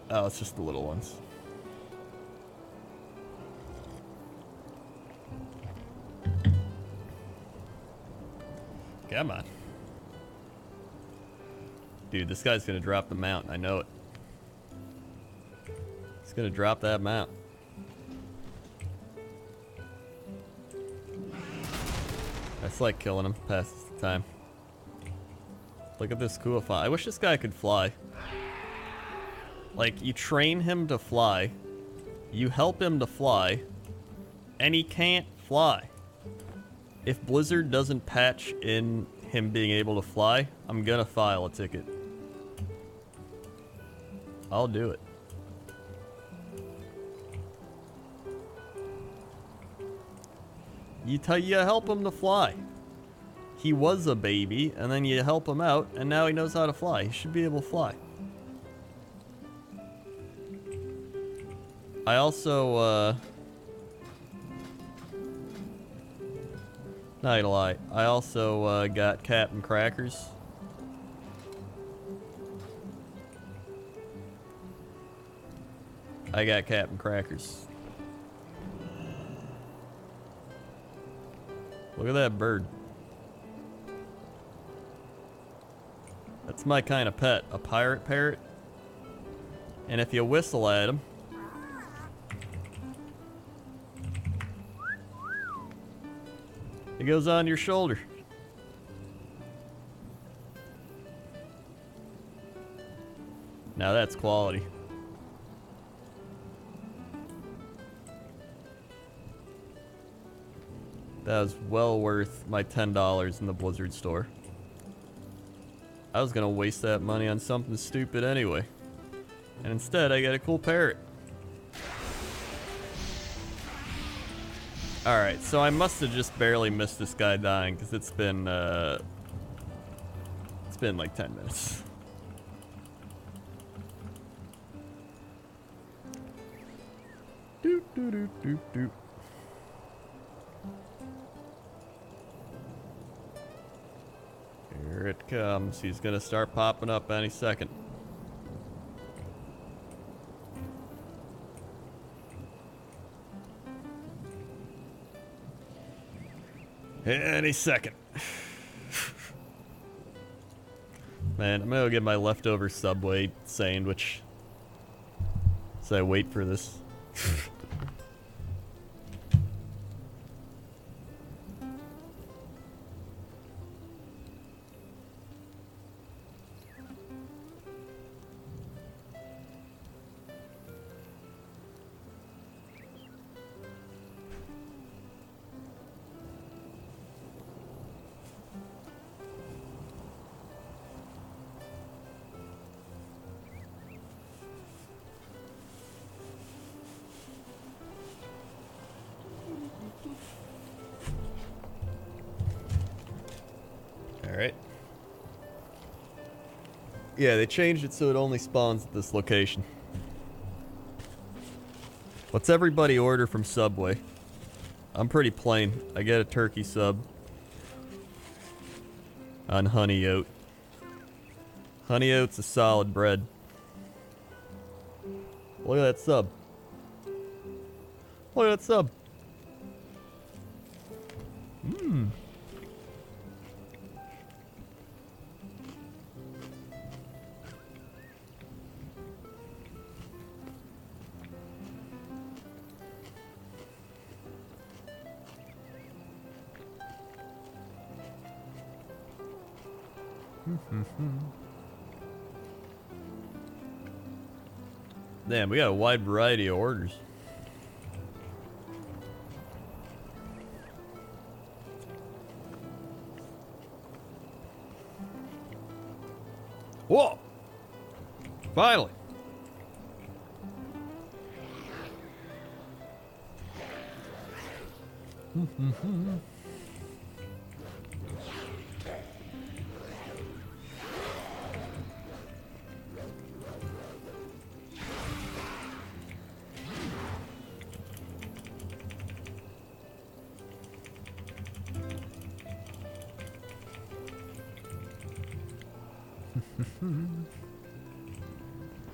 Oh, it's just the little ones. Come on. Dude, this guy's gonna drop the mount. I know it. He's gonna drop that mount. That's like killing him. Passes the time. Look at this cool fly. I wish this guy could fly. Like, you train him to fly. You help him to fly. And he can't fly. If Blizzard doesn't patch in him being able to fly, I'm gonna file a ticket. I'll do it. You help him to fly. He was a baby, and then you help him out, and now he knows how to fly. He should be able to fly. I also, not gonna lie, I also got Captain Crackers. I got Captain Crackers. Look at that bird. That's my kind of pet, a pirate parrot. And if you whistle at him, it goes on your shoulder. Now that's quality. That was well worth my $10 in the Blizzard store. I was gonna waste that money on something stupid anyway. And instead, I got a cool parrot. Alright, so I must have just barely missed this guy dying, because it's been like 10 minutes. Doot, doot, doot, doot, doot. Here it comes. He's gonna start popping up any second. Any second. Man, I'm gonna go get my leftover Subway sandwich. So I wait for this. Alright. Yeah, they changed it so it only spawns at this location. What's everybody order from Subway? I'm pretty plain. I get a turkey sub on honey oat. Honey oat's a solid bread. Look at that sub. Look at that sub. Mmm. Damn, we got a wide variety of orders. Whoa! Finally!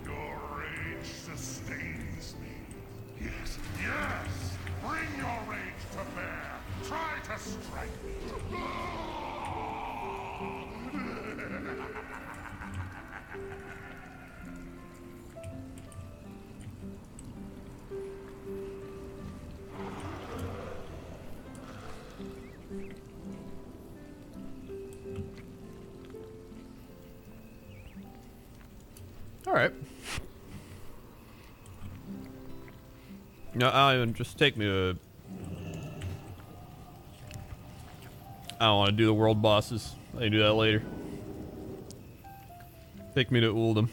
Your rage sustains me. Yes, yes! Bring your rage to bear! Try to strike me! Alright. No, I'll even just take me to... I don't want to do the world bosses. I can do that later. Take me to Uldum.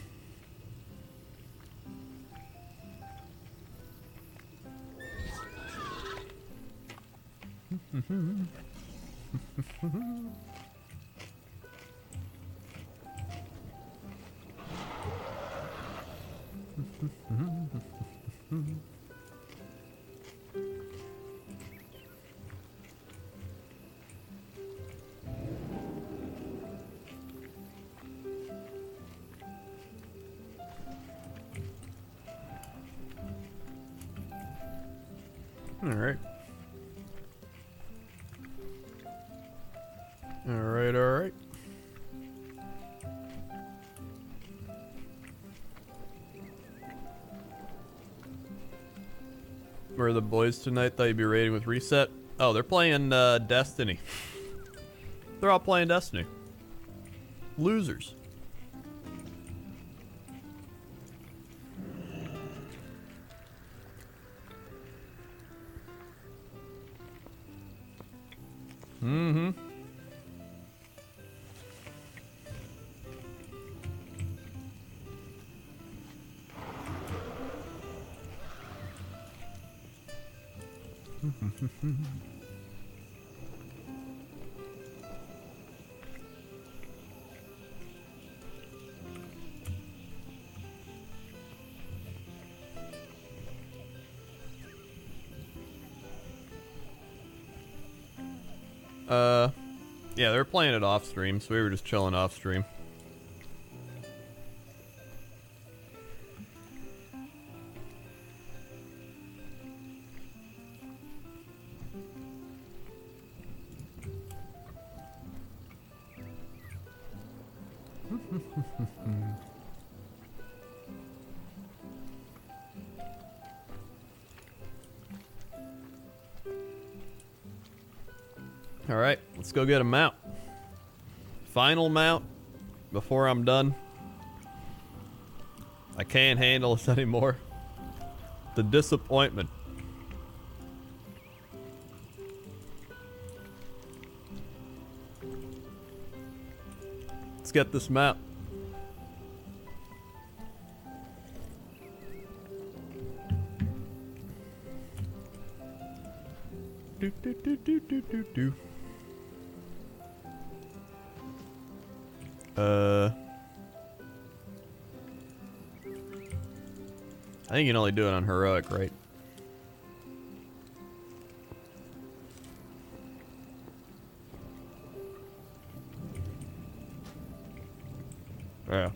Alright. Alright, alright. Where are the boys tonight? Thought you'd be raiding with Reset. Oh, they're playing Destiny. They're all playing Destiny. Losers. Mm-hmm. Yeah, they were playing it off stream, so we were just chilling off stream. Alright, let's go get a mount. Final mount before I'm done. I can't handle this anymore. The disappointment. Let's get this mount. Do do do do do do do. I think you can only do it on heroic, right? Yeah.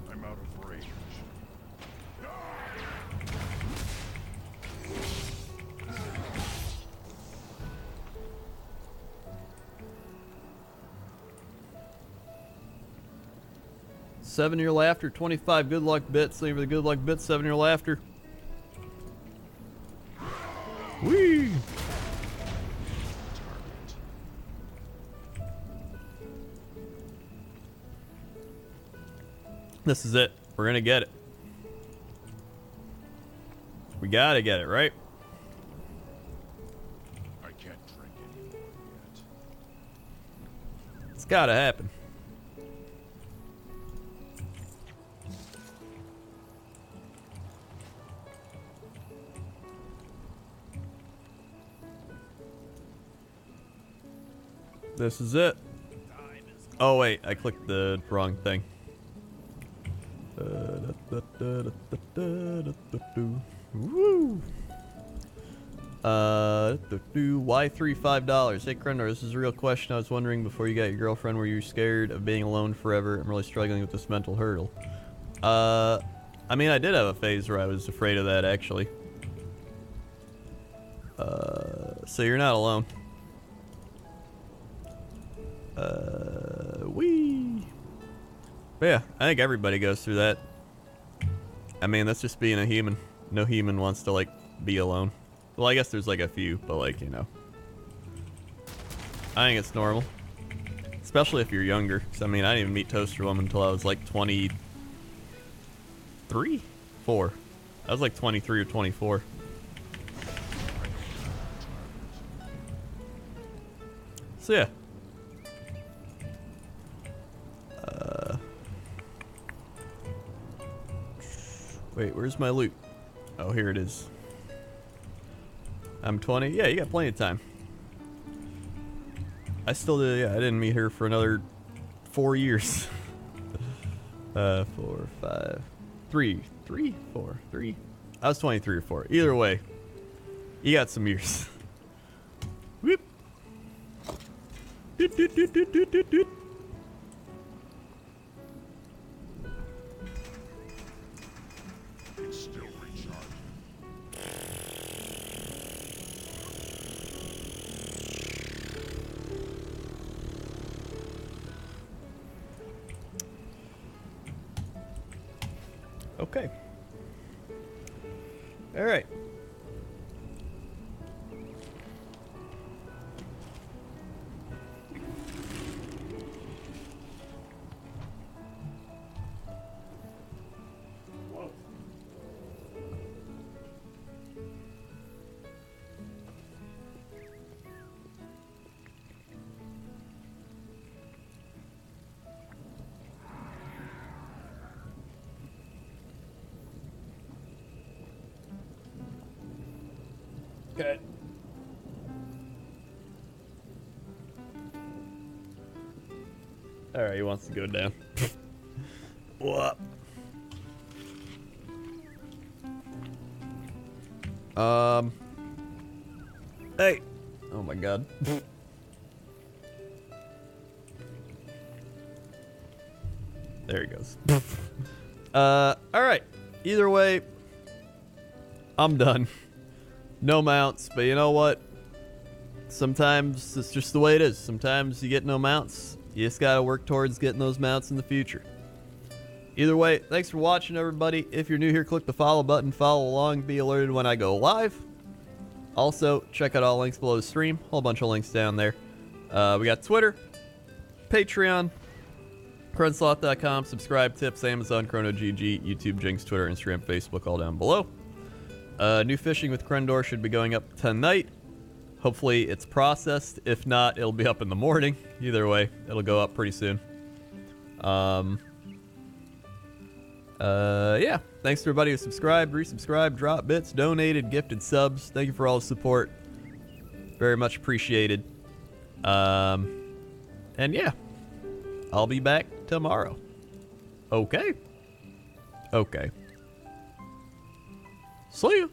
I'm out of range. 7-year laughter, 25 good luck bits. Thank you for the good luck bits, 7-year laughter. Whee! This is it. We're gonna get it. We gotta get it, right? I can't drink anymore yet. It's gotta happen. This is it. Oh wait, I clicked the wrong thing. Woo! Why $5? Hey, Krendor, this is a real question. I was wondering before you got your girlfriend, were you scared of being alone forever? I'm really struggling with this mental hurdle. I mean, I did have a phase where I was afraid of that, actually. So you're not alone. But yeah, I think everybody goes through that. I mean, that's just being a human. No human wants to, like, be alone. Well, I guess there's, like, a few, but, like, you know. I think it's normal. Especially if you're younger. 'Cause, I mean, I didn't even meet Toaster Woman until I was, like, 23? 4. I was, like, 23 or 24. So, yeah. Wait, where's my loot? Oh, here it is. I'm 20. Yeah, you got plenty of time. I still did. Yeah, I didn't meet her for another 4 years. 4, 5, 3, 4, 3. I was 23 or 4. Either way, you got some years. Whoop. Doot, doot, doot, doot, doot, doot, doot. It's still recharging. Okay. All right. Okay. Alright, he wants to go down. What? Hey! Oh my god. There he goes. Alright. Either way, I'm done. No mounts, but you know what? Sometimes it's just the way it is. Sometimes you get no mounts. You just gotta work towards getting those mounts in the future. Either way, thanks for watching, everybody. If you're new here, click the follow button, follow along, be alerted when I go live. Also, check out all links below the stream. Whole bunch of links down there. We got Twitter, Patreon, Krenslot.com, subscribe, tips, Amazon, Chrono GG, YouTube, Jinx, Twitter, Instagram, Facebook, all down below. New fishing with Krendor should be going up tonight. Hopefully it's processed. If not, it'll be up in the morning. Either way, it'll go up pretty soon. Yeah. Thanks to everybody who subscribed, resubscribed, dropped bits, donated, gifted subs. Thank you for all the support. Very much appreciated. And yeah. I'll be back tomorrow. Okay. Okay. See you.